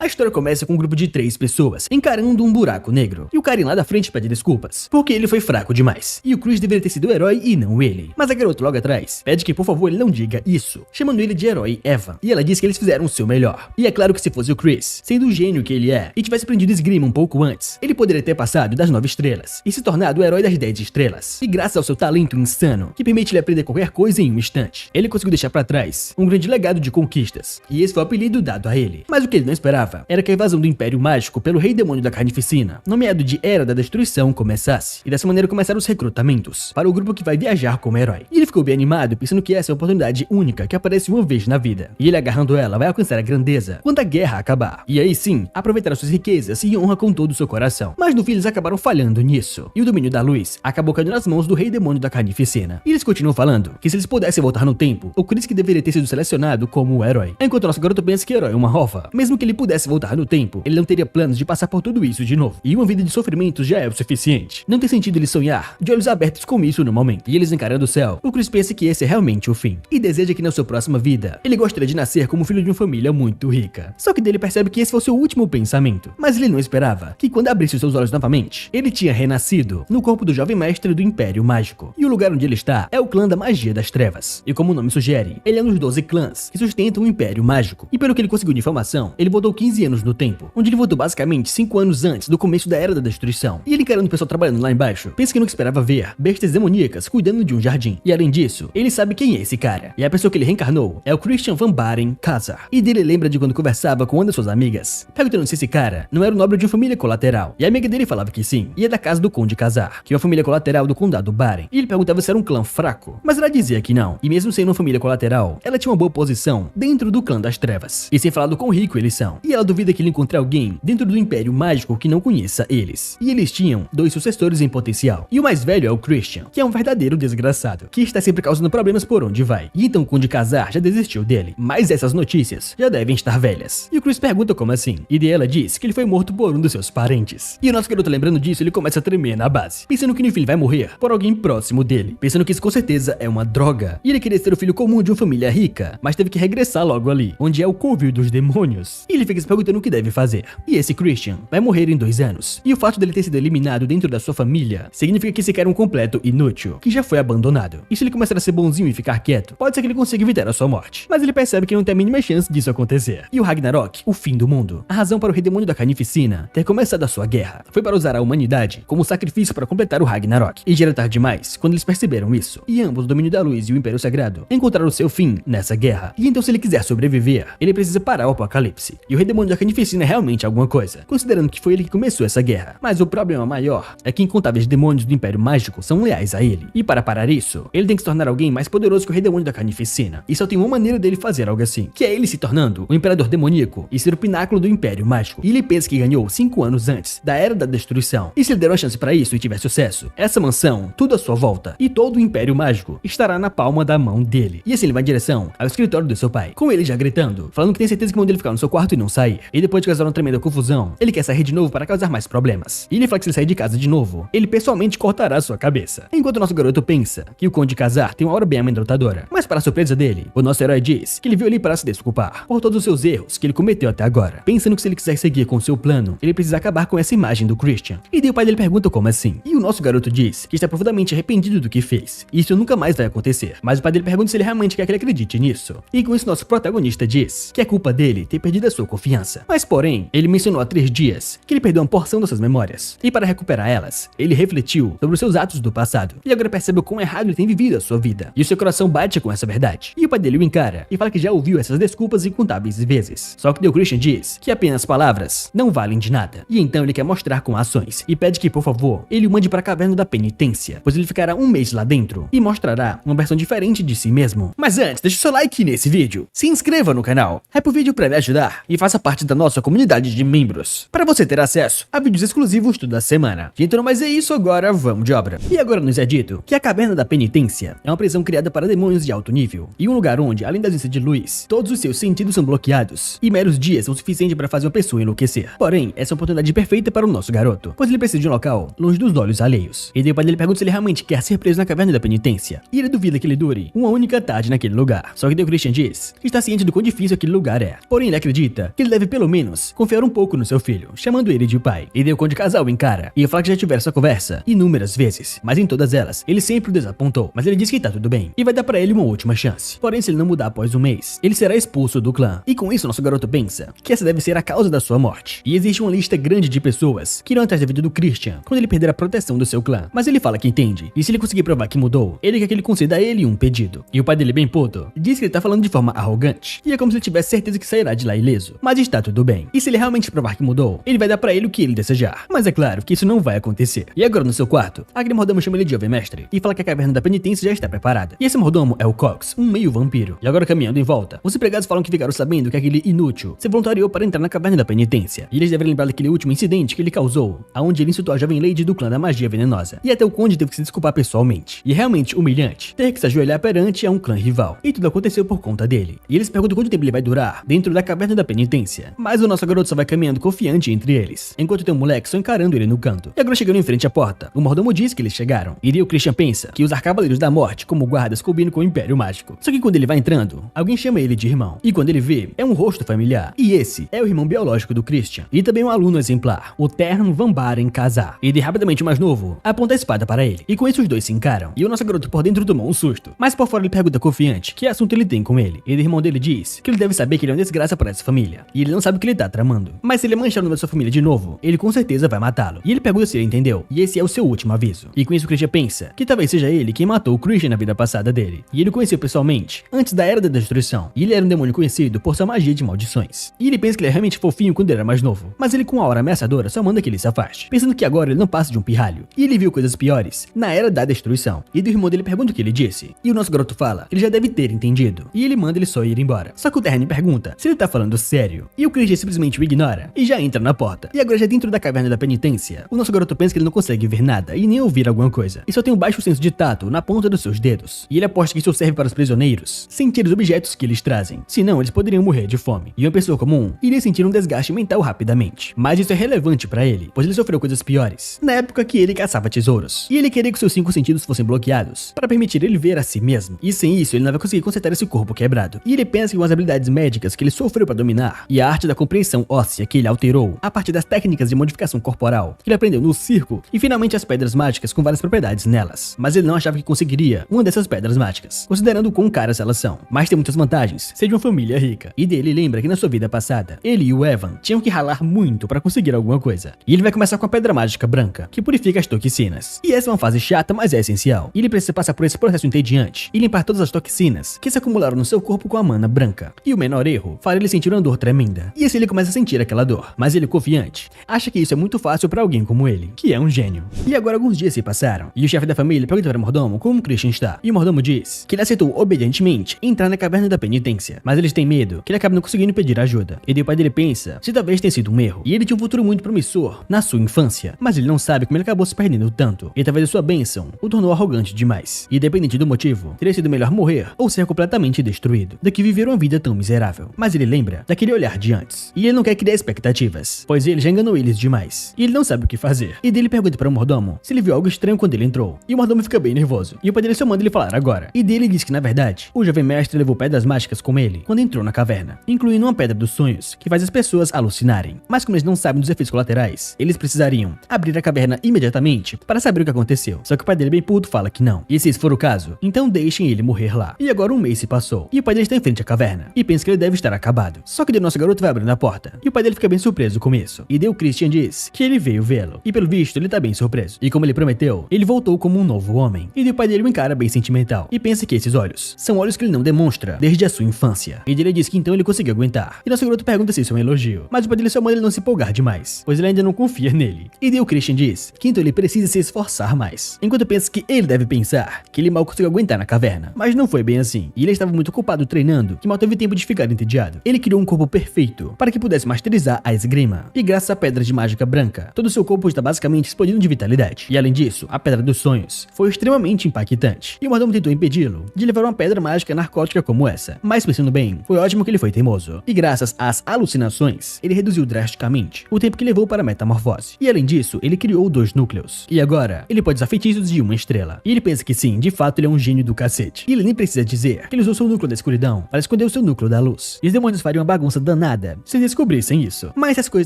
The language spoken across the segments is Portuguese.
A história começa com um grupo de 3 pessoas encarando um buraco negro, e o cara lá da frente pede desculpas, porque ele foi fraco demais, e o Chris deveria ter sido o herói e não ele. Mas a garota logo atrás pede que por favor ele não diga isso, chamando ele de herói Evan, e ela diz que eles fizeram o seu melhor. E é claro que se fosse o Chris, sendo o gênio que ele é, e tivesse aprendido esgrima um pouco antes, ele poderia ter passado das 9 estrelas, e se tornado o herói das 10 estrelas. E graças ao seu talento insano, que permite ele aprender qualquer coisa em um instante, ele conseguiu deixar pra trás um grande legado de conquistas, e esse foi o apelido dado a ele. Mas o que ele não esperava era que a invasão do Império Mágico pelo Rei Demônio da Carnificina, nomeado de Era da Destruição, começasse, e dessa maneira começaram os recrutamentos para o grupo que vai viajar como herói. E ele ficou bem animado, pensando que essa é uma oportunidade única que aparece uma vez na vida, e ele agarrando ela vai alcançar a grandeza quando a guerra acabar, e aí sim, aproveitar suas riquezas e honra com todo o seu coração. Mas no fim eles acabaram falhando nisso, e o domínio da luz acabou caindo nas mãos do Rei Demônio da Carnificina. E eles continuam falando que se eles pudessem voltar no tempo, o Chris que deveria ter sido selecionado como o herói. Enquanto o nosso garoto pensa que o herói é uma rofa, mesmo que ele pudesse voltar no tempo, ele não teria planos de passar por tudo isso de novo, e uma vida de sofrimentos já é o suficiente. Não tem sentido ele sonhar de olhos abertos com isso no momento. E eles encarando o céu, o Chris pensa que esse é realmente o fim, e deseja que na sua próxima vida, ele gostaria de nascer como filho de uma família muito rica. Só que dele percebe que esse foi o seu último pensamento, mas ele não esperava que quando abrisse os seus olhos novamente, ele tinha renascido no corpo do jovem mestre do Império Mágico. E o lugar onde ele está é o clã da magia das trevas. E como o nome sugere, ele é um dos 12 clãs que sustentam o Império Mágico. E pelo que ele conseguiu de informação, ele voltou 15 anos no tempo, onde ele voltou basicamente 5 anos antes do começo da Era da Destruição. E ele encarando o pessoal trabalhando lá embaixo, pensa que nunca esperava ver bestas demoníacas cuidando de um jardim. E além disso, ele sabe quem é esse cara. E a pessoa que ele reencarnou é o Christian Van Baren Khazar. E dele lembra de quando conversava com uma das suas amigas, perguntando se esse cara não era o nobre de uma família colateral. E a amiga dele falava que sim, e é da casa do Conde Khazar, que é uma família colateral do Condado Baren. E ele perguntava se era um clã fraco, mas ela dizia que não. E mesmo sendo uma família colateral, ela tinha uma boa posição dentro do clã das trevas. E sem falar do quão rico eles são. E ela duvida que ele encontre alguém dentro do Império Mágico que não conheça eles. E eles tinham 2 sucessores em potencial. E o mais velho é o Christian, que é um verdadeiro desgraçado, que está sempre causando problemas por onde vai. E então o Conde Khazar já desistiu dele. Mas essas notícias já devem estar velhas. E o Chris pergunta como assim. E daí ela diz que ele foi morto por um dos seus parentes. E o nosso garoto lembrando disso, ele começa a tremer na base, pensando que no fim ele vai morrer por alguém próximo dele, pensando que isso com certeza é uma droga. E ele queria ser o filho comum de uma família rica, mas teve que regressar logo ali, onde é o covil dos demônios. E ele fica se perguntando o que deve fazer. E esse Christian vai morrer em 2 anos. E o fato dele ter sido eliminado dentro da sua família significa que esse cara é um completo inútil, que já foi abandonado. E se ele começar a ser bonzinho e ficar quieto, pode ser que ele consiga evitar a sua morte. Mas ele percebe que não tem a mínima chance disso acontecer. E o Ragnarok, o fim do mundo, a razão para o Rei Demônio da Carnificina ter começado a sua guerra, foi para usar a humanidade como sacrifício para completar o Ragnarok. E já era tarde demais quando eles perceberam isso. E ambos, o Domínio da Luz e o Império Sagrado, encontraram seu fim nessa guerra. E então se ele quiser sobreviver, ele precisa parar o apocalipse. E o Rei Demônio da Carnificina é realmente alguma coisa, considerando que foi ele que começou essa guerra. Mas o problema maior é que incontáveis demônios do Império Mágico são leais a ele. E para parar isso, ele tem que se tornar alguém mais poderoso que o Rei Demônio da Carnificina. E só tem uma maneira dele fazer algo assim, que é ele se tornando o Imperador Demoníaco e ser o pináculo do Império Mágico. E ele pensa que ganhou 5 anos antes da Era da Destruição. E se ele der uma chance para isso e tiver sucesso, essa mansão, tudo à sua volta e todo o Império Mágico estará na palma da mão dele. E assim ele vai em direção ao escritório do seu pai, com ele já gritando, falando que tem certeza que o irmão dele ficar no seu quarto e não sair. E depois de causar uma tremenda confusão, ele quer sair de novo para causar mais problemas. E ele fala que se ele sair de casa de novo, ele pessoalmente cortará sua cabeça. Enquanto o nosso garoto pensa que o Conde Khazar tem uma aura bem amedrontadora. Mas para a surpresa dele, o nosso herói diz que ele veio ali para se desculpar por todos os seus erros que ele cometeu até agora, pensando que se ele quiser seguir com seu plano, ele precisa acabar com essa imagem do Christian. E daí o pai dele pergunta como assim. E o nosso garoto diz que está profundamente arrependido do que fez. E isso nunca mais vai acontecer. Mas o pai dele pergunta se ele realmente quer que ele acredite nisso. E com isso nosso protagonista diz que é culpa dele ter perdido a sua confiança. Mas porém, ele mencionou há 3 dias que ele perdeu uma porção das suas memórias. E para recuperar elas, ele refletiu sobre os seus atos do passado. E agora percebe o quão errado ele tem vivido a sua vida. E o seu coração bate com essa verdade. E o pai dele o encara e fala que já ouviu essas desculpas incontáveis vezes. Só que o Christian diz que apenas palavras não valem de nada. E então ele quer mostrar com ações. E pede que, por favor, ele o mande para a Caverna da Penitência, pois ele ficará 1 mês lá dentro e mostrará uma versão diferente de si mesmo. Mas antes, deixa o seu like nesse vídeo, se inscreva no canal, hype o vídeo para me ajudar e faça parte da nossa comunidade de membros, para você ter acesso a vídeos exclusivos toda semana. Então, mas é isso, agora vamos de obra. E agora nos é dito que a Caverna da Penitência é uma prisão criada para demônios de alto nível, e um lugar onde, além da ausência de luz, todos os seus sentidos são bloqueados, e meros dias são suficientes para fazer uma pessoa enlouquecer. Porém, essa é uma oportunidade perfeita para o nosso garoto, pois ele precisa de um local longe dos olhos alheios. E depois ele pergunta se ele realmente quer ser preso na Caverna da Penitência, e ele duvida que ele dure uma única tarde naquele lugar. Só que o Christian diz que está ciente do quão difícil aquele lugar é. Porém, ele acredita que ele deve pelo menos confiar um pouco no seu filho, chamando ele de pai. E daí o Conde Casal encara e fala que já tiveram essa conversa inúmeras vezes, mas em todas elas, ele sempre o desapontou. Mas ele diz que tá tudo bem e vai dar pra ele uma última chance. Porém, se ele não mudar após um mês, ele será expulso do clã. E com isso, nosso garoto pensa que essa deve ser a causa da sua morte. E existe uma lista grande de pessoas que irão atrás da vida do Christian quando ele perder a proteção do seu clã. Mas ele fala que entende, e se ele conseguir provar que mudou, ele quer que ele conceda a ele um pedido. E o pai dele, bem puto, diz que ele tá falando de forma arrogante, e é como se ele tivesse certeza que sairá de lá ileso. Mas está tudo bem. E se ele realmente provar que mudou, ele vai dar pra ele o que ele desejar. Mas é claro que isso não vai acontecer. E agora no seu quarto, aquele mordomo chama ele de jovem mestre e fala que a caverna da penitência já está preparada. E esse mordomo é o Cox, um meio vampiro. E agora caminhando em volta, os empregados falam que ficaram sabendo que aquele inútil se voluntariou para entrar na caverna da penitência. E eles devem lembrar daquele último incidente que ele causou, aonde ele insultou a jovem lady do clã da magia venenosa. E até o conde teve que se desculpar pessoalmente. E é realmente humilhante ter que se ajoelhar perante a um clã rival. E tudo aconteceu por conta dele. E eles perguntam quanto tempo ele vai durar dentro da caverna da penitência. Mas o nosso garoto só vai caminhando confiante entre eles, enquanto tem um moleque só encarando ele no canto. E agora chegando em frente à porta, o mordomo diz que eles chegaram. E daí o Christian pensa que usar Cavaleiros da Morte como guardas combinam com o Império Mágico. Só que quando ele vai entrando, alguém chama ele de irmão. E quando ele vê, é um rosto familiar. E esse é o irmão biológico do Christian. E também um aluno exemplar, o Tern Van Baren Casar. E de rapidamente o mais novo aponta a espada para ele. E com isso os dois se encaram. E o nosso garoto por dentro tomou um susto. Mas por fora ele pergunta confiante que assunto ele tem com ele. E o irmão dele diz que ele deve saber que ele é uma desgraça para essa família. E ele não sabe o que ele tá tramando. Mas se ele manchar o nome da sua família de novo, ele com certeza vai matá-lo. E ele pergunta se ele entendeu. E esse é o seu último aviso. E com isso o Christian pensa que talvez seja ele quem matou o Christian na vida passada dele. E ele o conheceu pessoalmente, antes da Era da Destruição. E ele era um demônio conhecido por sua magia de maldições. E ele pensa que ele é realmente fofinho quando ele era mais novo. Mas ele com a aura ameaçadora só manda que ele se afaste, pensando que agora ele não passa de um pirralho. E ele viu coisas piores na Era da Destruição. E do irmão dele pergunta o que ele disse. E o nosso garoto fala que ele já deve ter entendido. E ele manda ele só ir embora. Só que o Tern pergunta se ele tá falando sério. E o Christian simplesmente o ignora e já entra na porta. E agora já dentro da caverna da penitência, o nosso garoto pensa que ele não consegue ver nada e nem ouvir alguma coisa. E só tem um baixo senso de tato na ponta dos seus dedos. E ele aposta que isso serve para os prisioneiros sentir os objetos que eles trazem. Senão eles poderiam morrer de fome. E uma pessoa comum iria sentir um desgaste mental rapidamente. Mas isso é relevante para ele, pois ele sofreu coisas piores na época que ele caçava tesouros. E ele queria que seus 5 sentidos fossem bloqueados para permitir ele ver a si mesmo. E sem isso ele não vai conseguir consertar esse corpo quebrado. E ele pensa que com as habilidades médicas que ele sofreu para dominar e a arte da compreensão óssea que ele alterou a partir das técnicas de modificação corporal que ele aprendeu no circo e finalmente as pedras mágicas com várias propriedades nelas. Mas ele não achava que conseguiria uma dessas pedras mágicas, considerando o quão caras elas são. Mas tem muitas vantagens ser de uma família rica. E dele lembra que na sua vida passada, ele e o Evan tinham que ralar muito para conseguir alguma coisa. E ele vai começar com a pedra mágica branca, que purifica as toxinas. E essa é uma fase chata, mas é essencial. E ele precisa passar por esse processo entediante e limpar todas as toxinas que se acumularam no seu corpo com a mana branca. E o menor erro fará ele sentir uma dor tremenda. E assim ele começa a sentir aquela dor. Mas ele, confiante, acha que isso é muito fácil para alguém como ele, que é um gênio. E agora alguns dias se passaram, e o chefe da família pergunta para o mordomo como o Christian está. E o mordomo diz que ele aceitou obedientemente entrar na caverna da penitência, mas eles têm medo que ele acabe não conseguindo pedir ajuda. E daí o pai dele pensa se talvez tenha sido um erro. E ele tinha um futuro muito promissor na sua infância, mas ele não sabe como ele acabou se perdendo tanto. E talvez a sua bênção o tornou arrogante demais. E independente do motivo, teria sido melhor morrer ou ser completamente destruído do que viver uma vida tão miserável. Mas ele lembra daquele olhar de antes. E ele não quer criar expectativas, pois ele já enganou eles demais. E ele não sabe o que fazer. E dele pergunta para o mordomo se ele viu algo estranho quando ele entrou. E o mordomo fica bem nervoso. E o pai dele só manda ele falar agora. E dele diz que na verdade, o jovem mestre levou pedras mágicas com ele quando entrou na caverna, incluindo uma pedra dos sonhos que faz as pessoas alucinarem. Mas como eles não sabem dos efeitos colaterais, eles precisariam abrir a caverna imediatamente para saber o que aconteceu. Só que o pai dele bem puto fala que não. E se isso for o caso, então deixem ele morrer lá. E agora um mês se passou. E o pai dele está em frente à caverna e pensa que ele deve estar acabado. Só que o nosso garoto vai abrindo a porta. E o pai dele fica bem surpreso com isso. E daí o Christian diz que ele veio vê-lo. E pelo visto ele tá bem surpreso. E como ele prometeu, ele voltou como um novo homem. E daí o pai dele o encara bem sentimental. E pensa que esses olhos são olhos que ele não demonstra desde a sua infância. E ele diz que então ele conseguiu aguentar. E nosso garoto pergunta se isso é um elogio. Mas o pai dele só manda ele não se empolgar demais, pois ele ainda não confia nele. E daí o Christian diz que então ele precisa se esforçar mais. Enquanto pensa que ele deve pensar que ele mal conseguiu aguentar na caverna. Mas não foi bem assim. E ele estava muito ocupado treinando que mal teve tempo de ficar entediado. Ele criou um corpo perfeito para que pudesse masterizar a esgrima. E graças à pedra de mágica branca, todo o seu corpo está basicamente explodindo de vitalidade. E além disso, a pedra dos sonhos foi extremamente impactante. E o mordomo tentou impedi-lo de levar uma pedra mágica narcótica como essa. Mas pensando bem, foi ótimo que ele foi teimoso. E graças às alucinações, ele reduziu drasticamente o tempo que levou para a metamorfose. E além disso, ele criou 2 núcleos. E agora, ele pode usar feitiços de uma estrela. E ele pensa que sim, de fato ele é um gênio do cacete. E ele nem precisa dizer que ele usou seu núcleo da escuridão para esconder o seu núcleo da luz. E os demônios fariam uma bagunça danada nada se descobrissem isso. Mas se as coisas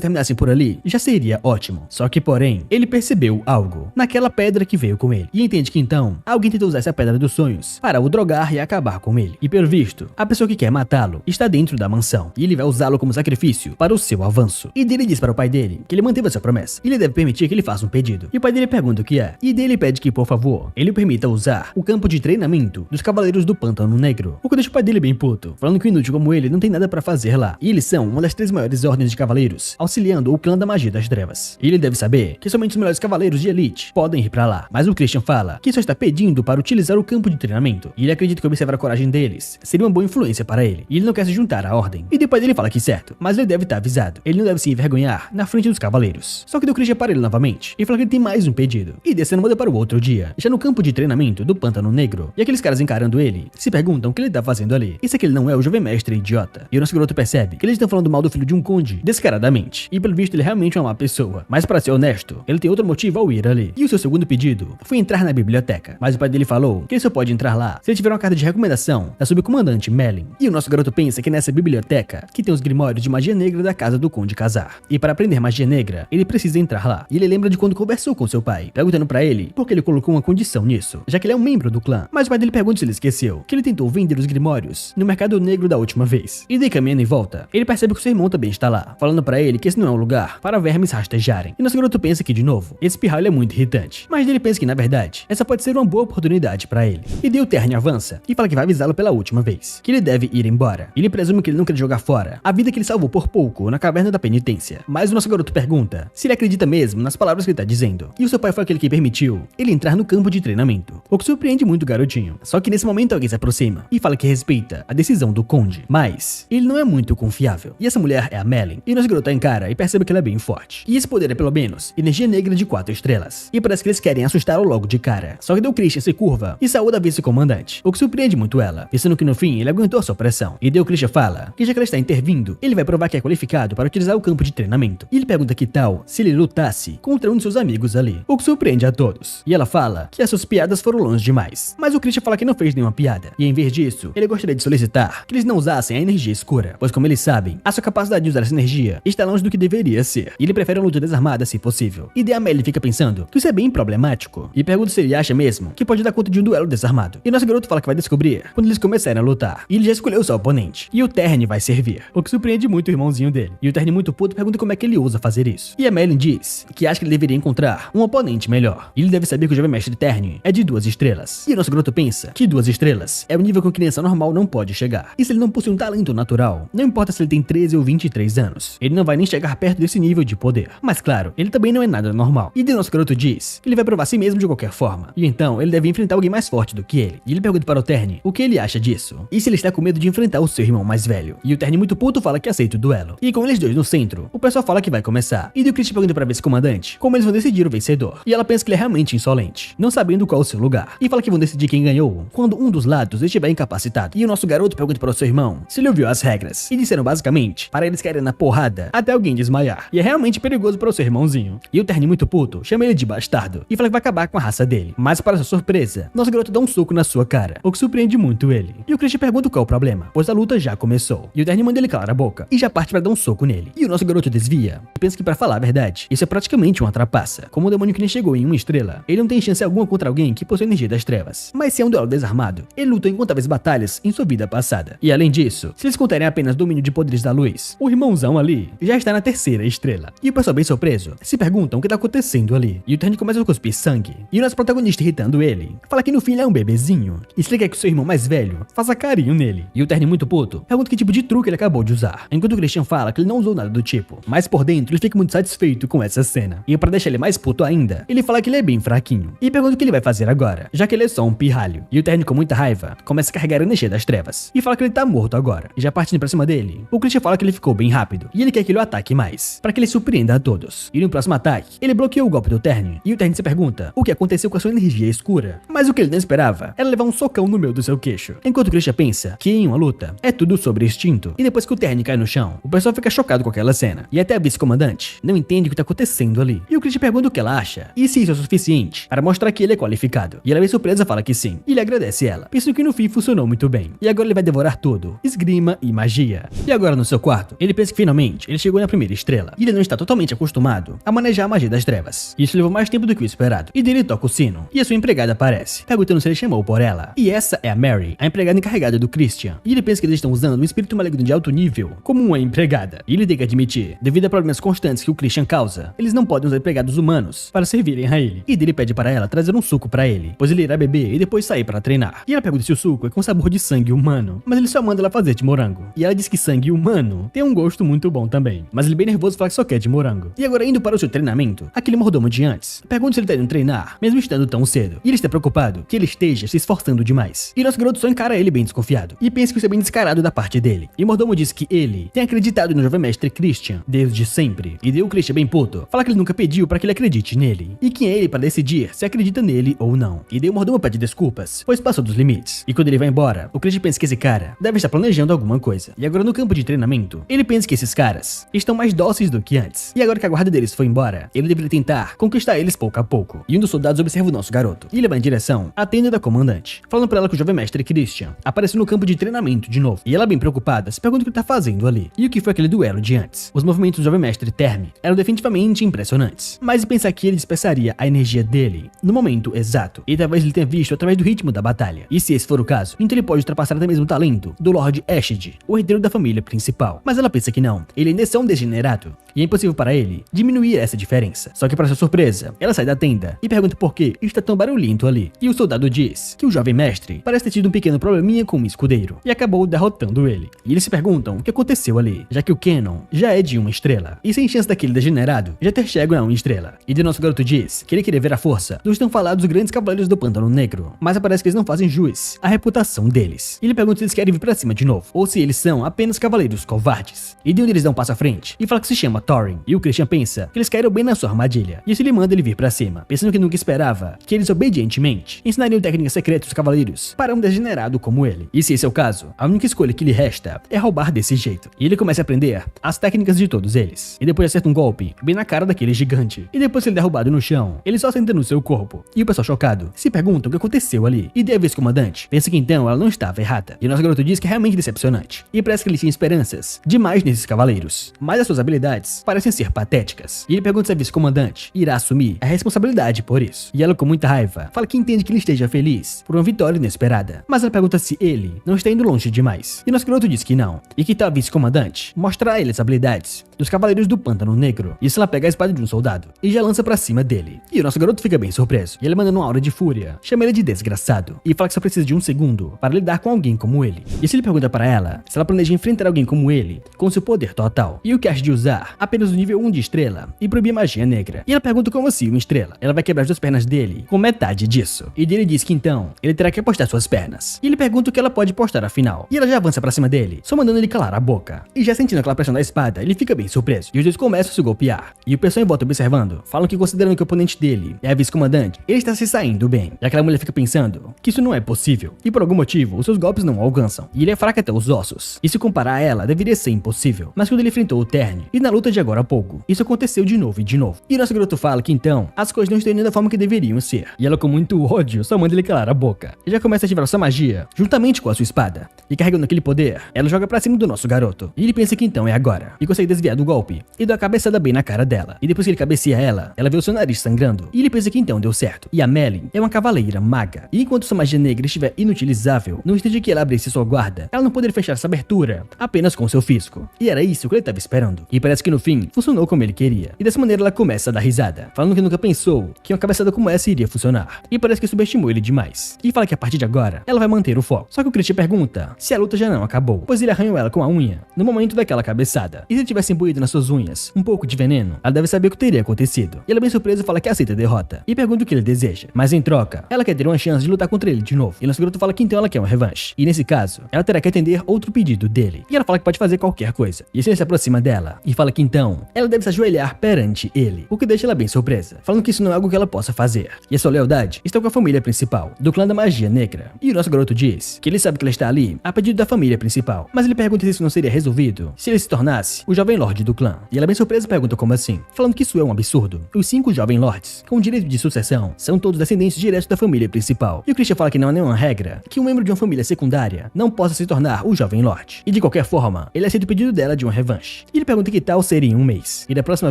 terminassem por ali, já seria ótimo. Só que porém, ele percebeu algo naquela pedra que veio com ele. E entende que então, alguém tentou usar essa pedra dos sonhos para o drogar e acabar com ele. E pelo visto, a pessoa que quer matá-lo está dentro da mansão. E ele vai usá-lo como sacrifício para o seu avanço. E dele diz para o pai dele que ele manteve sua promessa. E ele deve permitir que ele faça um pedido. E o pai dele pergunta o que é. E dele pede que, por favor, ele permita usar o campo de treinamento dos Cavaleiros do Pântano Negro. O que deixa o pai dele bem puto, falando que o inútil como ele não tem nada para fazer lá. E eles são uma das 3 maiores ordens de cavaleiros, auxiliando o clã da magia das trevas. E ele deve saber que somente os melhores cavaleiros de elite podem ir para lá. Mas o Christian fala que só está pedindo para utilizar o campo de treinamento. E ele acredita que observar a coragem deles seria uma boa influência para ele. E ele não quer se juntar à ordem. E depois ele fala que certo, mas ele deve estar avisado. Ele não deve se envergonhar na frente dos cavaleiros. Só que o Christian para ele novamente e fala que ele tem mais um pedido. E descendo muda para o outro dia, já no campo de treinamento do Pântano Negro. E aqueles caras encarando ele se perguntam o que ele tá fazendo ali. E se aquele não é o jovem mestre idiota. E o nosso garoto percebe que eles estão falando mal do filho de um conde descaradamente. E pelo visto ele realmente é uma má pessoa. Mas para ser honesto, ele tem outro motivo ao ir ali. E o seu segundo pedido foi entrar na biblioteca. Mas o pai dele falou que ele só pode entrar lá se ele tiver uma carta de recomendação da subcomandante Melin. E o nosso garoto pensa que nessa biblioteca que tem os grimórios de magia negra da casa do Conde Khazar. E para aprender magia negra, ele precisa entrar lá. E ele lembra de quando conversou com seu pai, perguntando para ele por que ele colocou uma condição nisso, já que ele é um membro do clã. Mas o pai dele pergunta se ele esqueceu que ele tentou vender os grimórios no mercado negro da última vez. E daí caminhando em volta, ele percebe que o seu irmão também está lá, falando para ele que esse não é um lugar para vermes rastejarem. E nosso garoto pensa que de novo, esse pirralho é muito irritante. Mas ele pensa que na verdade, essa pode ser uma boa oportunidade para ele. E daí o Terne avança e fala que vai avisá-lo pela última vez, que ele deve ir embora. Ele presume que ele não quer jogar fora a vida que ele salvou por pouco na caverna da penitência. Mas o nosso garoto pergunta se ele acredita mesmo nas palavras que ele tá dizendo. E o seu pai foi aquele que permitiu ele entrar no campo de treinamento, o que surpreende muito o garotinho. Só que nesse momento alguém se aproxima e fala que respeita a decisão do conde, mas ele não é muito confiável. E essa mulher é a Melin. E nosso garoto encara e percebe que ela é bem forte. E esse poder é pelo menos energia negra de 4 estrelas. E parece que eles querem assustá-lo logo de cara. Só que deu Christian se curva e saúda a vice-comandante, o que surpreende muito ela, pensando que no fim ele aguentou a sua pressão. E deu Christian fala que já que ela está intervindo, ele vai provar que é qualificado para utilizar o campo de treinamento. E ele pergunta que tal se ele lutasse contra um de seus amigos ali, o que surpreende a todos. E ela fala que as suas piadas foram longe demais. Mas o Christian fala que não fez nenhuma piada. E em vez disso, ele gostaria de solicitar que eles não usassem a energia escura, pois como eles sabem, a sua capacidade de usar essa energia está longe do que deveria ser. E ele prefere a luta desarmada se possível. E daí a Melly fica pensando que isso é bem problemático. E pergunta se ele acha mesmo que pode dar conta de um duelo desarmado. E nosso garoto fala que vai descobrir quando eles começarem a lutar. E ele já escolheu seu oponente. E o Terne vai servir, o que surpreende muito o irmãozinho dele. E o Terne muito puto pergunta como é que ele ousa fazer isso. E a Melin diz que acha que ele deveria encontrar um oponente melhor. E ele deve saber que o jovem mestre Terne é de 2 estrelas. E o nosso garoto pensa que 2 estrelas é o nível que uma criança normal não pode chegar. E se ele não possui um talento natural, não importa se ele tem 13 ou 23 anos, ele não vai nem chegar perto desse nível de poder. Mas claro, ele também não é nada normal. E o nosso garoto diz que ele vai provar a si mesmo de qualquer forma. E então ele deve enfrentar alguém mais forte do que ele. E ele pergunta para o Terne o que ele acha disso. E se ele está com medo de enfrentar o seu irmão mais velho. E o Terne muito puto fala que aceita o duelo. E com eles dois no centro, o pessoal fala que vai começar. E o Christian pergunta para vice-comandante como eles vão decidir o vencedor. E ela pensa que ele é realmente insolente, não sabendo qual é o seu lugar. E fala que vão decidir quem ganhou quando um dos lados estiver incapacitado. E o nosso garoto pergunta para o seu irmão se ele ouviu as regras. E disseram basicamente para eles caírem na porrada até alguém desmaiar. E é realmente perigoso para o seu irmãozinho. E o Terne muito puto chama ele de bastardo e fala que vai acabar com a raça dele. Mas para sua surpresa, nosso garoto dá um soco na sua cara, o que surpreende muito ele. E o Christian pergunta qual é o problema, pois a luta já começou. E o Terne manda ele calar a boca e já parte para dar um soco nele. E o nosso garoto desvia e pensa que, para falar a verdade, isso é praticamente uma trapaça. Como um demônio que nem chegou em 1 estrela, ele não tem chance alguma contra alguém que possui energia das trevas. Mas se é um duelo desarmado, ele lutou incontáveis batalhas em sua vida passada. E além disso, se eles contarem apenas domínio de poderes da luz, o irmãozão ali já está na 3ª estrela. E o pessoal bem surpreso se perguntam o que tá acontecendo ali. E o Terne começa a cuspir sangue. E o nosso protagonista, irritando ele, fala que no fim ele é um bebezinho. E se ele quer que o seu irmão mais velho faça carinho nele. E o Terne muito puto pergunta que tipo de truque ele acabou de usar. Enquanto o Christian fala que ele não usou nada do tipo. Mas por dentro ele fica muito satisfeito com essa cena. E pra deixar ele mais puto ainda, ele fala que ele é bem fraquinho. E pergunta o que ele vai fazer agora, já que ele é só um pirralho. E o Terne com muita raiva começa a carregar a energia das trevas. E fala que ele tá morto agora. E já partindo pra cima dele, o Christian fala que ele ficou bem rápido. E ele quer que ele o ataque mais, pra que ele surpreenda a todos. E no próximo ataque, ele bloqueou o golpe do Terne. E o Terne se pergunta o que aconteceu com a sua energia escura. Mas o que ele não esperava era levar um socão no meio do seu queixo. Enquanto o Christian pensa que em uma luta é tudo sobre instinto. E depois que o Terne cai no chão, o pessoal fica chocado com aquela cena. E até a vice-comandante não entende o que tá acontecendo ali. E o Christian pergunta o que ela acha e se isso é o suficiente para mostrar que ele é qualificado. E ela bem surpresa fala que sim. E ele agradece ela, pensando que no fim funcionou muito bem. E agora ele vai devorar tudo: esgrima e magia. E agora agora no seu quarto, ele pensa que finalmente ele chegou na primeira estrela. E ele não está totalmente acostumado a manejar a magia das trevas. Isso levou mais tempo do que o esperado. E dele toca o sino. E a sua empregada aparece, perguntando se ele chamou por ela. E essa é a Mary, a empregada encarregada do Christian. E ele pensa que eles estão usando um espírito maligno de alto nível como uma empregada. E ele tem que admitir, devido a problemas constantes que o Christian causa, eles não podem usar empregados humanos para servirem a ele. E dele pede para ela trazer um suco para ele, pois ele irá beber e depois sair para treinar. E ela pergunta se o suco é com sabor de sangue humano, mas ele só manda ela fazer de morango. E ela diz que sangue humano tem um gosto muito bom também. Mas ele bem nervoso fala que só quer de morango. E agora indo para o seu treinamento, aquele mordomo de antes pergunta se ele tá indo treinar, mesmo estando tão cedo. E ele está preocupado que ele esteja se esforçando demais. E nosso garoto só encara ele bem desconfiado. E pensa que isso é bem descarado da parte dele. E o mordomo diz que ele tem acreditado no jovem mestre Christian desde sempre. E deu o Christian bem puto. Fala que ele nunca pediu para que ele acredite nele. E quem é ele para decidir se acredita nele ou não. E deu o mordomo pede desculpas, pois passou dos limites. E quando ele vai embora, o Christian pensa que esse cara deve estar planejando alguma coisa. E agora no campo de treinamento, ele pensa que esses caras estão mais dóceis do que antes. E agora que a guarda deles foi embora, ele deveria tentar conquistar eles pouco a pouco. E um dos soldados observa o nosso garoto. E ele vai em direção à tenda da comandante, falando pra ela que o jovem mestre Christian apareceu no campo de treinamento de novo. E ela, bem preocupada, se pergunta o que ele tá fazendo ali. E o que foi aquele duelo de antes. Os movimentos do jovem mestre Terme eram definitivamente impressionantes. Mas pensar que ele dispersaria a energia dele no momento exato. E talvez ele tenha visto através do ritmo da batalha. E se esse for o caso, então ele pode ultrapassar até mesmo o talento do Lord Ashid, o herdeiro da família principal. Mas ela pensa que não. Ele ainda é só um degenerado. E é impossível para ele diminuir essa diferença. Só que para sua surpresa, ela sai da tenda e pergunta por que está tão barulhento ali. E o soldado diz que o jovem mestre parece ter tido um pequeno probleminha com o escudeiro e acabou derrotando ele. E eles se perguntam o que aconteceu ali, já que o Cannon já é de uma estrela. E sem chance daquele degenerado já ter chego a uma estrela. E de nosso garoto diz que ele queria ver a força dos tão falados grandes cavaleiros do Pântano Negro. Mas parece que eles não fazem jus à reputação deles. E ele pergunta se eles querem vir pra cima de novo, ou se eles são apenas cavaleiros covardes. E de onde eles dão um passo à frente e fala que se chama Thorin. E o Christian pensa que eles caíram bem na sua armadilha. E isso ele manda ele vir pra cima, pensando que nunca esperava que eles obedientemente ensinariam técnicas secretas dos cavaleiros para um degenerado como ele. E se esse é o caso, a única escolha que lhe resta é roubar desse jeito. E ele começa a aprender as técnicas de todos eles. E depois acerta um golpe bem na cara daquele gigante. E depois que ele é derrubado no chão, ele só senta no seu corpo. E o pessoal chocado se pergunta o que aconteceu ali. E Davis, comandante, pensa que então ela não estava errada. E o nosso garoto diz que é realmente decepcionante. E parece que ele tinha esperanças demais nesses cavaleiros. Mas as suas habilidades parecem ser patéticas. E ele pergunta se a vice-comandante irá assumir a responsabilidade por isso. E ela, com muita raiva, fala que entende que ele esteja feliz por uma vitória inesperada. Mas ela pergunta se ele não está indo longe demais. E nosso garoto diz que não. E que tal a vice-comandante mostrar a ele as habilidades dos cavaleiros do Pântano Negro. E isso ela pega a espada de um soldado e já lança pra cima dele. E o nosso garoto fica bem surpreso. E ele manda numa aura de fúria, chama ele de desgraçado. E fala que só precisa de um segundo para lidar com alguém como ele. E se ele pergunta para ela se ela planeja enfrentar alguém como ele com seu poder total. E o que acha de usar apenas o nível 1 de estrela e proibir magia negra. E ela pergunta como assim uma estrela? Ela vai quebrar as duas pernas dele com metade disso. E ele diz que então ele terá que apostar suas pernas. E ele pergunta o que ela pode postar afinal. E ela já avança pra cima dele, só mandando ele calar a boca. E já sentindo aquela pressão da espada, ele fica bem surpreso. E os dois começam a se golpear. E o pessoal em volta observando, falam que considerando que o oponente dele é a vice-comandante, ele está se saindo bem. E aquela mulher fica pensando que isso não é possível. E por algum motivo, os seus golpes não o alcançam. E ele é fraco até os ossos. E se comparar a ela, deveria ser impossível. Mas quando ele enfrentou o Terne, e na luta de agora há pouco, isso aconteceu de novo e de novo. E nosso garoto fala que então, as coisas não estão indo da forma que deveriam ser. E ela, com muito ódio, só manda ele calar a boca. E já começa a ativar sua magia, juntamente com a sua espada. E carregando aquele poder, ela joga pra cima do nosso garoto. E ele pensa que então é agora. E consegue desviar do golpe. E dá a cabeçada bem na cara dela. E depois que ele cabeceia ela vê o seu nariz sangrando. E ele pensa que então deu certo. E a Melin é uma cavaleira maga. E enquanto sua magia negra estiver inutilizável, no instante que ela abrisse sua guarda, ela não poderia fechar essa abertura apenas com seu físico. E era isso que ele estava esperando. E parece que no fim, funcionou como ele queria. E dessa maneira ela começa a dar risada, falando que nunca pensou que uma cabeçada como essa iria funcionar. E parece que subestimou ele demais. E fala que a partir de agora, ela vai manter o foco. Só que o Christian pergunta se a luta já não acabou, pois ele arranhou ela com a unha no momento daquela cabeçada. E se ele tivesse imbuído nas suas unhas um pouco de veneno, ela deve saber o que teria acontecido. E ela, bem surpresa, fala que aceita a derrota e pergunta o que ele deseja. Mas em troca, ela quer ter uma chance de lutar contra ele de novo. E nosso garoto fala que então ela quer uma revanche. E nesse caso, ela terá que atender outro pedido dele. E ela fala que pode fazer qualquer coisa. E assim ele se aproxima dela e fala que então ela deve se ajoelhar perante ele, o que deixa ela bem surpresa, falando que isso não é algo que ela possa fazer. E a sua lealdade está com a família principal do clã da magia negra. E o nosso garoto diz que ele sabe que ela está ali a pedido da família principal, mas ele pergunta se isso não seria resolvido se ele se tornasse o jovem lorde do clã. E ela, bem surpresa, pergunta como assim, falando que isso é um absurdo. Os 5 jovens lords com direito de sucessão são todos descendentes diretos da família principal. E o Christian fala que não há nenhuma regra que um membro de uma família secundária não possa se tornar o jovem lorde. E de qualquer forma, ele aceita o pedido dela de uma revanche. E ele pergunta que tal seria em um mês. E da próxima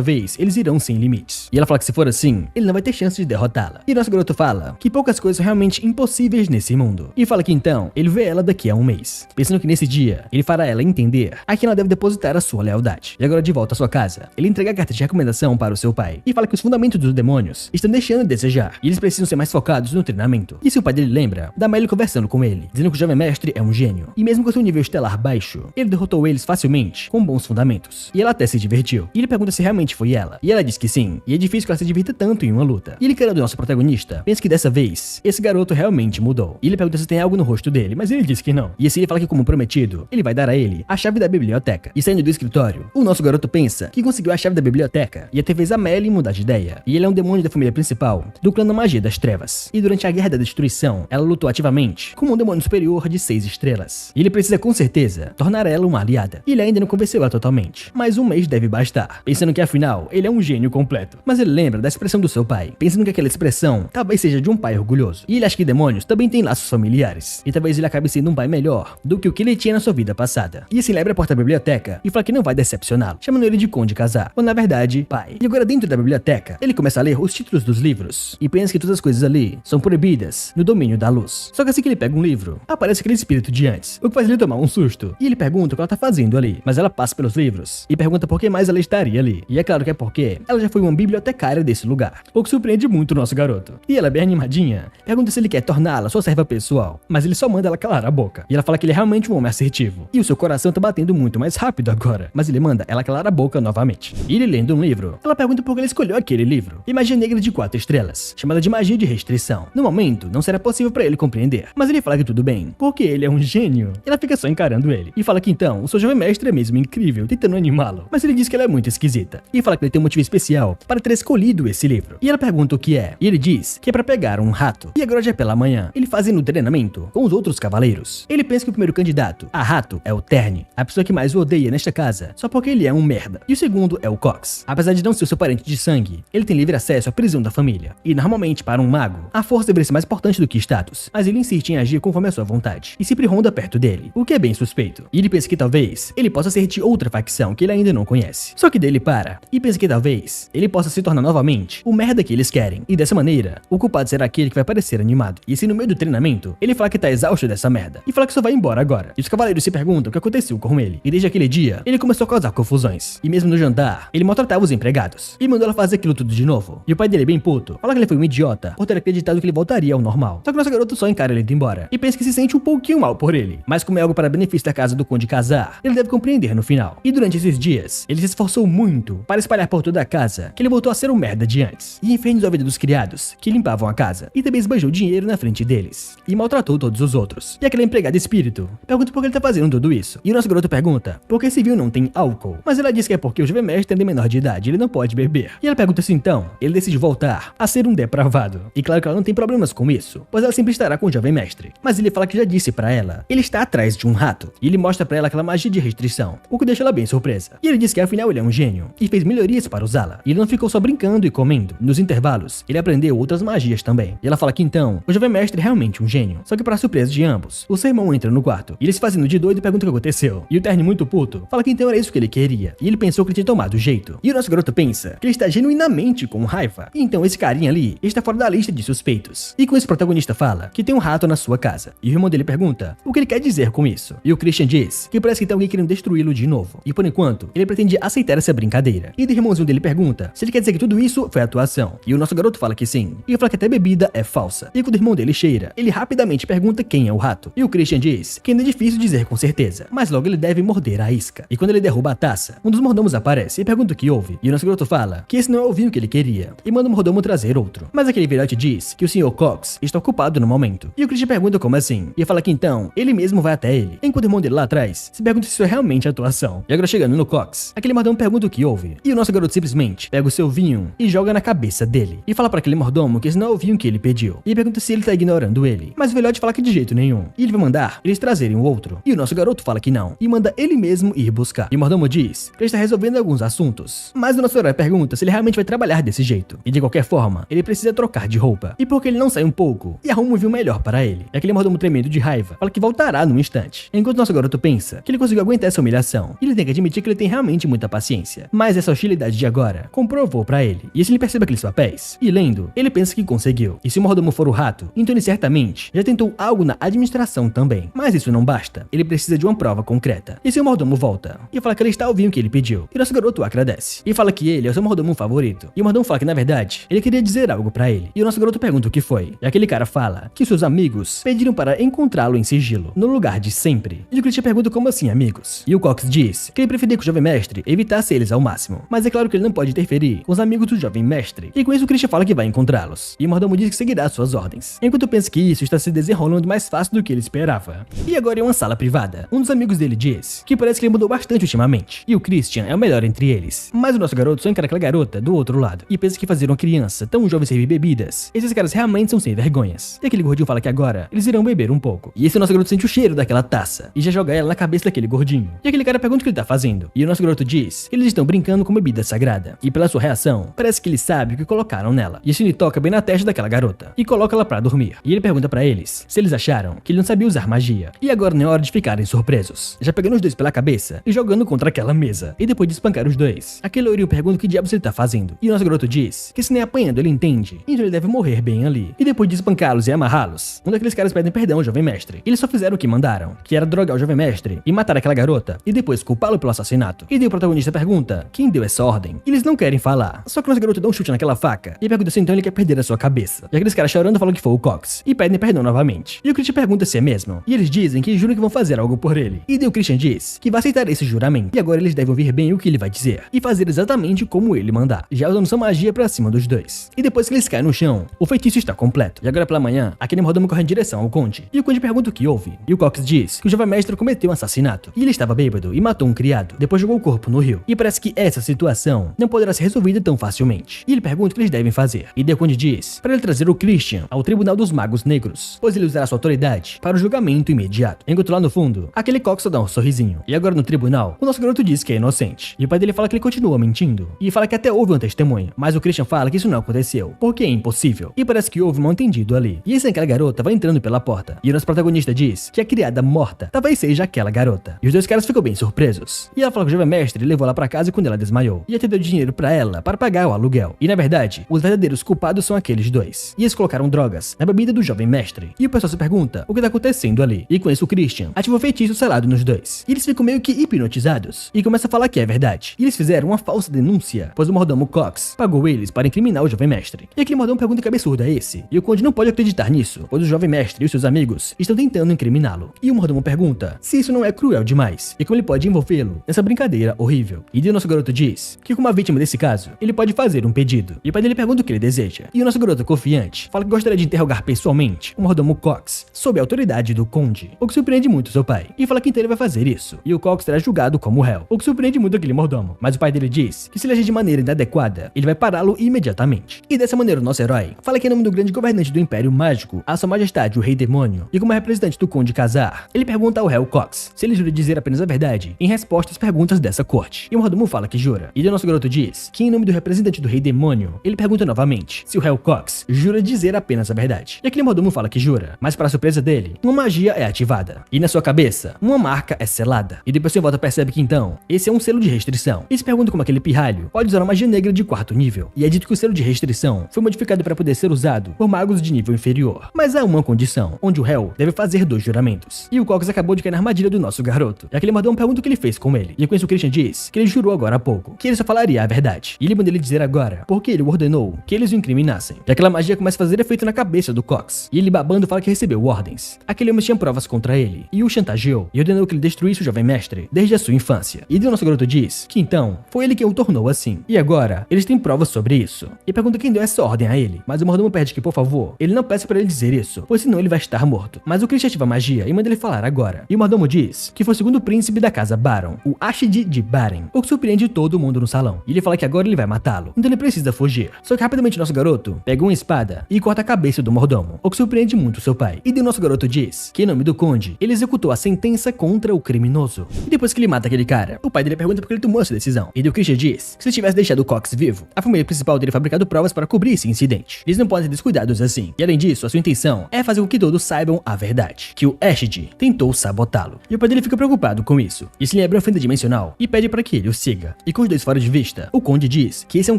vez, eles irão sem limites. E ela fala que se for assim, ele não vai ter chance de derrotá-la. E nosso garoto fala que poucas coisas são realmente impossíveis nesse mundo. E fala que então, ele vê ela daqui a um mês. Pensando que nesse dia, ele fará ela entender a quem ela deve depositar a sua lealdade. E agora de volta à sua casa, ele entrega a carta de recomendação para o seu pai. E fala que os fundamentos dos demônios estão deixando a desejar. E eles precisam ser mais focados no treinamento. E seu pai dele lembra da Melly conversando com ele, dizendo que o jovem mestre é um gênio. E mesmo com seu nível estelar baixo, ele derrotou eles facilmente, com bons fundamentos. E ela até se divertiu. E ele pergunta se realmente foi ela. E ela diz que sim. E é difícil que ela se divirta tanto em uma luta. E ele, que era do nosso protagonista, pensa que dessa vez, esse garoto realmente mudou. E ele pergunta se tem algo no rosto dele, mas ele diz que não. E assim ele fala que, como prometido, ele vai dar a ele a chave da biblioteca. E saindo do escritório, o nosso garoto pensa que conseguiu a chave da biblioteca e até fez a Melly mudar de ideia. E ele é um demônio da família principal do clã da magia das trevas. E durante a Guerra da Destruição, ela lutou ativamente como um demônio superior de 6 estrelas. E ele precisa com certeza tornar ela uma aliada. E ele ainda não convenceu ela totalmente, mas um mês deve bastar, pensando que afinal ele é um gênio completo. Mas ele lembra da expressão do seu pai, pensando que aquela expressão talvez seja de um pai orgulhoso. E ele acha que demônios também têm laços familiares, e talvez ele acabe sendo um pai melhor do que o que ele tinha na sua vida passada. E assim ele abre a porta da biblioteca e fala que não vai decepcioná-lo, chamando ele de Conde Casar, quando na verdade, pai. E agora dentro da biblioteca, ele começa a ler os títulos dos livros, e pensa que todas as coisas ali são proibidas no domínio da luz. Só que assim que ele pega um livro, aparece aquele espírito de antes, o que faz ele tomar um susto. E ele pergunta o que ela tá fazendo ali, mas ela passa pelos livros e pergunta por que mais ela estaria ali. E é claro que é porque ela já foi uma bibliotecária desse lugar, o que surpreende muito o nosso garoto. E ela, bem animadinha, pergunta se ele quer torná-la sua serva pessoal, mas ele só manda ela calar a boca. E ela fala que ele é realmente um homem assertivo, e o seu coração tá batendo muito mais rápido agora, mas ele manda ela calar a boca novamente. E ele lendo um livro, ela pergunta por que ele escolheu aquele livro, e Magia Negra de 4 estrelas, chamada de Magia de Restrição. No momento, não será possível pra ele compreender, mas ele fala que tudo bem, porque ele é um gênio. Ela fica só encarando ele, e fala que então, o seu jovem mestre é mesmo incrível, tentando animá-lo, mas ele diz que ela é muito esquisita, e fala que ele tem um motivo especial para ter escolhido esse livro. E ela pergunta o que é, e ele diz que é pra pegar um rato. E agora já é pela manhã, ele fazendo treinamento com os outros cavaleiros. Ele pensa que o primeiro candidato a rato é o Terne, a pessoa que mais o odeia nesta casa, só porque ele é um merda. E o segundo é o Cox. Apesar de não ser seu parente de sangue, ele tem livre acesso à prisão da família. E normalmente, para um mago, a força deveria ser mais importante do que status, mas ele insiste em agir conforme a sua vontade, e sempre ronda perto dele, o que é bem suspeito. E ele pensa que talvez ele possa ser de outra facção que ele ainda não conhece. Só que dele para, e pensa que talvez ele possa se tornar novamente o merda que eles querem. E dessa maneira, o culpado será aquele que vai parecer animado. E assim no meio do treinamento, ele fala que tá exausto dessa merda, e fala que só vai embora agora. E os cavaleiros se perguntam o que aconteceu com ele. E desde aquele dia, ele começou a causar confusões. E mesmo no jantar, ele maltratava os empregados, e mandou ela fazer aquilo tudo de novo. E o pai dele, bem puto, fala que ele foi um idiota por ter acreditado que ele voltaria ao normal. Só que nosso garoto só encara ele indo embora, e pensa que se sente um pouquinho mal por ele. Mas como é algo para benefício da casa do Conde Casar, ele deve compreender no final. E durante esses dias, ele se esforçou muito para espalhar por toda a casa que ele voltou a ser um merda de antes. E infernizou a vida dos criados, que limpavam a casa, e também esbanjou dinheiro na frente deles. E maltratou todos os outros. E aquele empregado espírito pergunta por que ele tá fazendo tudo isso. E o nosso garoto pergunta por que esse vinho não tem álcool. Mas ela diz que é porque o jovem mestre é de menor de idade, ele não pode beber. E ela pergunta se então ele decide voltar a ser um depravado. E claro que ela não tem problemas com isso, pois ela sempre estará com o jovem mestre. Mas ele fala que já disse pra ela, ele está atrás de um rato. E ele mostra pra ela aquela magia de restrição, o que deixa ela bem surpresa. E ele diz que afinal ele é um gênio, e fez melhorias para usá-la. E ele não ficou só brincando e comendo. Nos intervalos, ele aprendeu outras magias também. E ela fala que então, o jovem mestre é realmente um gênio. Só que para surpresa de ambos, o seu irmão entra no quarto, e ele se fazendo de doido pergunta o que aconteceu. E o Terne, muito puto, fala que então era isso que ele queria. E ele pensou que ele tinha tomado jeito. E o nosso garoto pensa que ele está genuinamente com raiva. E então esse carinha ali está fora da lista de suspeitos. E com esse protagonista fala que tem um rato na sua casa. E o irmão dele pergunta o que ele quer dizer com isso. E o Christian diz que parece que tem alguém querendo destruí-lo de novo. E por enquanto, ele pretende aceitar essa brincadeira. E o irmãozinho dele pergunta se ele quer dizer que tudo isso foi atuação. E o nosso garoto fala que sim. E fala que até bebida é falsa. E quando o irmão dele cheira, ele rapidamente pergunta quem é o rato. E o Christian diz que ainda é difícil dizer com certeza, mas logo ele deve morder a isca. E quando ele derruba a taça, um dos mordomos aparece e pergunta o que houve. E o nosso garoto fala que esse não é o vinho que ele queria, e manda o mordomo trazer outro. Mas aquele velhote diz que o Sr. Cox está ocupado no momento. E o Christian pergunta como assim, e fala que então ele mesmo vai até ele. Enquanto o irmão dele lá atrás se pergunta se isso é realmente atuação. E agora chegando no Cox, aquele mordomo pergunta o que houve. E o nosso garoto simplesmente pega o seu vinho e joga na cabeça dele. E fala para aquele mordomo que esse não é o vinho que ele pediu. E pergunta se ele tá ignorando ele. Mas o velhote fala que de jeito nenhum. E ele vai mandar eles trazerem o outro. E o nosso garoto fala que não. E manda ele mesmo ir buscar. E o mordomo diz que ele está resolvendo alguns assuntos. Mas o nosso herói pergunta se ele realmente vai trabalhar desse jeito. E de qualquer forma, ele precisa trocar de roupa. E porque ele não sai um pouco e arruma um vinho melhor para ele. E aquele mordomo tremendo de raiva fala que voltará num instante. Enquanto nosso garoto pensa pensa que ele conseguiu aguentar essa humilhação. E ele tem que admitir que ele tem realmente muita paciência. Mas essa hostilidade de agora comprovou pra ele. E se ele percebe aqueles papéis e lendo, ele pensa que conseguiu. E se o mordomo for o rato, então ele certamente já tentou algo na administração também. Mas isso não basta. Ele precisa de uma prova concreta. E se o mordomo volta e fala que ele está ouvindo o que ele pediu, e nosso garoto agradece. E fala que ele é o seu mordomo favorito. E o mordomo fala que na verdade ele queria dizer algo pra ele. E o nosso garoto pergunta o que foi. E aquele cara fala que seus amigos pediram para encontrá-lo em sigilo, no lugar de sempre. E o Christian pergunta como assim amigos? E o Cox diz que ele preferia que o jovem mestre evitasse eles ao máximo. Mas é claro que ele não pode interferir com os amigos do jovem mestre. E com isso o Christian fala que vai encontrá-los. E o mordomo diz que seguirá suas ordens. Enquanto pensa que isso está se desenrolando mais fácil do que ele esperava. E agora em uma sala privada, um dos amigos dele diz que parece que ele mudou bastante ultimamente. E o Christian é o melhor entre eles. Mas o nosso garoto só encara aquela garota do outro lado. E pensa que fazer uma criança tão jovem servir bebidas, esses caras realmente são sem vergonhas. E aquele gordinho fala que agora eles irão beber um pouco. E esse nosso garoto sente o cheiro daquela taça e já joga ela na cabeça daquele gordinho. E aquele cara pergunta o que ele tá fazendo. E o nosso garoto diz que eles estão brincando com bebida sagrada. E pela sua reação, parece que ele sabe o que colocaram nela. E assim ele toca bem na testa daquela garota e coloca ela pra dormir. E ele pergunta pra eles se eles acharam que ele não sabia usar magia. E agora não é hora de ficarem surpresos. Já pegando os dois pela cabeça e jogando contra aquela mesa. E depois de espancar os dois, aquele loirinho pergunta o que diabos ele tá fazendo. E o nosso garoto diz que se nem apanhando ele entende, então ele deve morrer bem ali. E depois de espancá-los e amarrá-los, um daqueles caras pedem perdão ao jovem mestre. Eles só fizeram o que mandaram, que era drogar o jovem mestre e matar aquela garota e depois culpá-lo pelo assassinato. E daí o protagonista pergunta quem deu essa ordem. E eles não querem falar. Só que o nosso garoto dá um chute naquela faca e pergunta se então ele quer perder a sua cabeça. E aqueles caras chorando falam que foi o Cox e pedem perdão novamente. E o Christian pergunta se é mesmo. E eles dizem que juram que vão fazer algo por ele. E daí o Christian diz que vai aceitar esse juramento. E agora eles devem ouvir bem o que ele vai dizer e fazer exatamente como ele mandar, já usando sua magia pra cima dos dois. E depois que eles caem no chão, o feitiço está completo. E agora pela manhã, aquele mordomo corre em direção ao conde. E o conde pergunta o que houve. E o Cox diz que o jovem mestre cometeu um assassinato. E ele estava bêbado e matou um criado. Depois jogou o corpo no rio. E parece que essa situação não poderá ser resolvida tão facilmente. E ele pergunta o que eles devem fazer. E daí o conde diz para ele trazer o Christian ao Tribunal dos Magos Negros, pois ele usará sua autoridade para o julgamento imediato. Enquanto lá no fundo, aquele Cox só dá um sorrisinho. E agora no tribunal, o nosso garoto diz que é inocente. E o pai dele fala que ele continua mentindo. E fala que até houve uma testemunha. Mas o Christian fala que isso não aconteceu, porque é impossível. E parece que houve um mal-entendido ali. E assim aquela garota vai entrando pela porta. E o nosso protagonista diz que a criada morta talvez seja aquela garota. E os dois caras ficam bem surpresos. E ela fala que o jovem mestre levou ela pra casa quando ela desmaiou. E até deu dinheiro pra ela para pagar o aluguel. E na verdade, os verdadeiros culpados são aqueles dois. E eles colocaram drogas na bebida do jovem mestre. E o pessoal se pergunta o que tá acontecendo ali. E com isso o Christian ativa o feitiço selado nos dois. E eles ficam meio que hipnotizados. E começa a falar que é verdade. E eles fizeram uma falsa denúncia, pois o mordomo Cox pagou eles para incriminar o jovem mestre. E aquele mordomo pergunta que absurdo é esse. E o conde não pode acreditar nisso, pois o jovem mestre e os seus amigos estão tentando incriminá-lo. E o mordomo pergunta se isso não é cruel demais e como ele pode envolvê-lo nessa brincadeira horrível. E o nosso garoto diz que como a vítima desse caso, ele pode fazer um pedido. E o pai dele pergunta o que ele deseja. E o nosso garoto confiante fala que gostaria de interrogar pessoalmente o mordomo Cox sob a autoridade do conde, o que surpreende muito seu pai. E fala que então ele vai fazer isso. E o Cox será julgado como réu, o que surpreende muito aquele mordomo. Mas o pai dele diz que se ele agir de maneira inadequada, ele vai pará-lo imediatamente. E dessa maneira o nosso herói fala que em nome do grande governante do Império Mágico, a sua majestade o Rei Demônio, e como representante do Conde Khazar, ele pergunta ao réu Cox se ele jura dizer apenas a verdade em resposta às perguntas dessa corte. E o mordomo fala que jura. E o nosso garoto diz que em nome do representante do Rei Demônio, ele pergunta novamente se o réu Cox jura dizer apenas a verdade. E aquele mordomo fala que jura, mas para surpresa dele, uma magia é ativada. E na sua cabeça, uma marca é selada. E depois você volta percebe que então, esse é um selo de restrição. E se pergunta como aquele pirralho pode usar uma magia negra de quarto nível. E é dito que o selo de restrição foi modificado para poder ser usado por magos de nível inferior. Mas há uma condição, onde o réu deve fazer 2 juramentos. E o Cox acabou de cair na armadilha do nosso garoto. E aquele mordomo pergunta o que ele fez com ele. E com isso o Christian diz que ele jurou agora há pouco, que ele só falaria a verdade. E ele manda ele dizer agora, porque ele ordenou que eles o incriminassem. E aquela magia começa a fazer efeito na cabeça do Cox. E ele babando fala que recebeu ordens. Aquele homem tinha provas contra ele, e o chantageou, e ordenou que ele destruísse o jovem mestre desde a sua infância. E o nosso garoto diz que então, foi ele quem o tornou assim. E agora, eles têm provas sobre isso. E pergunta quem deu essa ordem a ele. Mas o mordomo pede que, por favor, ele não peça para ele dizer isso, pois senão ele vai estar morto. Mas o Christian ativa a magia e manda ele falar agora. E o mordomo diz que foi o segundo príncipe da casa Baron, o Ashid de Baren, o que surpreende todo mundo no salão. E ele fala que agora ele vai matá-lo, então ele precisa fugir. Só que rapidamente nosso garoto pega uma espada e corta a cabeça do mordomo, o que surpreende muito seu pai. E o nosso garoto diz que em nome do conde, ele executou a sentença contra o criminoso. E depois que ele mata aquele cara, o pai dele pergunta por que ele tomou essa decisão. E o Christian diz que se tivesse deixado o Cox vivo, a família principal teria fabricado provas para cobrir esse incidente. Eles não podem ser descuidados assim. E além disso, a sua intenção é fazer com que todos saibam a verdade, que o Ashid tentou sabotá-lo. E o pai dele fica preocupado com isso, e se lembra a fenda dimensional e pede para que ele o siga. E com os dois fora de vista, o Conde diz que esse é um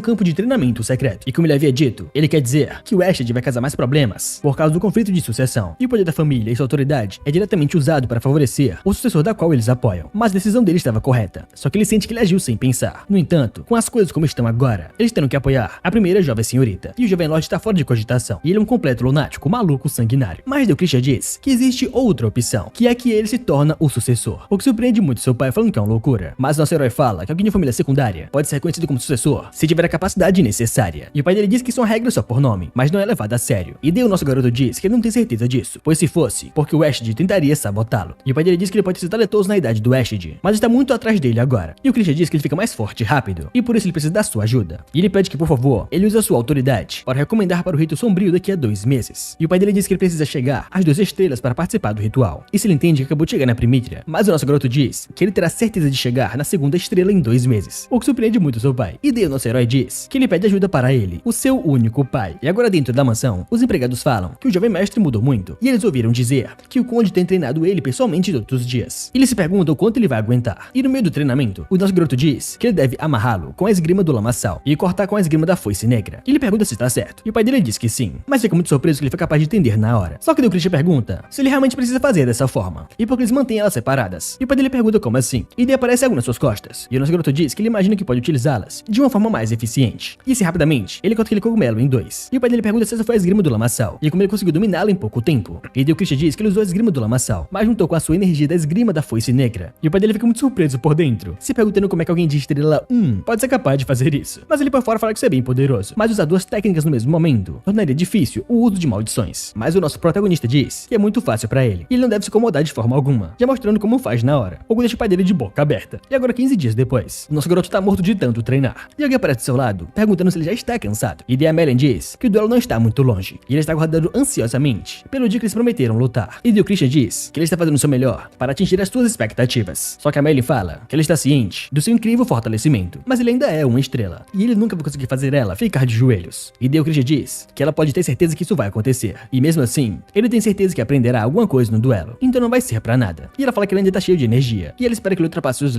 campo de treinamento secreto, e como ele havia dito, ele quer dizer que o Ashed vai causar mais problemas por causa do conflito de sucessão, e o poder da família e sua autoridade é diretamente usado para favorecer o sucessor da qual eles apoiam. Mas a decisão dele estava correta, só que ele sente que ele agiu sem pensar. No entanto, com as coisas como estão agora, eles terão que apoiar a primeira jovem senhorita, e o jovem Lorde está fora de cogitação, e ele é um completo lunático, maluco, sanguinário. Mas Christian diz que existe outra opção, que é que ele se torna o sucessor, o que surpreende muito seu pai falando que é uma loucura. Mas nosso herói fala que alguém de família secundária pode ser reconhecido como sucessor se tiver a capacidade necessária, e o pai dele diz que isso é uma regra só por nome, mas não é levado a sério. E daí o nosso garoto diz que ele não tem certeza disso, pois se fosse, porque o Ashed tentaria sabotá-lo. E o pai dele diz que ele pode ser talentoso na idade do Ashed, mas está muito atrás dele agora. E o Christian diz que ele fica mais forte e rápido, e por isso ele precisa da sua ajuda. E ele pede que, por favor, ele use a sua autoridade para recomendar para o rito sombrio daqui a 2 meses. E o pai dele diz que ele precisa chegar às 2 estrelas para participar do ritual. E se ele entende que acabou de chegar na Primítria, mas o nosso garoto diz que ele terá certeza de chegar na 2ª estrela em 2 meses, o que surpreende muito seu pai. E daí o nosso herói diz que ele pede ajuda para ele, o seu único pai. E agora dentro da mansão, os empregados falam que o jovem mestre mudou muito, e eles ouviram dizer que o Conde tem treinado ele pessoalmente todos os dias. E eles se perguntam o quanto ele vai aguentar. E no meio do treinamento, o nosso garoto diz que ele deve amarrá-lo com a esgrima do lamaçal e cortar com a esgrima da foice negra. E ele pergunta se está certo, e o pai dele diz que sim, mas fica muito surpreso que ele foi capaz de entender na hora. Só que o Christian pergunta se ele realmente precisa fazer dessa forma, e porque eles mantêm elas separadas. E o pai dele pergunta como assim, e daí aparece algo nas suas costas, e o nosso garoto diz que ele imagina que pode utilizá-las de uma forma mais eficiente. E assim rapidamente, ele corta aquele cogumelo em 2. E o pai dele pergunta se essa foi a esgrima do lamaçal, e como ele conseguiu dominá-la em pouco tempo. E daí o Christian diz que ele usou a esgrima do lamaçal, mas juntou com a sua energia da esgrima da foice negra. E o pai dele fica muito surpreso por dentro, se perguntando como é que alguém de estrela 1 pode ser capaz de fazer isso. Mas ele por fora fala que isso é bem poderoso, mas usar 2 técnicas no mesmo momento tornaria difícil o uso de maldições. Mas o nosso protagonista diz que é muito fácil pra ele, e ele não deve se incomodar de forma alguma, já mostrando como faz na hora, ou deixa o pai dele de boca aberta. E agora 15 dias depois, o nosso garoto tá morto de tanto treinar, e alguém aparece do seu lado, perguntando se ele já está cansado. E daí a Melanie diz que o duelo não está muito longe, e ele está aguardando ansiosamente pelo dia que eles prometeram lutar. E daí o Christian diz que ele está fazendo o seu melhor para atingir as suas expectativas. Só que a Melanie fala que ele está ciente do seu incrível fortalecimento, mas ele ainda é uma estrela, e ele nunca vai conseguir fazer ela ficar de joelhos. E daí o Christian diz que ela pode ter certeza que isso vai acontecer, e mesmo assim, ele tem certeza que aprenderá alguma coisa no duelo, então não vai ser pra nada. E ela fala que ele ainda tá cheio de energia, e ela espera que ele ultrapasse seus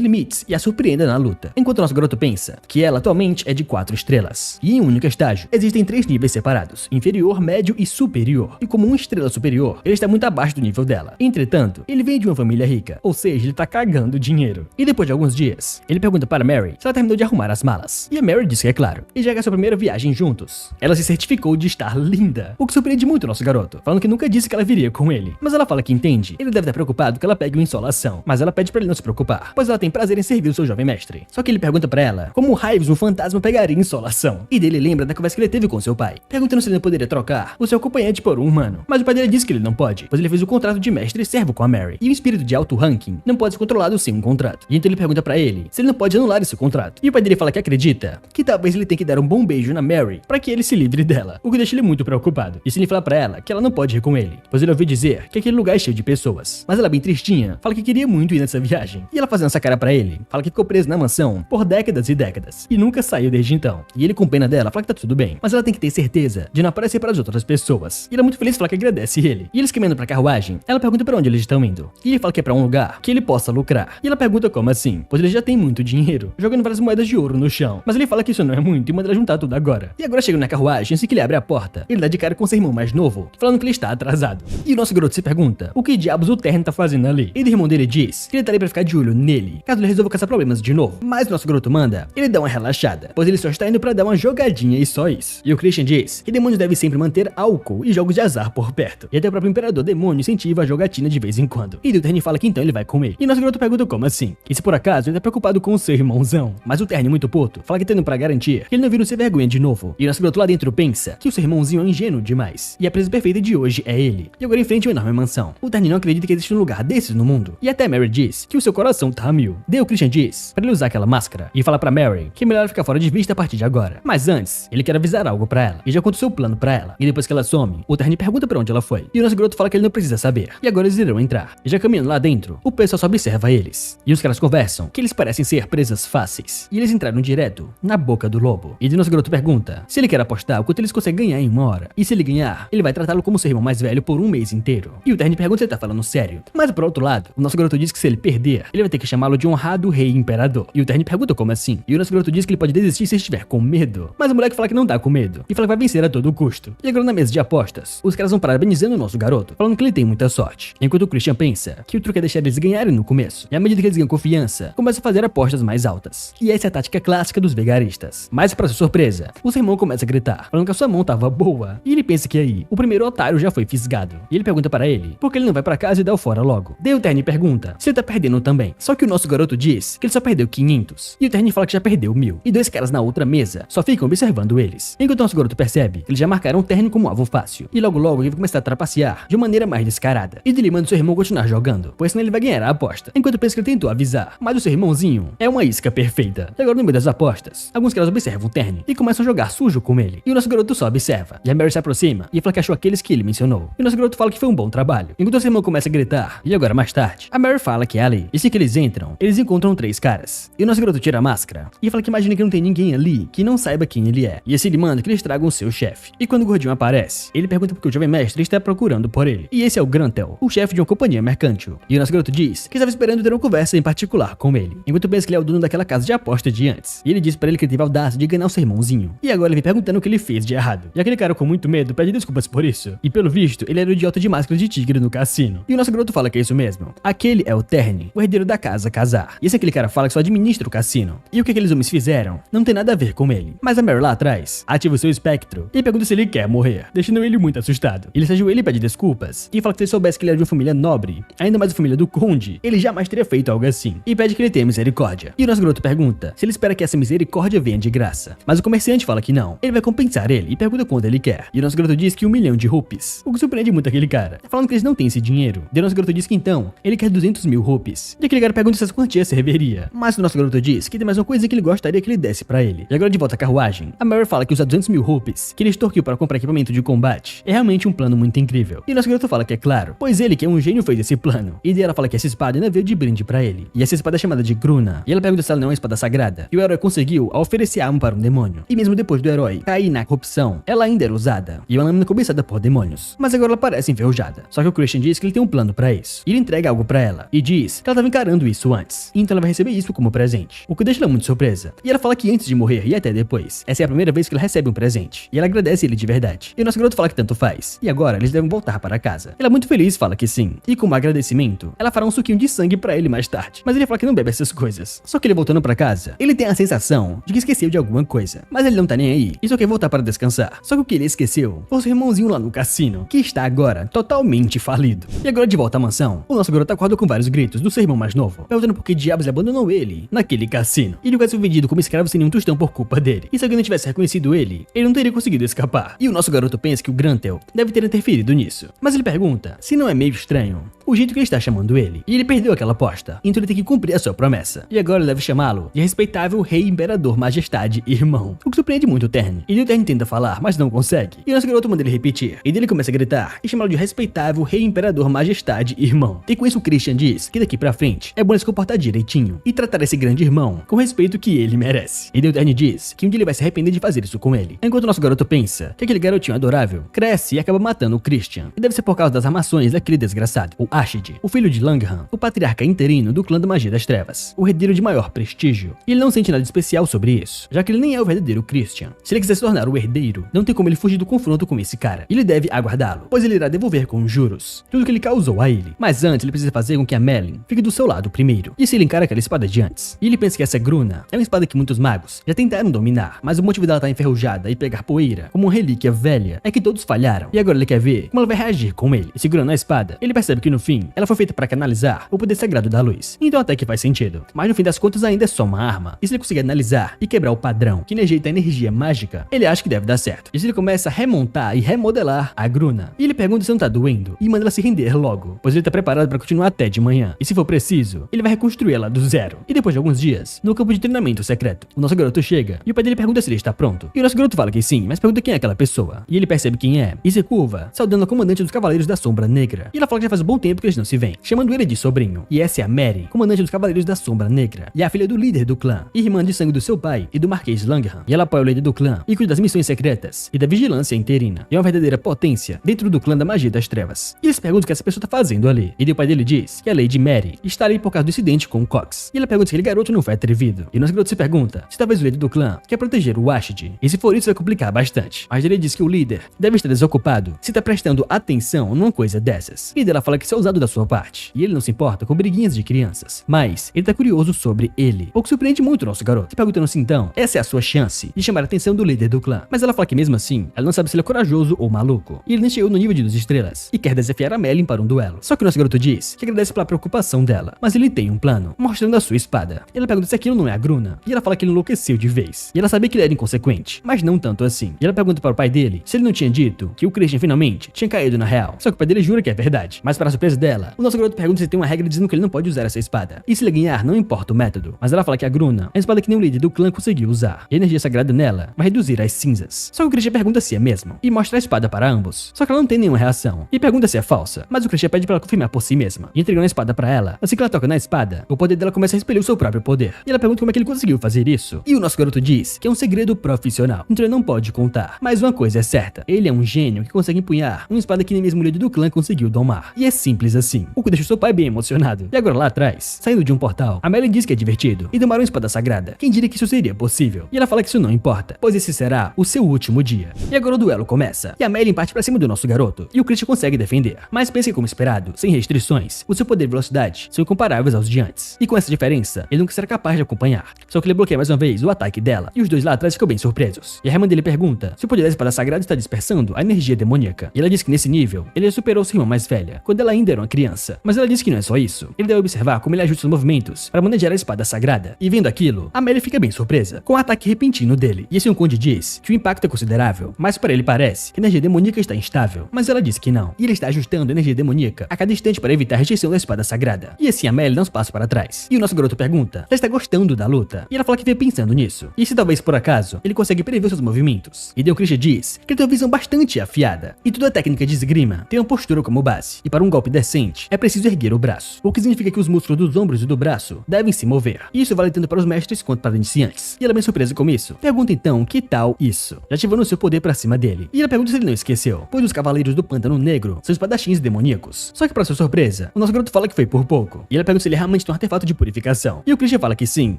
limites, e a surpreenda na luta. Enquanto o nosso garoto pensa que ela atualmente é de 4 estrelas, e em um único estágio, existem 3 níveis separados, inferior, médio e superior, e como uma estrela superior, ele está muito abaixo do nível dela. Entretanto, ele vem de uma família rica, ou seja, ele tá cagando dinheiro. E depois de alguns dias, ele pergunta para Mary se ela terminou de arrumar as malas, e a Mary diz que é claro, e já que é a sua primeira viagem juntos, ela se certificou de estar linda, o que surpreende muito o nosso garoto, falando que nunca disse que ela viria com ele. Mas ela fala que entende, ele deve estar preocupado que ela pegue uma insolação, mas ela pede pra ele não se preocupar, pois ela tem prazer em servir o seu jovem mestre. Só que ele pergunta pra ela como raios um fantasma pegaria insolação, e dele lembra da conversa que ele teve com seu pai, perguntando se ele não poderia trocar o seu acompanhante por um humano. Mas o pai dele diz que ele não pode, pois ele fez o contrato de mestre e servo com a Mary, e o espírito de alto ranking não pode ser controlado sem um contrato. E então ele pergunta pra ele se ele não pode anular esse contrato, e o pai dele fala que acredita que talvez ele tenha que dar um bom beijo na Mary pra que ele se livre dela, o que deixa ele muito preocupado. E se ele falar pra ela que ela não pode ir com ele, pois ele ouviu dizer que aquele lugar é cheio de pessoas. Mas ela, bem tristinha, fala que queria muito ir nessa viagem. E ela fazendo essa cara pra ele, fala que ficou preso na mansão por décadas e décadas, e nunca saiu desde então. E ele, com pena dela, fala que tá tudo bem, mas ela tem que ter certeza de não aparecer para as outras pessoas. E ela, muito feliz, fala que agradece ele. E eles caminhando pra carruagem, ela pergunta pra onde eles estão indo. E ele fala que é pra um lugar que ele possa lucrar. E ela pergunta como assim, pois ele já tem muito dinheiro, jogando várias moedas de ouro no chão. Mas ele fala que isso não é muito e manda ela juntar tudo agora. E agora chegando na carruagem, assim que ele abre a porta, ele dá de cara com seu irmão mais novo, falando que ele está atrasado. E o nosso garoto se pergunta o que diabos o Terno tá fazendo ali. E o irmão dele diz que ele tá ali pra ficar de olho nele, caso ele resolva caçar problemas de novo. Mas o nosso garoto manda ele dá uma relaxada, pois ele só está indo pra dar uma jogadinha e só isso. E o Christian diz que demônios devem sempre manter álcool e jogos de azar por perto. E até o próprio imperador demônio incentiva a jogatina de vez em quando. E o Terno fala que então ele vai com ele. E nosso garoto pergunta como assim. E se por acaso ele tá preocupado com o seu irmãozão. Mas o Terno, muito puto, fala que tá indo pra garantir que ele não vira ser vergonha de novo. E o nosso garoto lá dentro pensa que o seu irmãozinho é ingênuo demais. E a presa perfeita de hoje é ele. E agora em frente a uma enorme mansão. O Terno não acredita que existe um lugar desses no mundo. E até Mary diz que o seu coração tá a mil. Daí o Christian diz pra ele usar aquela máscara e fala pra Mary que é melhor ficar fora de vista a partir de agora. Mas antes, ele quer avisar algo pra ela. E já conta o seu plano pra ela. E depois que ela some, o Terno pergunta pra onde ela foi. E o nosso garoto fala que ele não precisa saber. E agora eles irão entrar. E já caminhando lá dentro, o pessoal só observa eles. E os caras conversam que eles parecem ser presas fáceis. E eles entraram direto na boca do lobo. E o nosso garoto pergunta se ele quer apostar o quanto eles conseguem ganhar em uma hora. E se ele ganhar, ele vai tratá-lo como seu irmão mais velho por um mês inteiro. E o Terno pergunta pergunta se ele tá falando sério. Mas por outro lado, o nosso garoto diz que se ele perder, ele vai ter que chamá-lo de honrado rei imperador. E o Terni pergunta como assim. E o nosso garoto diz que ele pode desistir se estiver com medo. Mas o moleque fala que não tá com medo e fala que vai vencer a todo custo. E agora na mesa de apostas, os caras vão parabenizando o nosso garoto, falando que ele tem muita sorte. Enquanto o Christian pensa que o truque é deixar eles ganharem no começo. E à medida que eles ganham confiança, começa a fazer apostas mais altas. E essa é a tática clássica dos vigaristas. Mas para sua surpresa, o seu irmão começa a gritar, falando que a sua mão tava boa. E ele pensa que aí, o primeiro otário já foi fisgado. E ele pergunta para ele por que ele não vai para casa e dá o fora logo. Daí o Terni pergunta se ele tá perdendo também. Só que o nosso garoto diz que ele só perdeu 500. E o Terni fala que já perdeu 1000. E dois caras na outra mesa só ficam observando eles. Enquanto o nosso garoto percebe que eles já marcaram o Terni como alvo fácil. E logo ele vai começar a trapacear de maneira mais descarada. E ele manda o seu irmão continuar jogando, pois senão ele vai ganhar a aposta. Enquanto pensa que ele tentou avisar, mas o seu irmãozinho é uma isca perfeita. E agora no meio das apostas, alguns caras observam o Terni e começam a jogar sujo com ele. E o nosso garoto só observa. E a Mary se aproxima e fala que achou aqueles que ele mencionou. E o nosso garoto fala que foi um bom trabalho. Enquanto o seu irmão começa a gritar, e agora mais tarde, a Mary fala que é ali. E assim que eles entram, eles encontram 3 caras. E o nosso garoto tira a máscara e fala que imagina que não tem ninguém ali que não saiba quem ele é. E assim ele manda que eles tragam o seu chefe. E quando o gordinho aparece, ele pergunta porque o jovem mestre está procurando por ele. E esse é o Grantel, o chefe de uma companhia mercantil. E o nosso garoto diz que estava esperando ter uma conversa em particular com ele, enquanto pensa que ele é o dono daquela casa de aposta de antes. E ele diz para ele que ele teve a audácia de enganar o seu irmãozinho. E agora ele vem perguntando o que ele fez de errado. E aquele cara com muito medo pede desculpas por isso. E pelo visto, ele era o idiota de máscara de tigre no cassino. E o nosso garoto fala que é isso mesmo. Aquele é o Terni, o herdeiro da casa Casar. E esse aquele cara fala que só administra o cassino. E o que aqueles homens fizeram não tem nada a ver com ele. Mas a Mary lá atrás ativa o seu espectro e pergunta se ele quer morrer, deixando ele muito assustado. Ele se ajoelha e pede desculpas. E fala que se ele soubesse que ele era de uma família nobre, ainda mais a família do conde, ele jamais teria feito algo assim. E pede que ele tenha misericórdia. E o nosso garoto pergunta se ele espera que essa misericórdia venha de graça. Mas o comerciante fala que não. Ele vai compensar ele e pergunta quanto ele quer. E o nosso garoto diz que 1 milhão de rupees. O que surpreende muito aquele cara, falando que eles não têm esse dinheiro. E o nosso garoto diz que então, ele quer 200 mil rupees. E aquele cara pergunta se essa quantia serviria. Mas o nosso garoto diz que tem mais uma coisa que ele gostaria que ele desse pra ele. E agora de volta à carruagem, a Mary fala que usar 200 mil rupees que ele extorquiu para comprar equipamento de combate é realmente um plano muito incrível. E o nosso garoto fala que é claro, pois ele, que é um gênio, fez esse plano. E daí ela fala que essa espada ainda veio de brinde pra ele. E essa espada é chamada de Gruna. E ela pergunta se ela não é uma espada sagrada. E o herói conseguiu a oferecer a arma para um demônio. E mesmo depois do herói cair na corrupção, ela ainda era usada. E uma lâmina cobiçada por demônios. Mas agora ela parece enferrujada. Só que o Christian diz que ele tem um plano pra isso. E ele entrega algo pra ela. E diz que ela tava encarando isso antes. Então ela vai receber isso como presente. O que deixa ela muito surpresa. E ela fala que antes de morrer e até depois, essa é a primeira vez que ela recebe um presente. E ela agradece ele de verdade. E o nosso garoto fala que tanto faz. E agora eles devem voltar para casa. Ela é muito feliz, fala que sim. E como agradecimento, ela fará um suquinho de sangue pra ele mais tarde. Mas ele fala que não bebe essas coisas. Só que ele voltando pra casa, ele tem a sensação de que esqueceu de alguma coisa. Mas ele não tá nem aí. E só quer voltar para descansar. Só que o que ele esqueceu foi o seu irmãozinho lá no cassino, que está agora totalmente falido. E agora de volta à mansão, o nosso garoto acorda com vários gritos do seu irmão mais novo, perguntando por que diabos ele abandonou ele naquele cassino. E ele quase foi vendido como escravo sem nenhum tostão por culpa dele. E se alguém não tivesse reconhecido ele não teria conseguido escapar. E o nosso garoto pensa que o Grantel deve ter interferido nisso. Mas ele pergunta se não é meio estranho o jeito que ele está chamando ele. E ele perdeu aquela aposta, então ele tem que cumprir a sua promessa. E agora ele deve chamá-lo de respeitável rei, imperador, majestade e irmão. O que surpreende muito o Terni. E o Terni tenta falar, mas não consegue. E o nosso garoto manda ele repetir. E ele começa a gritar e chamá-lo de respeitável rei, imperador, majestade e irmão. E com isso o Christian diz que daqui pra frente é bom ele se comportar direitinho e tratar esse grande irmão com o respeito que ele merece. E o Terni diz que um dia ele vai se arrepender de fazer isso com ele. Enquanto o nosso garoto pensa que aquele garotinho adorável cresce e acaba matando o Christian. E deve ser por causa das armações daquele desgraçado, o Ashid, o filho de Langham, o patriarca interino do clã da magia das trevas, o herdeiro de maior prestígio. E ele não sente nada de especial sobre isso, já que ele nem é o verdadeiro Christian. Se ele quiser se tornar o herdeiro, não tem como ele fugir do confronto com esse cara. Ele deve aguardá-lo, pois ele irá devolver com juros tudo que ele causou a ele. Mas antes ele precisa fazer com que a Merlin fique do seu lado primeiro. E se ele encara aquela espada de antes? E ele pensa que essa Gruna é uma espada que muitos magos já tentaram dominar, mas o motivo dela estar enferrujada e pegar poeira como uma relíquia velha é que todos falharam. E agora ele quer ver como ela vai reagir com ele. E segurando a espada, ele percebe que no fim ela foi feita para canalizar o poder sagrado da luz. Então até que faz sentido. Mas no fim das contas ainda é só uma arma. E se ele conseguir analisar e quebrar o padrão que rejeita a energia mágica, ele acha que deve dar certo. E se ele começa a remontar e remodelar a Gruna, e ele pergunta se não tá doendo e manda ela se render logo, pois ele tá preparado para continuar até de manhã. E se for preciso, ele vai reconstruir ela do zero. E depois de alguns dias, no campo de treinamento secreto, o nosso garoto chega e o pai dele pergunta se ele está pronto. E o nosso garoto fala que sim, mas pergunta quem é aquela pessoa. E ele percebe quem é e se curva, saudando a comandante dos Cavaleiros da Sombra Negra. E ela fala que já faz um bom tempo que eles não se veem, chamando ele de sobrinho. E essa é a Mary, comandante dos Cavaleiros da Sombra Negra, e a filha do líder do clã, irmã de sangue do seu pai e do Marquês Langham. E ela apoia o líder do clã e cuida das missões secretas e da vigilância interina. E é uma verdadeira potência dentro do clã da magia das trevas. E eles se pergunta o que essa pessoa tá fazendo ali. E daí o pai dele diz que a Lady Mary está ali por causa do incidente com o Cox. E ela pergunta se aquele garoto não foi atrevido. E o nosso garoto se pergunta se talvez o líder do clã quer proteger o Washington. E se for isso vai complicar bastante. Mas ele diz que o líder deve estar desocupado se tá prestando atenção numa coisa dessas. E daí ela fala que isso é usado da sua parte. E ele não se importa com briguinhas de crianças. Mas ele tá curioso sobre ele. O que surpreende muito o nosso garoto. Perguntando-se então, essa é a sua chance de chamar a atenção do líder do clã. Mas ela fala que mesmo assim, ela não sabe se ele é corajoso ou maluco. E ele nem chegou no nível de 2 estrelas. E quer desafiar a Merlin para um duelo. Só que o nosso garoto diz que agradece pela preocupação dela. Mas ele tem um plano, mostrando a sua espada. E ela pergunta se aquilo não é a Gruna. E ela fala que ele enlouqueceu de vez. E ela sabia que ele era inconsequente, mas não tanto assim. E ela pergunta para o pai dele se ele não tinha dito que o Christian finalmente tinha caído na real. Só que o pai dele jura que é verdade. Mas para surpresa dela, o nosso garoto pergunta se tem uma regra dizendo que ele não pode usar essa espada. E se ele ganhar, não importa o método. Mas ela fala que a Gruna é uma espada que nem o líder do clã conseguiu usar. E a energia sagrada nela vai reduzir as cinzas. Só que o Christian pergunta se é mesmo. E mostra a espada para ambos. Só que ela não tem nenhuma reação. E pergunta se é falsa. Mas o Christian pede para ela confirmar por si mesma. E entregando a espada para ela. Assim que ela toca na espada, o poder dela começa a expelir o seu próprio poder. E ela pergunta como é que ele conseguiu fazer isso. E o nosso garoto diz que é um segredo profissional. Então ele não pode contar. Mas uma coisa é certa. Ele é um gênio que consegue empunhar uma espada que nem mesmo o líder do clã conseguiu domar. E é simples assim. O que deixa o seu pai bem emocionado. E agora lá atrás, saindo de um portal, a Merlin diz que é divertido e domar uma espada sagrada. Quem diria que isso seria possível? E ela fala que isso não importa, pois esse será o seu último dia. E agora o duelo começa. E a Merlin parte pra cima do nosso garoto. E o Christian consegue defender. Mas pense que como esperado, sem restrições, o seu poder e velocidade são incomparáveis aos de antes. E com essa diferença, ele nunca será capaz de acompanhar. Só que ele bloqueia mais uma vez o ataque dela. E os dois lá atrás ficam bem surpresos. E a irmã dele pergunta se o poder da espada sagrada está dispersando a energia demoníaca. E ela diz que nesse nível, ele já superou sua irmã mais velha, quando ela ainda era uma criança. Mas ela diz que não é só isso. Ele deve observar como ele ajusta os movimentos para manejar a espada sagrada. E vendo aquilo, a Merlin fica bem surpresa com o ataque repentino dele. E esse Conde diz que o impacto é considerável, mas para ele parece que a energia demoníaca está instável. Mas ela diz que não. E ele está ajustando a energia demoníaca a cada instante para evitar a rejeição da espada sagrada. E assim a Merlin dá uns passos para trás. E o nosso garoto pergunta se ela está gostando da luta. E ela fala que veio pensando nisso. E se talvez por acaso ele consegue prever seus movimentos. E Deon Christian diz que ele tem uma visão bastante afiada. E toda a técnica de esgrima tem uma postura como base. E para um golpe decente é preciso erguer o braço. O que significa que os músculos dos ombros e do braço devem se mover. E isso vale tanto para os mestres quanto para iniciantes. E ela bem surpresa com isso. Pergunta então que tal isso? Já ativando seu poder pra cima dele. E ela pergunta se ele não esqueceu, pois os cavaleiros do Pântano Negro são espadachins demoníacos. Só que pra sua surpresa, o nosso garoto fala que foi por pouco. E ela pergunta se ele realmente tem um artefato de purificação. E o Christian fala que sim,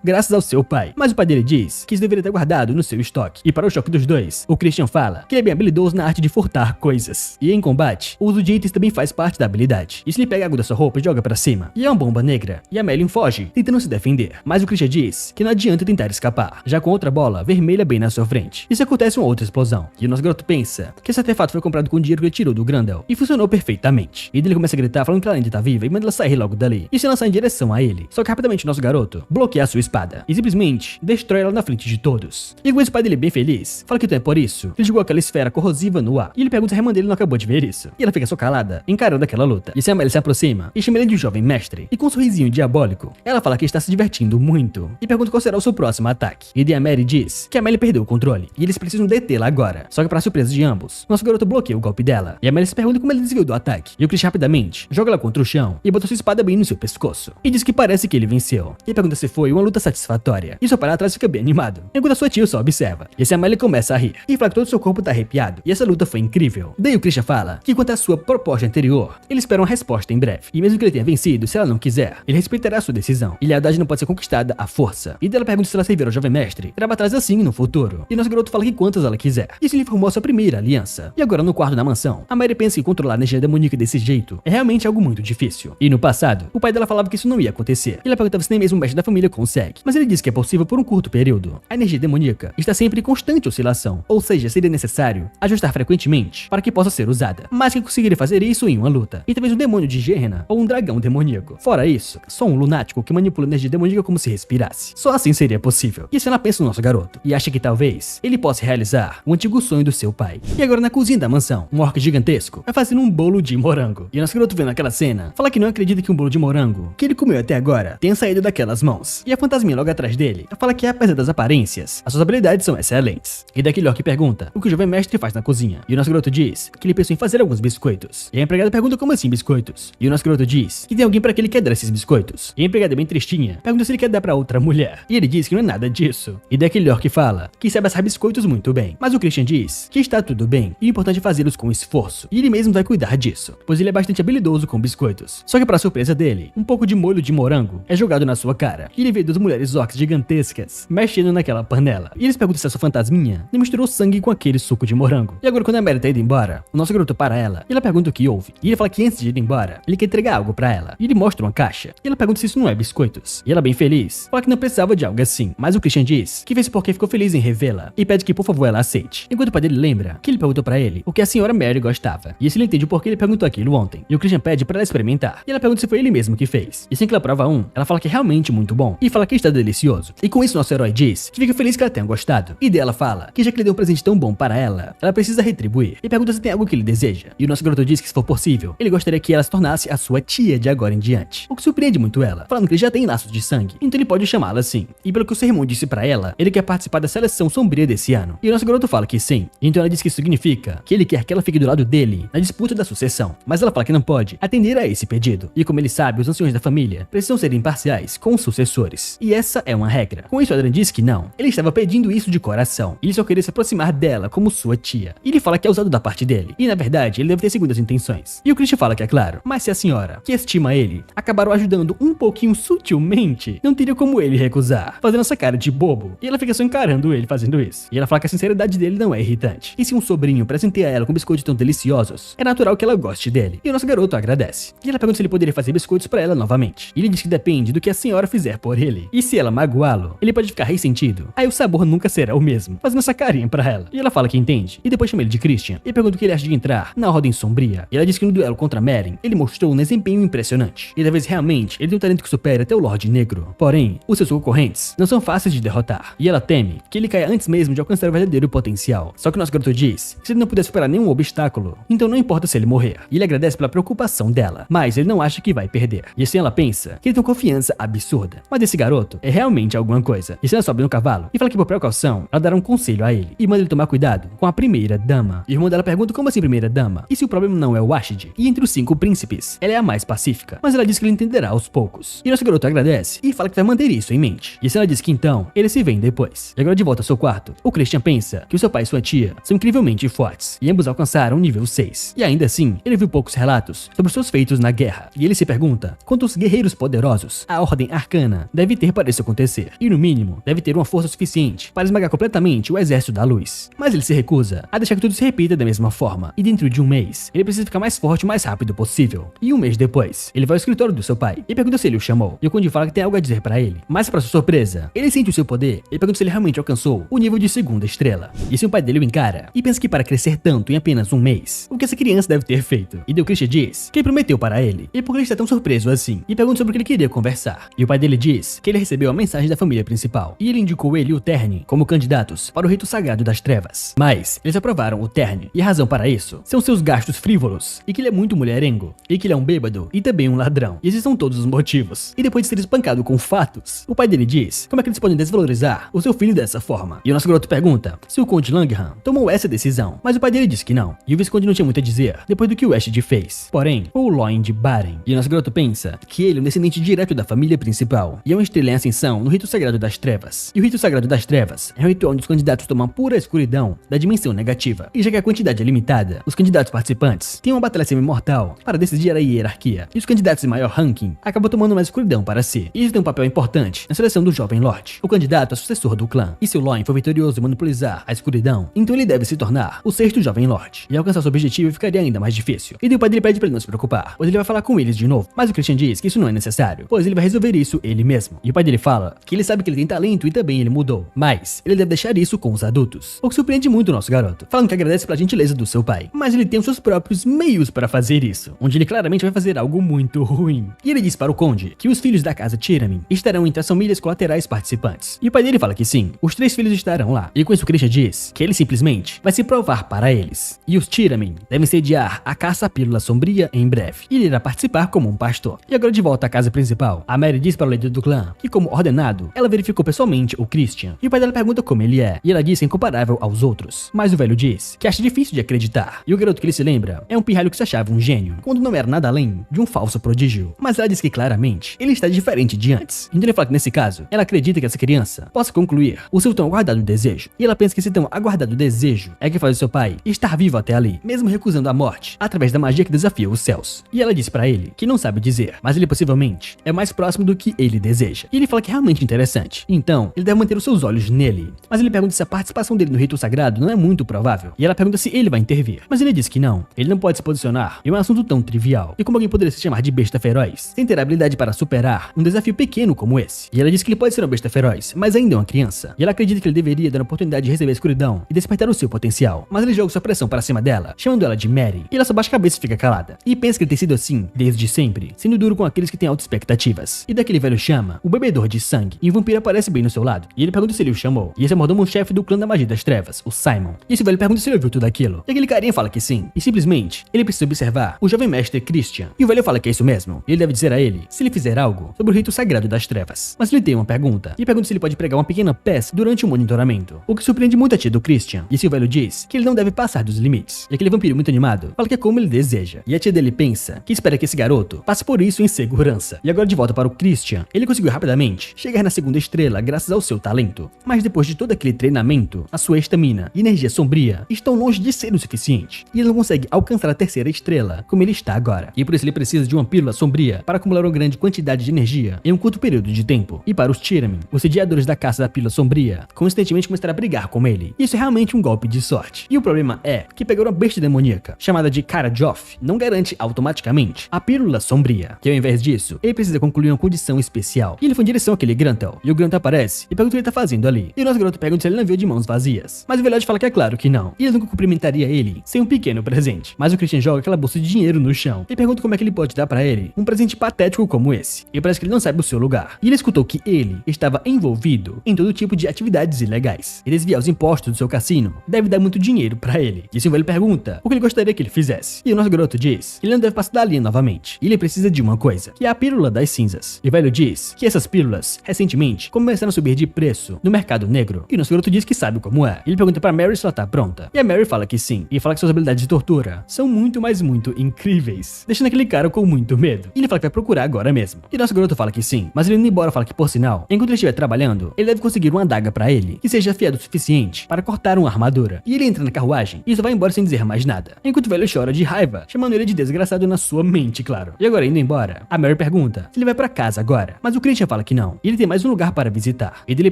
graças ao seu pai. Mas o pai dele diz que isso deveria ter guardado no seu estoque. E para o choque dos dois, o Christian fala que ele é bem habilidoso na arte de furtar coisas. E em combate, o uso de itens também faz parte da habilidade. E se ele pega algo da sua roupa e joga pra cima, e é uma bomba negra, e a Merlin foge, tentando se defender. Mas o Christian diz que não adianta tentar escapar, já com outra bola vermelha bem na sua frente. Isso acontece uma outra explosão. E o nosso garoto pensa que esse artefato foi comprado com o dinheiro que ele tirou do Grendel. E funcionou perfeitamente. E ele começa a gritar falando que ela ainda tá viva e manda ela sair logo dali. E se lançar em direção a ele. Só que rapidamente o nosso garoto bloqueia a sua espada. E simplesmente destrói ela na frente de todos. E com esse pai dele bem feliz, fala que então é por isso que ele jogou aquela esfera corrosiva no ar. E ele pergunta se a irmã dele não acabou de ver isso. E ela fica só calada, encarando aquela luta. E Samuel se aproxima e chama ele de jovem mestre. E com um sorrisinho diabólico, ela fala que está se divertindo muito. E pergunta qual será o seu próximo ataque. E a Mary diz que a Melly perdeu o controle. E eles precisam detê-la agora. Só que para surpresa de ambos, nosso garoto bloqueia o golpe dela. E a Melly se pergunta como ele desviou do ataque. E o Chris rapidamente joga ela contra o chão e bota sua espada bem no seu pescoço. E diz que parece que ele venceu. E pergunta se foi uma luta satisfatória. E seu pai lá atrás fica bem animado, enquanto a sua tia só observa. E a Melly começa a rir. E fala que todo o seu corpo tá arrepiado. E essa luta foi incrível. Daí o Christian fala que quanto à sua proposta anterior, ele espera uma resposta em breve. E mesmo que ele tenha vencido, se ela não quiser, ele respeitará a sua decisão. E lealdade não pode ser conquistada à força. E dela pergunta se ela servirá ao jovem mestre para batalhas assim no futuro. E nosso garoto fala que quantas ela quiser. E se ele formou a sua primeira aliança. E agora no quarto da mansão, a Mary pensa que controlar a energia demoníaca desse jeito é realmente algo muito difícil. E no passado, o pai dela falava que isso não ia acontecer. E ela perguntava se nem mesmo o mestre da família consegue. Mas ele diz que é possível por um curto período. A energia demoníaca está sempre em constante oscilação. Ou seja, seria necessário ajustar frequentemente para que possa ser usada. Mas que conseguiria fazer isso em uma luta. E talvez um demônio de Gehenna ou um dragão demoníaco. Fora isso, só um lunático que manipula energia demoníaca como se respirasse. Só assim seria possível. E assim ela pensa no nosso garoto. E acha que talvez ele possa realizar o antigo sonho do seu pai. E agora na cozinha da mansão, um orc gigantesco vai fazendo um bolo de morango. E o nosso garoto vendo aquela cena, fala que não acredita que um bolo de morango que ele comeu até agora tenha saído daquelas mãos. E a fantasminha logo atrás dele fala que apesar das aparências, as suas habilidades são excelentes. E daquele orc pergunta o que o jovem mestre faz na cozinha. E o nosso garoto diz que ele pensou em fazer alguns biscoitos. E a empregada pergunta como assim biscoitos. E o nosso garoto diz que tem alguém para que ele quer dar esses biscoitos. E a empregada bem tristinha pergunta se ele quer dar para outra mulher. E ele diz que não é nada disso. E daquele orc fala que sabe assar biscoitos muito bem. Mas o Christian diz que está tudo bem e o importante é fazê-los com esforço. E ele mesmo vai cuidar apesar disso, pois ele é bastante habilidoso com biscoitos. Só que para surpresa dele, um pouco de molho de morango é jogado na sua cara, e ele vê duas mulheres orcs gigantescas mexendo naquela panela. E eles perguntam se essa fantasminha não misturou sangue com aquele suco de morango. E agora quando a Mary tá indo embora, o nosso garoto para ela, e ela pergunta o que houve. E ele fala que antes de ir embora, ele quer entregar algo pra ela. E ele mostra uma caixa, e ela pergunta se isso não é biscoitos. E ela bem feliz, fala que não precisava de algo assim, mas o Christian diz que fez porque ficou feliz em revê-la, e pede que por favor ela aceite. Enquanto o pai dele lembra que ele perguntou pra ele o que a senhora Mary gostava, e esse ele entende o porquê ele perguntou aquilo ontem. E o Christian pede pra ela experimentar, e ela pergunta se foi ele mesmo que fez. E sem que ela prova ela fala que é realmente muito bom, e fala que está delicioso. E com isso nosso herói diz que fica feliz que ela tenha gostado. E dela fala que já que ele deu um presente tão bom para ela precisa retribuir. E pergunta se tem algo que ele deseja. E o nosso garoto diz que se for possível, ele gostaria que ela se tornasse a sua tia de agora em diante. O que surpreende muito ela, falando que ele já tem laços de sangue, então ele pode chamá-la assim. E pelo que o seu irmão disse pra ela, ele quer participar da seleção sombria desse ano. E o nosso garoto fala que sim. Então ela diz que isso significa que ele quer que ela fique do lado dele na disputa da sucessão. Mas ela fala que não pode atender a esse pedido. E como ele sabe, os anciões da família precisam ser imparciais com os sucessores. E essa é uma regra. Com isso, Adrian diz que não. Ele estava pedindo isso de coração. Ele só queria se aproximar dela como sua tia. E ele fala que é usado da parte dele. E na verdade, ele deve ter segundas intenções. E o Christian fala que é claro. Mas se a senhora, que estima ele, acabaram ajudando um pouquinho sutilmente, não teria como ele recusar, fazendo essa cara de bobo. E ela fica só encarando ele fazendo isso. E ela fala que a sinceridade dele não é irritante. E se um sobrinho presenteia ela com biscoitos tão deliciosos, é natural que ela goste dele. E o nosso garoto agradece. E ela pergunta se ele poderia fazer biscoitos pra ela novamente. E ele diz que depende do que a senhora fizer por ele. E se ela magoá-lo, ele pode ficar ressentido. Aí o sabor nunca será o mesmo, fazendo essa carinha pra ela. E ela fala que entende. E depois chama ele de Christian. E pergunta o que ele acha de entrar na Ordem Sombria. E ela diz que no duelo contra Meren, ele mostrou um desempenho impressionante. E talvez realmente ele tem um talento que supere até o Lorde Negro. Porém, os seus concorrentes não são fáceis de derrotar. E ela teme que ele caia antes mesmo de alcançar o verdadeiro potencial. Só que o nosso garoto diz que se ele não puder superar nenhum obstáculo, então não importa se ele morrer. E ele agradece pela preocupação dela, mas ele não acha que vai perder. E assim ela pensa que ele tem uma confiança absurda. Mas esse garoto é realmente alguma coisa. E se ela sobe no cavalo e fala que por precaução, ela dará um conselho a ele e manda ele tomar cuidado com a primeira dama. E o irmão dela pergunta como assim primeira dama? E se o problema não é o Ashid? E entre os 5 príncipes, ela é a mais pacífica. Mas ela diz que ele entenderá aos poucos. E nosso garoto agradece e fala que vai manter isso em mente. E assim ela diz que então, eles se veem depois. E agora de volta ao seu quarto, o Christian pensa que o seu pai e sua tia são incrivelmente fortes. E ambos alcançaram o nível 6. E ainda assim, ele viu poucos relatos sobre seus feitos na guerra. E ele se pergunta quantos guerreiros poderosos a Ordem Arcana deve ter para isso acontecer. E no mínimo, deve ter uma força suficiente para esmagar completamente o Exército da Luz. Mas ele se recusa a deixar que tudo se repita da mesma forma. E dentro de um mês, ele precisa ficar mais forte o mais rápido possível. E um mês depois, ele vai ao escritório do seu pai e pergunta se ele o chamou. E o Conde fala que tem algo a dizer pra ele. Mas para sua surpresa, ele sente o seu poder e pergunta se ele realmente alcançou o nível de 2ª estrela. E se o pai dele o encara e pensa que para crescer tanto em apenas um mês, o que essa criança deve ter feito? E o Christian diz que ele prometeu para ele. E por que ele está tão surpreso assim? E pergunta sobre o que ele queria conversar. E o pai dele diz que ele recebeu a mensagem da família principal. E ele indicou ele e o Terne como candidatos para o rito sagrado das trevas. Mas eles aprovaram o Terne. E a razão para isso são seus gastos frívolos. E que ele é muito mulherengo. E que ele é um bêbado e também um ladrão. E esses são todos os motivos. E depois de ser espancado com fatos, o pai dele diz como é que eles podem desvalorizar o seu filho dessa forma. E o nosso garoto pergunta se o Conde Langham tomou essa decisão. Mas o pai dele diz que não. E o Visconde não tinha muito a dizer depois do que o Ashid fez. Porém, o Loin de Baren. E o nosso garoto pensa que ele é um descendente direto da família principal. E é uma estrela em ascensão no rito sagrado das trevas. E o rito sagrado das trevas é um ritual onde os candidatos tomam pura escuridão da dimensão negativa. E já que a quantidade é limitada, os candidatos participantes têm uma batalha semi-mortal para decidir a hierarquia. E os candidatos de maior ranking acabam tomando mais escuridão para si. E isso tem um papel importante na seleção do Jovem Lorde, o candidato a sucessor do clã. E se o Loin for vitorioso em monopolizar a escuridão, então ele deve se tornar o 6º Jovem Lorde. E alcançar seu objetivo ficaria ainda mais difícil. E o pai dele pede pra ele não se preocupar, pois ele vai falar com eles de novo. Mas o Christian diz que isso não é necessário, pois ele vai resolver isso ele mesmo. E o pai dele fala que ele sabe que ele tem talento e também ele mudou, mas ele deve deixar isso com os adultos. O que surpreende muito o nosso garoto, falando que agradece pela gentileza do seu pai, mas ele tem os seus próprios meios para fazer isso, onde ele claramente vai fazer algo muito ruim. E ele diz para o Conde que os filhos da casa Tyramin estarão entre as famílias colaterais participantes. E o pai dele fala que sim, os 3 filhos estarão lá. E com isso o Christian diz que ele simplesmente vai se provar para eles. E os Tyramin devem sediar a caça à pílula sombria em breve. E ele irá participar como um pastor. E agora de volta à casa principal, a Mary diz para o líder do clã que, como ordenado, ela verificou pessoalmente o Christian. E o pai dela pergunta como ele é. E ela diz que é incomparável aos outros. Mas o velho diz que acha difícil de acreditar. E o garoto que ele se lembra é um pirralho que se achava um gênio, quando não era nada além de um falso prodígio. Mas ela diz que claramente ele está diferente de antes. Então ele fala que nesse caso, ela acredita que essa criança possa concluir o seu tão aguardado desejo. E ela pensa que esse tão aguardado desejo é que faz o seu pai estar vivo até ali, mesmo recusando a morte sorte, através da magia que desafia os céus. E ela diz pra ele que não sabe dizer, mas ele possivelmente é mais próximo do que ele deseja. E ele fala que é realmente interessante, então ele deve manter os seus olhos nele. Mas ele pergunta se a participação dele no rito sagrado não é muito provável, e ela pergunta se ele vai intervir. Mas ele diz que não, ele não pode se posicionar em um assunto tão trivial. E como alguém poderia se chamar de besta feroz, sem ter a habilidade para superar um desafio pequeno como esse? E ela diz que ele pode ser uma besta feroz, mas ainda é uma criança. E ela acredita que ele deveria dar a oportunidade de receber a escuridão e despertar o seu potencial. Mas ele joga sua pressão para cima dela, chamando ela de Mary. E ela só baixa a cabeça e fica calada. E pensa que ele tem sido assim desde sempre, sendo duro com aqueles que têm altas expectativas. E daquele velho chama o bebedor de sangue. E o vampiro aparece bem no seu lado. E ele pergunta se ele o chamou. E esse é o mordomo-chefe do clã da magia das trevas, o Simon. E esse velho pergunta se ele ouviu tudo aquilo. E aquele carinha fala que sim. E simplesmente, ele precisa observar o jovem mestre Christian. E o velho fala que é isso mesmo. E ele deve dizer a ele se ele fizer algo sobre o rito sagrado das trevas. Mas ele tem uma pergunta. E pergunta se ele pode pregar uma pequena peça durante o monitoramento. O que surpreende muito a tia do Christian. E esse velho diz que ele não deve passar dos limites. E aquele vampiro muito animado fala que é como ele deseja. E a tia dele pensa que espera que esse garoto passe por isso em segurança. E agora de volta para o Christian, ele conseguiu rapidamente chegar na segunda estrela graças ao seu talento. Mas depois de todo aquele treinamento, a sua estamina e energia sombria estão longe de ser o suficiente. E ele não consegue alcançar a terceira estrela como ele está agora. E por isso ele precisa de uma pílula sombria para acumular uma grande quantidade de energia em um curto período de tempo. E para os Tyramin, os sediadores da caça da pílula sombria, constantemente começaram a brigar com ele. Isso é realmente um golpe de sorte. E o problema é que pegar uma besta demoníaca, chamada de Kara-Joth, não garante automaticamente a pílula sombria. Que ao invés disso, ele precisa concluir uma condição especial. E ele foi em direção àquele Gruntle. E o Gruntle aparece e pergunta o que ele tá fazendo ali. E o nosso garoto pergunta se ele não veio de mãos vazias. Mas o velhote fala que é claro que não. E ele nunca cumprimentaria ele sem um pequeno presente. Mas o Christian joga aquela bolsa de dinheiro no chão e pergunta como é que ele pode dar pra ele um presente patético como esse. E parece que ele não sabe o seu lugar. E ele escutou que ele estava envolvido em todo tipo de atividades ilegais. E desviar os impostos do seu cassino deve dar muito dinheiro pra ele. E assim o velho pergunta o que ele gostaria que ele fizesse. E o nosso garoto diz que ele não deve passar da linha novamente. E ele precisa de uma coisa, que é a pílula das cinzas. E o velho diz que essas pílulas, recentemente, começaram a subir de preço no mercado negro. E o nosso garoto diz que sabe como é. E ele pergunta pra Mary se ela tá pronta. E a Mary fala que sim. E fala que suas habilidades de tortura são muito, mas muito incríveis, deixando aquele cara com muito medo. E ele fala que vai procurar agora mesmo. E nosso garoto fala que sim. Mas ele indo embora fala que, por sinal, enquanto ele estiver trabalhando, ele deve conseguir uma adaga pra ele que seja afiada o suficiente para cortar uma armadura. E ele entra na carruagem e só vai embora sem dizer mais nada. Enquanto o velho chora de raiva, chamando ele de desgraçado na sua mente, claro. E agora, indo embora, a Mary pergunta se ele vai pra casa agora. Mas o Christian fala que não. E ele tem mais um lugar para visitar. E ele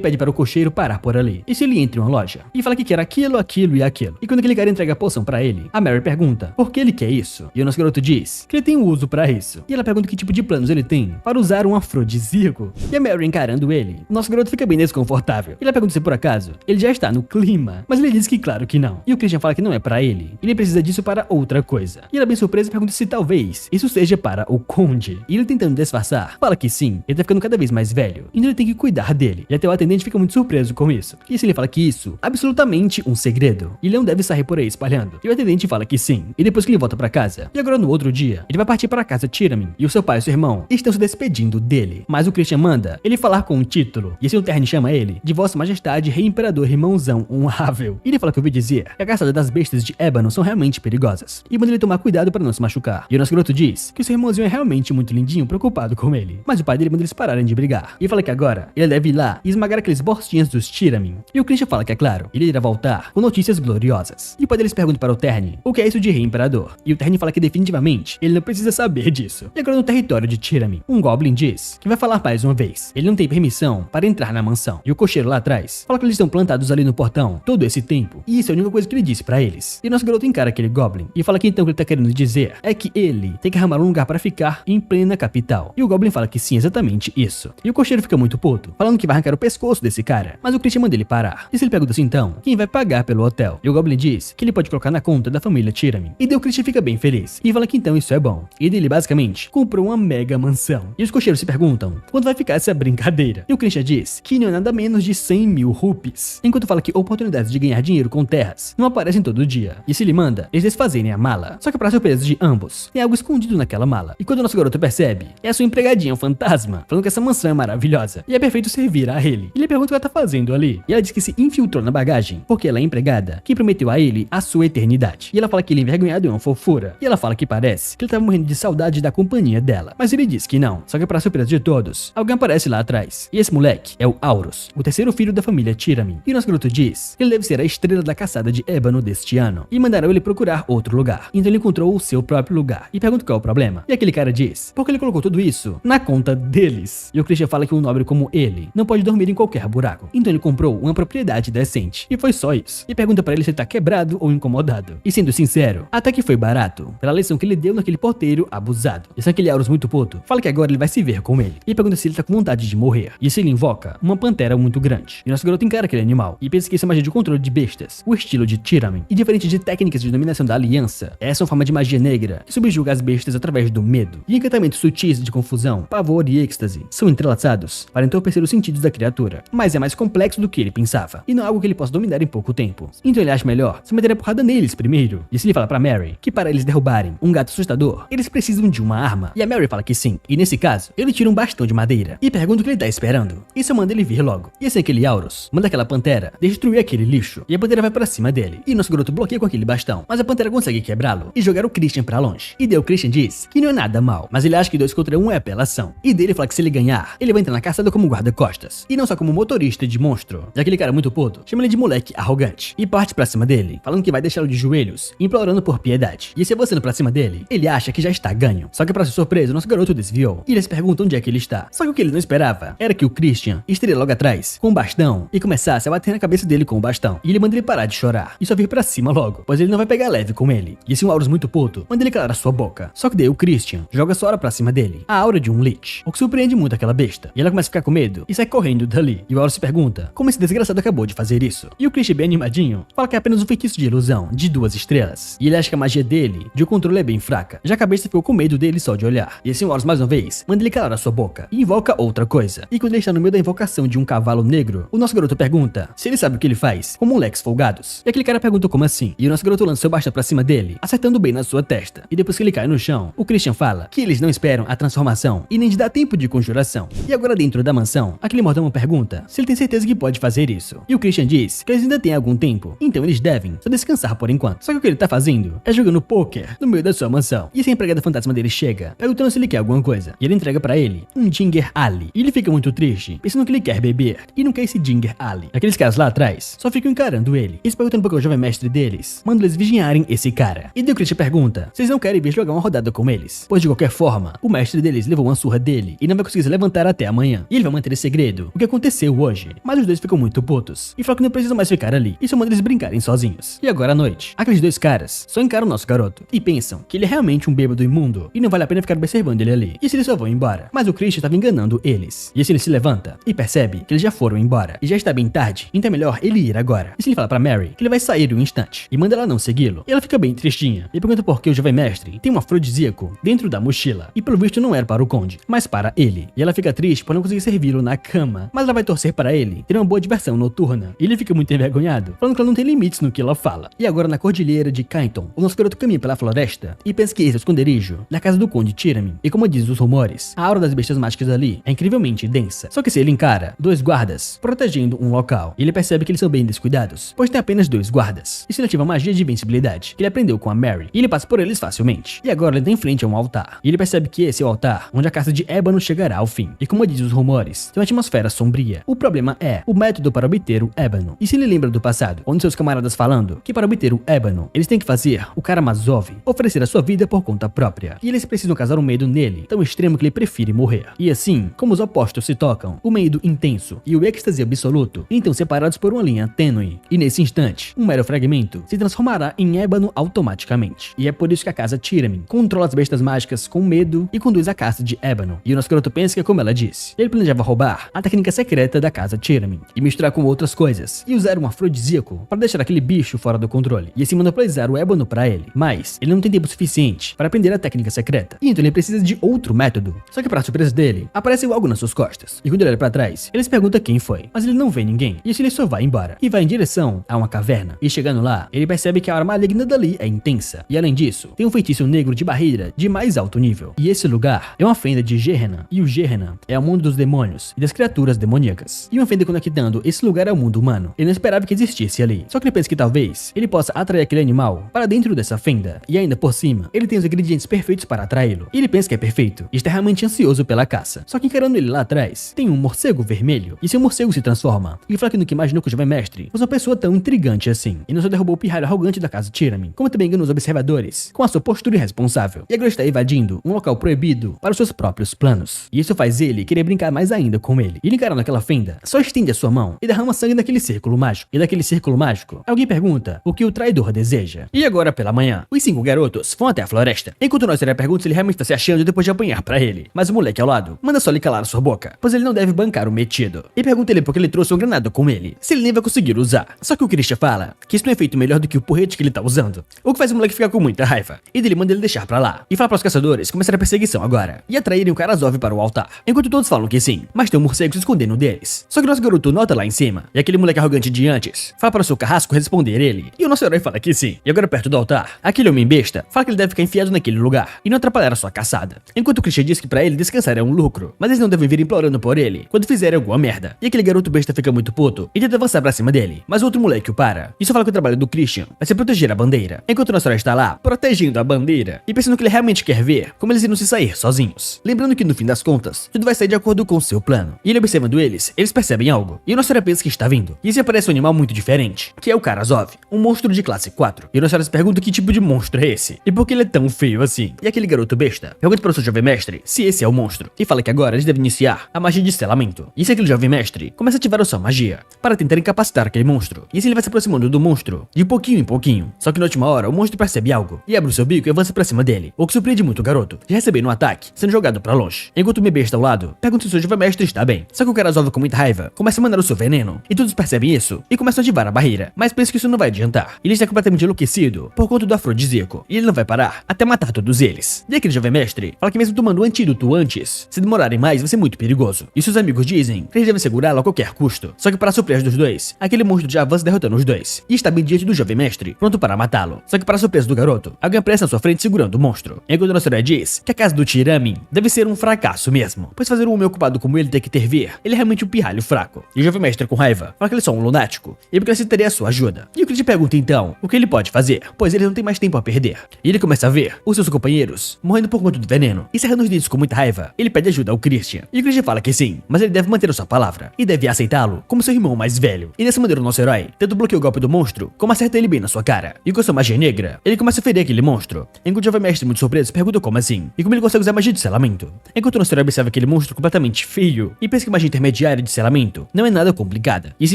pede para o cocheiro parar por ali. E se ele entra em uma loja? E fala que quer aquilo, aquilo e aquilo. E quando aquele cara entrega a poção pra ele, a Mary pergunta por que ele quer isso. E o nosso garoto diz que ele tem um uso pra isso. E ela pergunta que tipo de planos ele tem para usar um afrodisíaco. E a Mary encarando ele, o nosso garoto fica bem desconfortável. E ela pergunta se por acaso ele já está no clima. Mas ele diz que claro que não. E o Christian fala que não é pra ele. Ele precisa disso para outra coisa. E ela bem surpresa pergunta se talvez isso seja para o conde. E ele tentando disfarçar, fala que sim. Ele tá ficando cada vez mais velho. Então ele tem que cuidar dele. E até o atendente fica muito surpreso com isso. E se ele fala que isso é absolutamente um segredo. E ele não deve sair por aí espalhando. E o atendente fala que sim. E depois que ele volta pra casa. E agora no outro dia, ele vai partir para casa Tyramin. E o seu pai e seu irmão estão se despedindo dele. Mas o Christian manda ele falar com um título. E assim o Tern chama ele de Vossa Majestade Rei Imperador Irmãozão Honrável. E ele fala que ouviu dizer que a caçada das bestas de ébano são realmente perigosas. E manda ele tomar cuidado para não se machucar. E o nosso garoto diz que o seu irmãozinho é realmente muito lindinho, preocupado com ele. Mas o pai dele manda eles pararem de brigar. E fala que agora ele deve ir lá e esmagar aqueles bostinhas dos Tyramin. E o Christian fala que é claro, ele irá voltar com notícias gloriosas. E o pai deles pergunta para o Tern o que é isso de Rei Imperador. E o Tern fala que definitivamente ele não precisa saber disso. E agora no território de Tyramin, um Goblin diz que vai falar mais uma vez. Ele não tem permissão para entrar na mansão. E o cocheiro lá atrás fala que eles estão plantados ali no portão todo esse tempo. E isso é a única coisa que ele disse para eles. E nosso garoto encara aquele Goblin e fala que então o que ele tá querendo dizer é que ele tem que arrumar um lugar para ficar em plena capital. E o Goblin fala que sim, exatamente isso. E o cocheiro fica muito puto, falando que vai arrancar o pescoço desse cara. Mas o Christian manda ele parar. E se ele pergunta assim então, quem vai pagar pelo hotel? E o Goblin diz que ele pode colocar na conta da família Tyramin. E daí o Christian fica bem feliz. E fala que então isso é bom. E dele basicamente comprou uma mega mansão. E os cocheiros se perguntam quando vai ficar essa brincadeira. E o Christian diz que não é nada menos de 100 mil rupees. Enquanto fala que oportunidades de ganhar dinheiro com terras não aparecem todo dia. E se ele manda eles desfazerem a mala. Só que para surpresa de ambos, tem algo escondido naquela mala. E quando o nosso garoto percebe, é a sua empregadinha, um fantasma, falando que essa mansão é maravilhosa. E é perfeito servir a ele. E ele pergunta o que ela tá fazendo ali. E ela diz que se infiltrou na bagagem, porque ela é a empregada que prometeu a ele a sua eternidade. E ela fala que ele envergonhado é uma fofura. E ela fala que parece que ele tava morrendo de saudade da companhia dela. Mas ele diz que não. Só que para surpresa de todos, alguém aparece lá atrás. E esse moleque é o Aurus, o terceiro filho da família Tyramin. E o nosso garoto diz que ele deve ser a estrela da caçada de ébano deste ano. E mandaram ele procurar outro lugar. lugar. Então ele encontrou o seu próprio lugar e pergunta qual é o problema. E aquele cara diz, porque ele colocou tudo isso na conta deles. E o Christian fala que um nobre como ele não pode dormir em qualquer buraco. Então ele comprou uma propriedade decente. E foi só isso. E pergunta pra ele se ele tá quebrado ou incomodado. E sendo sincero, até que foi barato, pela lição que ele deu naquele porteiro abusado. E aquele Aurus muito puto fala que agora ele vai se ver com ele. E pergunta se ele tá com vontade de morrer. E se ele invoca uma pantera muito grande. E nosso garoto encara aquele animal e pensa que isso é magia de controle de bestas, o estilo de Tyramin. E diferente de técnicas de dominação da aliança, essa é uma forma de magia negra que subjuga as bestas através do medo. E encantamentos sutis de confusão, pavor e êxtase são entrelaçados para entorpecer os sentidos da criatura. Mas é mais complexo do que ele pensava, e não é algo que ele possa dominar em pouco tempo. Então ele acha melhor se meter a porrada neles primeiro. E se ele fala pra Mary que para eles derrubarem um gato assustador, eles precisam de uma arma. E a Mary fala que sim. E nesse caso, ele tira um bastão de madeira e pergunta o que ele tá esperando. Isso manda ele vir logo. E assim aquele Aurus manda aquela pantera destruir aquele lixo. E a pantera vai pra cima dele. E nosso garoto bloqueia com aquele bastão. Mas a pantera consegue quebrá-lo e jogar o Christian pra longe. E daí o Christian diz que não é nada mal, mas ele acha que 2 contra 1 é apelação. E dele fala que se ele ganhar, ele vai entrar na caçada como guarda-costas. E não só como motorista de monstro. E aquele cara muito puto chama ele de moleque arrogante. E parte pra cima dele, falando que vai deixá-lo de joelhos, implorando por piedade. E se avançando pra cima dele, ele acha que já está ganho. Só que pra sua surpresa, nosso garoto desviou. E eles perguntam onde é que ele está. Só que o que ele não esperava era que o Christian estaria logo atrás, com um bastão, e começasse a bater na cabeça dele com o bastão. E ele manda ele parar de chorar e só vir pra cima logo, pois ele não vai pegar leve com ele. E esse Aurus muito puto manda ele calar a sua boca. Só que daí o Christian joga sua aura pra cima dele, a aura de um Lich, o que surpreende muito aquela besta. E ela começa a ficar com medo e sai correndo dali. E o Aurus se pergunta como esse desgraçado acabou de fazer isso. E o Christian, bem animadinho, fala que é apenas um feitiço de ilusão de 2 estrelas. E ele acha que a magia dele de controle é bem fraca, já que a besta ficou com medo dele só de olhar. E esse Aurus mais uma vez manda ele calar a sua boca e invoca outra coisa. E quando ele está no meio da invocação de um cavalo negro, o nosso garoto pergunta se ele sabe o que ele faz, como um Lex Folgados. E aquele cara pergunta como assim. E o nosso garoto lança seu bastão pra cima dele, acertando bem na sua testa. E depois que ele cai no chão, o Christian fala que eles não esperam a transformação e nem de dar tempo de conjuração. E agora dentro da mansão, aquele mordomo pergunta se ele tem certeza que pode fazer isso. E o Christian diz que eles ainda têm algum tempo, então eles devem só descansar por enquanto. Só que o que ele tá fazendo é jogando poker no meio da sua mansão. E essa empregada fantasma dele chega, perguntando se ele quer alguma coisa. E ele entrega pra ele um Ginger Ale. E ele fica muito triste, pensando que ele quer beber e não quer esse Ginger Ale. Aqueles caras lá atrás só ficam encarando ele. E se perguntando porque o jovem mestre deles manda eles vigiarem esse cara. E daí o Christian pergunta se eles não querem vir jogar uma rodada com eles, pois de qualquer forma, o mestre deles levou uma surra dele e não vai conseguir se levantar até amanhã. E ele vai manter esse segredo, o que aconteceu hoje. Mas os dois ficam muito putos e falam que não precisam mais ficar ali. E só manda eles brincarem sozinhos. E agora à noite, aqueles 2 caras só encaram o nosso garoto e pensam que ele é realmente um bêbado imundo e não vale a pena ficar observando ele ali. E se eles só vão embora. Mas o Christian estava enganando eles. E assim ele se levanta e percebe que eles já foram embora. E já está bem tarde, então é melhor ele ir agora. E se ele fala pra Mary que ele vai sair em um instante e manda ela não segui-lo. E ela fica bem tristinha e pergunta por que o jovem mestre tem um afrodisíaco dentro da mochila. E pelo visto não era para o conde, mas para ele. E ela fica triste por não conseguir servi-lo na cama. Mas ela vai torcer para ele ter uma boa diversão noturna. E ele fica muito envergonhado, falando que ela não tem limites no que ela fala. E agora na cordilheira de Kyneton, o nosso garoto caminha pela floresta e pensa que esse é o esconderijo da casa do conde Tyramin. E como diz os rumores, a aura das bestas mágicas ali é incrivelmente densa. Só que se ele encara 2 guardas protegendo um local, ele percebe que eles são bem descuidados, pois tem apenas 2 guardas. E se ele ativa a magia de invencibilidade que ele aprendeu com a Mary, e ele passa por eles facilmente. E agora ele tá em frente a um altar. E ele percebe que esse é o altar onde a caça de ébano chegará ao fim. E como diz os rumores, tem uma atmosfera sombria. O problema é o método para obter o ébano. E se ele lembra do passado, onde seus camaradas falando que para obter o ébano, eles têm que fazer o Karamazov oferecer a sua vida por conta própria. E eles precisam causar um medo nele, tão extremo que ele prefere morrer. E assim, como os opostos se tocam, o medo intenso e o êxtase absoluto, então separados por uma linha tênue. E nesse instante, um mero fragmento se transformará em ébano automaticamente. E é por isso que a casa Tyramin controla as bestas mágicas com medo e conduz a caça de ébano. E o nosso garoto pensa que é como ela disse. Ele planejava roubar a técnica secreta da casa Tyramin e misturar com outras coisas e usar um afrodisíaco para deixar aquele bicho fora do controle e assim monopolizar o ébano para ele. Mas ele não tem tempo suficiente para aprender a técnica secreta. E então ele precisa de outro método. Só que para surpresa dele, aparece algo nas suas costas. E quando ele olha para trás, ele se pergunta quem foi. Mas ele não vê ninguém. E assim ele só vai embora. E vai em direção a uma caverna. E chegando lá, ele percebe que a aura maligna dali é intensa. E além disso, tem um feitiço negro de barreira de mais alto nível. E esse lugar é uma fenda de Gehenna. E o Gehenna é o mundo dos demônios e das criaturas demoníacas. E uma fenda conectando esse lugar ao mundo humano. Ele não esperava que existisse ali. Só que ele pensa que talvez ele possa atrair aquele animal para dentro dessa fenda. E ainda por cima, ele tem os ingredientes perfeitos para atraí-lo. E ele pensa que é perfeito. E está realmente ansioso pela caça. Só que encarando ele lá atrás, tem um morcego vermelho. E seu morcego se transforma. E fala que nunca imaginou que o jovem mestre fosse uma pessoa tão intrigante assim. E não só derrubou o pirralho arrogante da casa Tyramin, como também engana os observadores com a sua postura irresponsável. E agora está invadindo um local proibido para os seus próprios planos. E isso faz ele querer brincar mais ainda com ele. E ele encarando aquela fenda, só estende a sua mão e derrama sangue naquele círculo mágico. E daquele círculo mágico, alguém pergunta o que o traidor deseja. E agora pela manhã, os 5 garotos vão até a floresta. Enquanto nós pergunta se ele realmente está se achando depois de apanhar pra ele. Mas o moleque ao lado manda só lhe calar a sua boca, pois ele não deve bancar o metido. E pergunta ele por que ele trouxe um granada com ele, se ele nem vai conseguir usar. Só que o Christian fala que isso não é feito melhor do que o porrete que ele tá usando. O que faz o moleque ficar com muita raiva. E dele manda ele deixar pra lá. E fala para os caçadores começarem a perseguição agora. E atraírem o Karazov para o altar. Enquanto todos falam que sim, mas tem um morcego se escondendo deles. Só que nosso garoto nota lá em cima. E aquele moleque arrogante de antes fala para o seu carrasco responder ele. E o nosso herói fala que sim. E agora perto do altar, aquele homem besta fala que ele deve ficar enfiado naquele lugar e não atrapalhar a sua caçada. Enquanto o Christian diz que pra ele descansar é um lucro, mas eles não devem vir implorando por ele quando fizerem alguma merda. E aquele garoto besta fica muito puto e tenta avançar pra cima dele, mas o outro moleque o para. E só fala que o trabalho do Christian vai ser proteger a bandeira, enquanto o nosso herói está lá, protegendo a bandeira e pensando que ele realmente quer ver como eles irão se sair sozinhos. Lembrando que no fim das contas, tudo vai sair de acordo com o seu plano. E ele observando eles percebem algo. E o nosso herói pensa que está vindo. E se aparece um animal muito diferente, que é o Karazov, um monstro de classe 4. E o nosso herói se pergunta que tipo de monstro é esse, e por que ele é tão feio assim. E aquele garoto besta pergunta para o seu jovem mestre se esse é o monstro, e fala que agora eles devem iniciar a magia de selamento. E se aquele jovem mestre começa a ativar a sua magia para tentar incapacitar aquele monstro. E assim ele vai se aproximando do monstro, de pouquinho em pouquinho. Só que na última hora, o monstro percebe algo, e abre o seu bico e avança pra cima dele, o que surpreende muito o garoto, já recebendo um ataque, sendo jogado pra longe. Enquanto o bebê está ao lado, pergunta se o seu jovem mestre está bem. Só que o Karazov com muita raiva começa a mandar o seu veneno, e todos percebem isso, e começam a ativar a barreira, mas pensa que isso não vai adiantar. Ele está completamente enlouquecido por conta do afrodisíaco, e ele não vai parar até matar todos eles. E aquele jovem mestre fala que mesmo tomando o antídoto antes, se demorarem mais vai ser muito perigoso. E seus amigos dizem que eles devem segurá-lo a qualquer custo. Só que para surpresa dos dois, aquele monstro já avança derrotando os dois, e está bem diante do jovem mestre, pronto para matá-lo. Só que para surpresa do garoto, alguém aparece na sua frente segurando o monstro. Enquanto o nosso herói diz que a casa do Tirami deve ser um fracasso mesmo, pois fazer um homem ocupado como ele ter que intervir, ele é realmente um pirralho fraco. E o jovem mestre com raiva fala que ele é só um lunático, e porque necessitaria a sua ajuda. E o Chris pergunta então o que ele pode fazer, pois ele não tem mais tempo a perder. E ele começa a ver os seus companheiros morrendo por conta do veneno, e cerrando os dedos com muita raiva, ele pede ajuda ao Christian. E o Christian fala que sim, mas ele deve manter a sua palavra, e deve aceitá-lo como seu irmão mais velho. E dessa maneira o nosso herói tenta bloquear o golpe do monstro, como acerta ele bem na sua cara. E com sua magia negra, ele começa a ferir aquele monstro. Enquanto o jovem mestre, muito surpreso, pergunta como assim, e como ele consegue usar magia de selamento. Enquanto o nosso herói observa aquele monstro completamente feio, e pensa que magia intermediária de selamento não é nada complicada. E se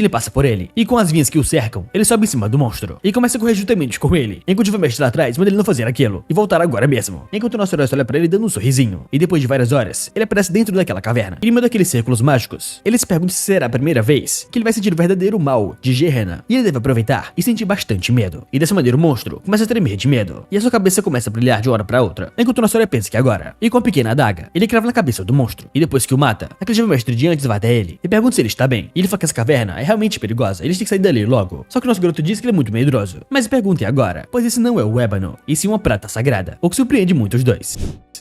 ele passa por ele, e com as vinhas que o cercam, ele sobe em cima do monstro, e começa a correr juntamente com ele. Enquanto o jovem mestre lá atrás manda ele não fazer aquilo, e voltar agora mesmo. Enquanto o nosso herói olha pra ele dando um sorrisinho, e depois de várias horas, ele aparece dentro daquela caverna. E em meio daqueles círculos mágicos, ele se pergunta se será a primeira vez que ele vai sentir o verdadeiro mal de Gehenna. E ele deve aproveitar e sentir bastante medo. E dessa maneira o monstro começa a tremer de medo, e a sua cabeça começa a brilhar de hora pra outra. Enquanto o nosso herói pensa que agora, e com a pequena adaga, ele crava na cabeça do monstro. E depois que o mata, aquele jovem mestre de antes vai até ele e pergunta se ele está bem. E ele fala que essa caverna é realmente perigosa, eles têm que sair dali logo. Só que o nosso garoto diz que ele é muito medroso. Mas pergunta agora, pois esse não é o ébano, e sim uma prata sagrada, o que surpreende muito os dois.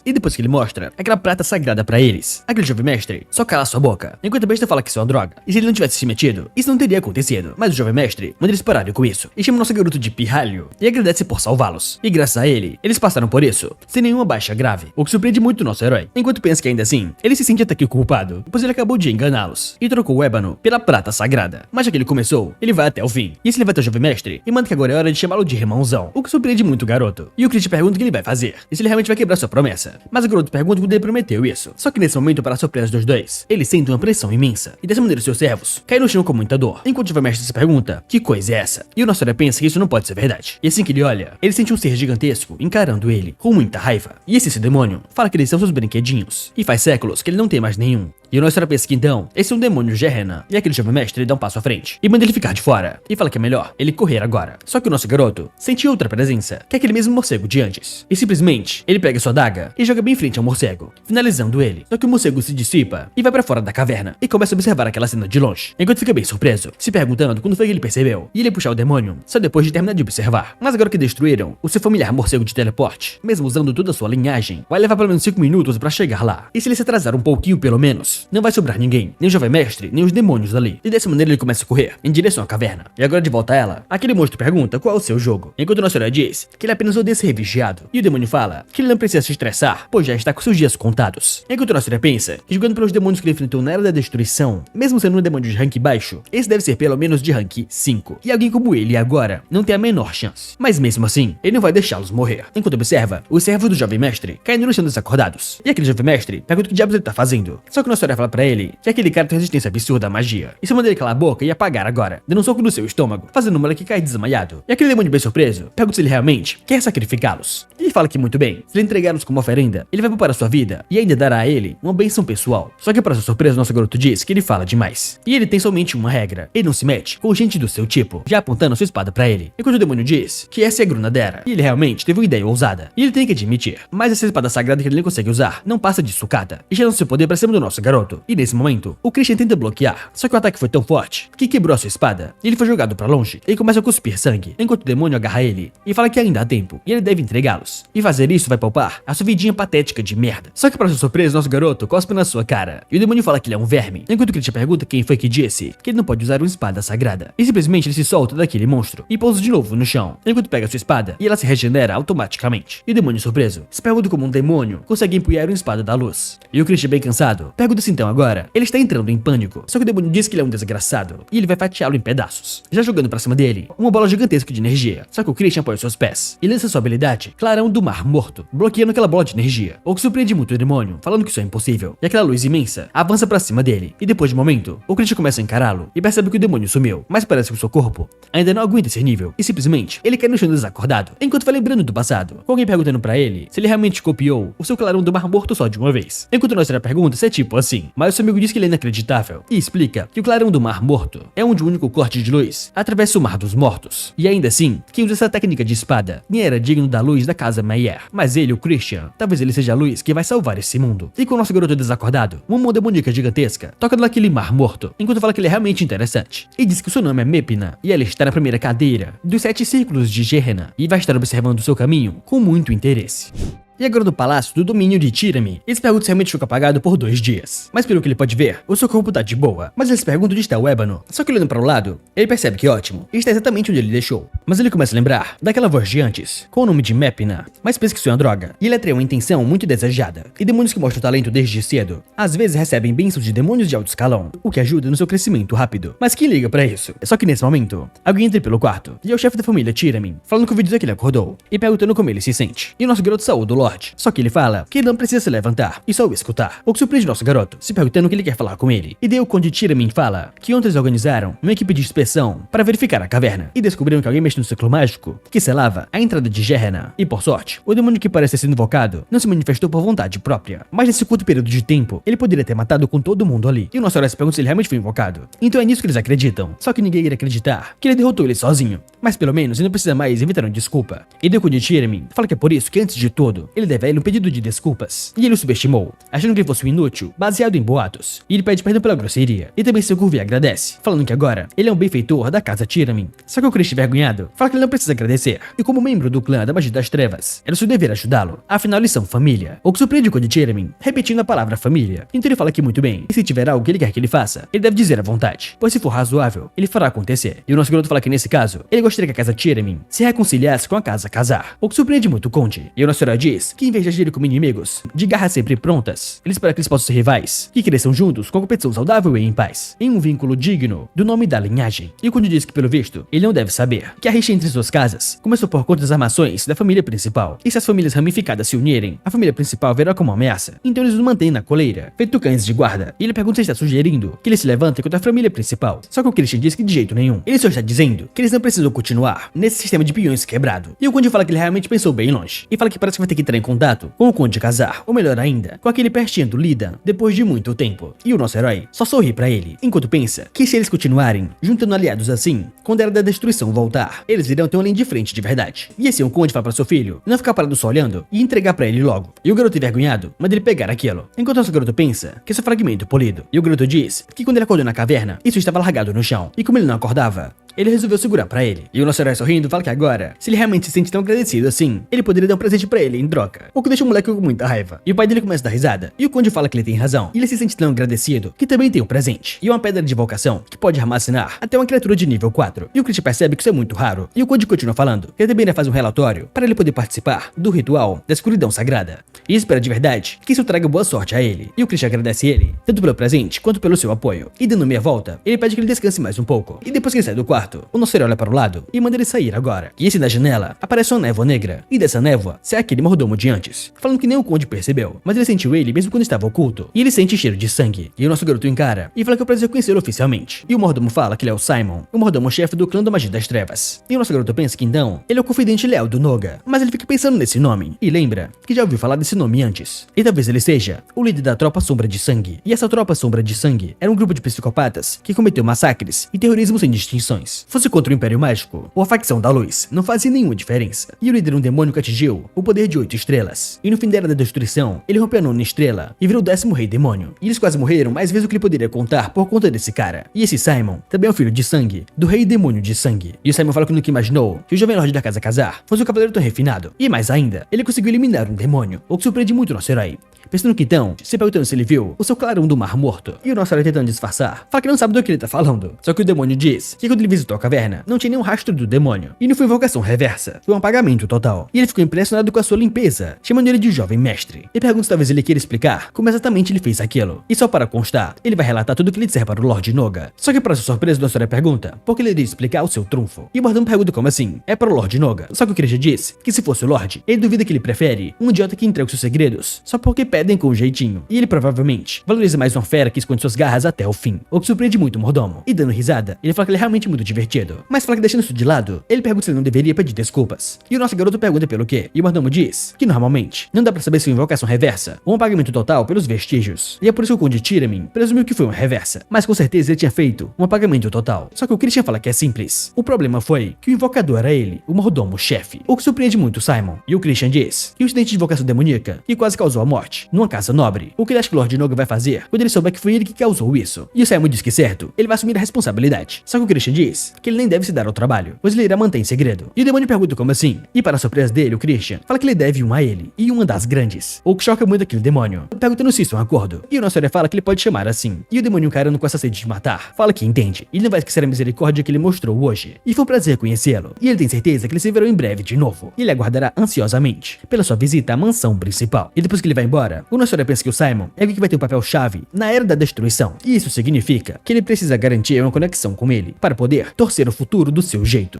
E depois que ele mostra aquela prata sagrada pra eles, aquele jovem mestre só cala sua boca, enquanto a besta fala que isso é uma droga. E se ele não tivesse se metido, isso não teria acontecido. Mas o jovem mestre manda eles pararem com isso, e chama o nosso garoto de pirralho, e agradece por salvá-los. E graças a ele, eles passaram por isso, sem nenhuma baixa grave, o que surpreende muito o nosso herói. Enquanto pensa que ainda assim, ele se sente até que culpado, pois ele acabou de enganá-los, e trocou o ébano pela prata sagrada. Mas já que ele começou, ele vai até o fim. E se ele vai até o jovem mestre, e manda que agora é hora de chamá-lo de irmãozão, o que surpreende muito o garoto. E o Chris pergunta o que ele vai fazer, e se ele realmente vai quebrar sua promessa. Mas o garoto pergunta quando ele prometeu isso. Só que nesse momento, para a surpresa dos dois, eles sentem uma pressão imensa, e dessa maneira seus servos caem no chão com muita dor. Enquanto o jovem mestre se pergunta, que coisa é essa? E o nosso herói pensa que isso não pode ser verdade. E assim que ele olha, ele sente um ser gigantesco encarando ele, com muita raiva. E esse demônio fala que eles são seus brinquedinhos, e faz séculos que ele não tem mais nenhum. E o nosso herói pensa que então, esse é um demônio Gehenna. E aquele jovem mestre dá um passo à frente, e manda ele ficar de fora, e fala que é melhor ele correr agora. Só que o nosso garoto sente outra presença, que é aquele mesmo morcego de antes. E simplesmente, ele pega sua adaga e joga bem em frente ao morcego, finalizando ele. Só que o morcego se dissipa e vai pra fora da caverna, e começa a observar aquela cena de longe, enquanto fica bem surpreso, se perguntando quando foi que ele percebeu. E ele puxar o demônio só depois de terminar de observar. Mas agora que destruíram o seu familiar morcego de teleporte, mesmo usando toda a sua linhagem, vai levar pelo menos 5 minutos pra chegar lá. E se ele se atrasar um pouquinho pelo menos, acordados. Não vai sobrar ninguém, nem o jovem mestre, nem os demônios ali. E dessa maneira ele começa a correr em direção à caverna. E agora de volta a ela, aquele monstro pergunta qual é o seu jogo, enquanto o nosso herói diz que ele apenas odeia ser vigiado. E o demônio fala que ele não precisa se estressar, pois já está com seus dias contados. Enquanto o nosso herói pensa que jogando pelos demônios que ele enfrentou na Era da Destruição, mesmo sendo um demônio de rank baixo, esse deve ser pelo menos de rank 5. E alguém como ele agora não tem a menor chance. Mas mesmo assim, ele não vai deixá-los morrer. Enquanto observa, os servos do jovem mestre caindo no chão desacordados. E aquele jovem mestre pergunta o que diabos ele tá fazendo. Só que o nosso herói fala pra ele que aquele cara tem resistência absurda à magia. Isso manda ele calar a boca e apagar agora, dando um soco no seu estômago, fazendo o moleque cair desmaiado. E aquele demônio bem surpreso pergunta se ele realmente quer sacrificá-los. E ele fala que muito bem, se ele entregá-los como oferenda, ele vai poupar a sua vida e ainda dará a ele uma bênção pessoal. Só que para sua surpresa, nosso garoto diz que ele fala demais. E ele tem somente uma regra: ele não se mete com gente do seu tipo, já apontando a sua espada pra ele. Enquanto o demônio diz que essa é a gruna dera. E ele realmente teve uma ideia ousada. E ele tem que admitir, mas essa espada sagrada que ele nem consegue usar não passa de sucata. E já não seu poder pra cima do nosso garoto. E nesse momento, o Christian tenta bloquear. Só que o ataque foi tão forte que quebrou a sua espada. E ele foi jogado pra longe. E começa a cuspir sangue, enquanto o demônio agarra ele e fala que ainda há tempo. E ele deve entregá-los. E fazer isso vai poupar a sua vidinha patética de merda. Só que para sua surpresa, nosso garoto cospe na sua cara. E o demônio fala que ele é um verme. Enquanto o Christian pergunta quem foi que disse que ele não pode usar uma espada sagrada. E simplesmente ele se solta daquele monstro e pousa de novo no chão. Enquanto pega sua espada e ela se regenera automaticamente. E o demônio surpreso se pergunta como um demônio consegue empunhar uma espada da luz. E o Christian, bem cansado, pergunta-se então agora. Ele está entrando em pânico. Só que o demônio diz que ele é um desgraçado. E ele vai fatiá-lo em pedaços. Já jogando pra cima dele uma bola gigantesca de energia. Só que o Christian apoia seus pés e lança sua habilidade Clarão do Mar Morto, bloqueando aquela bola de energia. O que surpreende muito o demônio, falando que isso é impossível. E aquela luz imensa avança pra cima dele. E depois de um momento, o Christian começa a encará-lo e percebe que o demônio sumiu. Mas parece que o seu corpo ainda não aguenta esse nível. E simplesmente ele cai no chão desacordado, enquanto vai lembrando do passado, com alguém perguntando pra ele se ele realmente copiou o seu Clarão do Mar Morto só de uma vez. Enquanto nós terá pergunta se é tipo assim, mas o seu amigo diz que ele é inacreditável e explica que o Clarão do Mar Morto é onde o único corte de luz atravessa o Mar dos Mortos. E ainda assim, quem usa essa técnica de espada nem era digno da luz da casa Meyer. Mas ele, o Christian, talvez ele seja a luz que vai salvar esse mundo. E com o nosso garoto desacordado, uma mão demoníaca gigantesca toca naquele Mar Morto, enquanto fala que ele é realmente interessante. E diz que o seu nome é Mepina, e ela está na primeira cadeira dos 7 círculos de Gehenna, e vai estar observando o seu caminho com muito interesse. E agora do palácio do domínio de Tirami, eles perguntam se realmente ficou apagado por 2 dias. Mas pelo que ele pode ver, o seu corpo tá de boa. Mas eles perguntam onde está o ébano. Só que olhando para o lado, ele percebe que ótimo, ele está exatamente onde ele deixou. Mas ele começa a lembrar daquela voz de antes, com o nome de Mepina. Mas pensa que isso é uma droga. E ele atrai uma intenção muito desejada. E demônios que mostram talento desde cedo, às vezes recebem bênçãos de demônios de alto escalão, o que ajuda no seu crescimento rápido. Mas quem liga pra isso? Só que nesse momento, alguém entra pelo quarto, e é o chefe da família Tirami, falando que o vídeo é que ele acordou, e perguntando como ele se sente. E o nosso garoto saúda o Lorde. Só que ele fala que ele não precisa se levantar e só o escutar. O que surpreende nosso garoto, se perguntando o que ele quer falar com ele. E daí o Conde Tirami fala que ontem eles organizaram uma equipe de inspeção para verificar a caverna e descobriram que alguém mexeu no ciclo mágico que selava a entrada de Gehenna. E por sorte, o demônio que parece ter sido invocado não se manifestou por vontade própria. Mas nesse curto período de tempo, ele poderia ter matado com todo mundo ali. E o nosso herói se pergunta se ele realmente foi invocado. Então é nisso que eles acreditam. Só que ninguém iria acreditar que ele derrotou ele sozinho. Mas pelo menos ele não precisa mais inventar uma desculpa. E daí o Conde Tirami fala que é por isso que antes de tudo, ele deve a ele um pedido de desculpas. E ele o subestimou, achando que ele fosse um inútil, baseado em boatos. E ele pede perdão pela grosseria. E também seu curva e agradece, falando que agora ele é um benfeitor da casa Tirami. Só que o Christian, envergonhado, fala que ele não precisa agradecer. E como membro do clã da magia das trevas, era seu dever ajudá-lo. Afinal, eles são família. O que surpreende o Conde Tirami, repetindo a palavra família. Então ele fala que muito bem. E se tiver algo que ele quer que ele faça, ele deve dizer à vontade. Pois se for razoável, ele fará acontecer. E o nosso garoto fala que nesse caso, ele gostaria que a casa Tirami se reconciliasse com a casa Casar. O que surpreende muito o Conde. E o nosso herói diz que em vez de agir como inimigos, de garras sempre prontas, ele espera que eles possam ser rivais, que cresçam juntos com competição saudável e em paz, em um vínculo digno do nome da linhagem. E o Conde diz que, pelo visto, ele não deve saber que a rixa entre suas casas começou por conta das armações da família principal. E se as famílias ramificadas se unirem, a família principal verá como uma ameaça. Então eles o mantêm na coleira, feito cães de guarda. E ele pergunta se está sugerindo que ele se levante contra a família principal. Só que o Christian diz que de jeito nenhum. Ele só está dizendo que eles não precisam continuar nesse sistema de peões quebrado. E o Conde fala que ele realmente pensou bem longe. E fala que parece que vai ter que entrar em contato com o Conde Casar, ou melhor ainda, com aquele pertinho do Lidan, depois de muito tempo. E o nosso herói só sorri pra ele, enquanto pensa que se eles continuarem juntando aliados assim, quando a Era da Destruição voltar, eles irão ter uma linha de frente de verdade. E assim o Conde fala para seu filho não ficar parado só olhando e entregar pra ele logo. E o garoto envergonhado manda ele pegar aquilo, enquanto nosso garoto pensa que é seu fragmento polido. E o garoto diz que quando ele acordou na caverna, isso estava largado no chão. E como ele não acordava, ele resolveu segurar pra ele. E o nosso herói sorrindo fala que agora, se ele realmente se sente tão agradecido assim, ele poderia dar um presente pra ele em troca. O que deixa o moleque com muita raiva. E o pai dele começa a dar risada. E o Conde fala que ele tem razão. E ele se sente tão agradecido que também tem um presente. E uma pedra de invocação que pode armazenar até uma criatura de nível 4. E o Christian percebe que isso é muito raro. E o Conde continua falando que ele também ainda faz um relatório para ele poder participar do ritual da escuridão sagrada. E espera de verdade que isso traga boa sorte a ele. E o Christian agradece ele, tanto pelo presente quanto pelo seu apoio. E dando meia volta, ele pede que ele descanse mais um pouco. E depois que ele sai do quarto, o nosso herói olha para o lado e manda ele sair agora. E assim da janela aparece uma névoa negra. E dessa névoa sai aquele mordomo de antes, falando que nem o Conde percebeu, mas ele sentiu ele mesmo quando estava oculto. E ele sente cheiro de sangue. E o nosso garoto encara e fala que é o prazer conhecê-lo oficialmente. E o mordomo fala que ele é o Simon, o mordomo-chefe do clã da magia das trevas. E o nosso garoto pensa que então ele é o confidente leal do Noga, mas ele fica pensando nesse nome e lembra que já ouviu falar desse nome antes. E talvez ele seja o líder da tropa Sombra de Sangue. E essa tropa Sombra de Sangue era um grupo de psicopatas que cometeu massacres e terrorismo sem distinções. Fosse contra o Império Mágico ou a facção da Luz, não fazia nenhuma diferença. E o líder, um demônio que atingiu o poder de 8 estrelas. E no fim da Era da Destruição, ele rompeu a 9ª estrela e virou o 10º rei demônio. E eles quase morreram mais vezes do que ele poderia contar por conta desse cara. E esse Simon também é o filho de sangue do rei demônio de sangue. E o Simon fala que nunca imaginou que o jovem lorde da casa Khazar fosse um cavaleiro tão refinado. E mais ainda, ele conseguiu eliminar um demônio, o que surpreende muito o nosso herói. Pensando que então, se perguntando se ele viu o seu clarão do Mar Morto. E o nosso herói tentando disfarçar, fala que não sabe do que ele tá falando. Só que o demônio diz que quando ele visitou a caverna, não tinha nenhum rastro do demônio. E não foi invocação reversa, foi um apagamento total. E ele ficou impressionado com a sua limpeza, chamando ele de jovem mestre. E pergunta se talvez ele queira explicar como exatamente ele fez aquilo. E só para constar, ele vai relatar tudo o que ele disser para o Lorde Noga. Só que para sua surpresa, o nosso herói pergunta por que ele iria explicar o seu trunfo. E o mordomo pergunta como assim, é para o Lorde Noga. Só que o Christian diz que se fosse o Lorde, ele duvida que ele prefere um idiota que entrega os seus segredos só porque pedem com jeitinho. E ele provavelmente valoriza mais uma fera que esconde suas garras até o fim, o que surpreende muito o mordomo. E dando risada, ele fala que ele é realmente muito divertido. Mas fala que deixando isso de lado, ele pergunta se ele não deveria pedir desculpas. E o nosso garoto pergunta pelo quê? E o mordomo diz que normalmente não dá pra saber se é uma invocação reversa ou um pagamento total pelos vestígios. E é por isso que o Conde Tyramin presumiu que foi uma reversa. Mas com certeza ele tinha feito um pagamento total. Só que o Christian fala que é simples. O problema foi que o invocador era ele, o mordomo-chefe. O que surpreende muito o Simon. E o Christian diz que o incidente de invocação demoníaca que quase causou a morte numa casa nobre. O que ele acha que o Lorde Noga vai fazer quando ele souber que foi ele que causou isso. E o Simon diz que certo, ele vai assumir a responsabilidade. Só que o Christian diz que ele nem deve se dar ao trabalho, pois ele irá manter em segredo. E o demônio pergunta como assim. E para a surpresa dele, o Christian fala que ele deve um a ele e uma das grandes. O que choca muito aquele demônio, perguntando se isso é um acordo. E o nosso herói fala que ele pode chamar assim. E o demônio encarando com essa sede de matar, fala que entende. E ele não vai esquecer a misericórdia que ele mostrou hoje. E foi um prazer conhecê-lo. E ele tem certeza que eles se verão em breve de novo. E ele aguardará ansiosamente pela sua visita à mansão principal. E depois que ele vai embora, o nosso herói pensa que o Simon é alguém que vai ter um papel-chave na Era da Destruição. E isso significa que ele precisa garantir uma conexão com ele para poder torcer o futuro do seu jeito.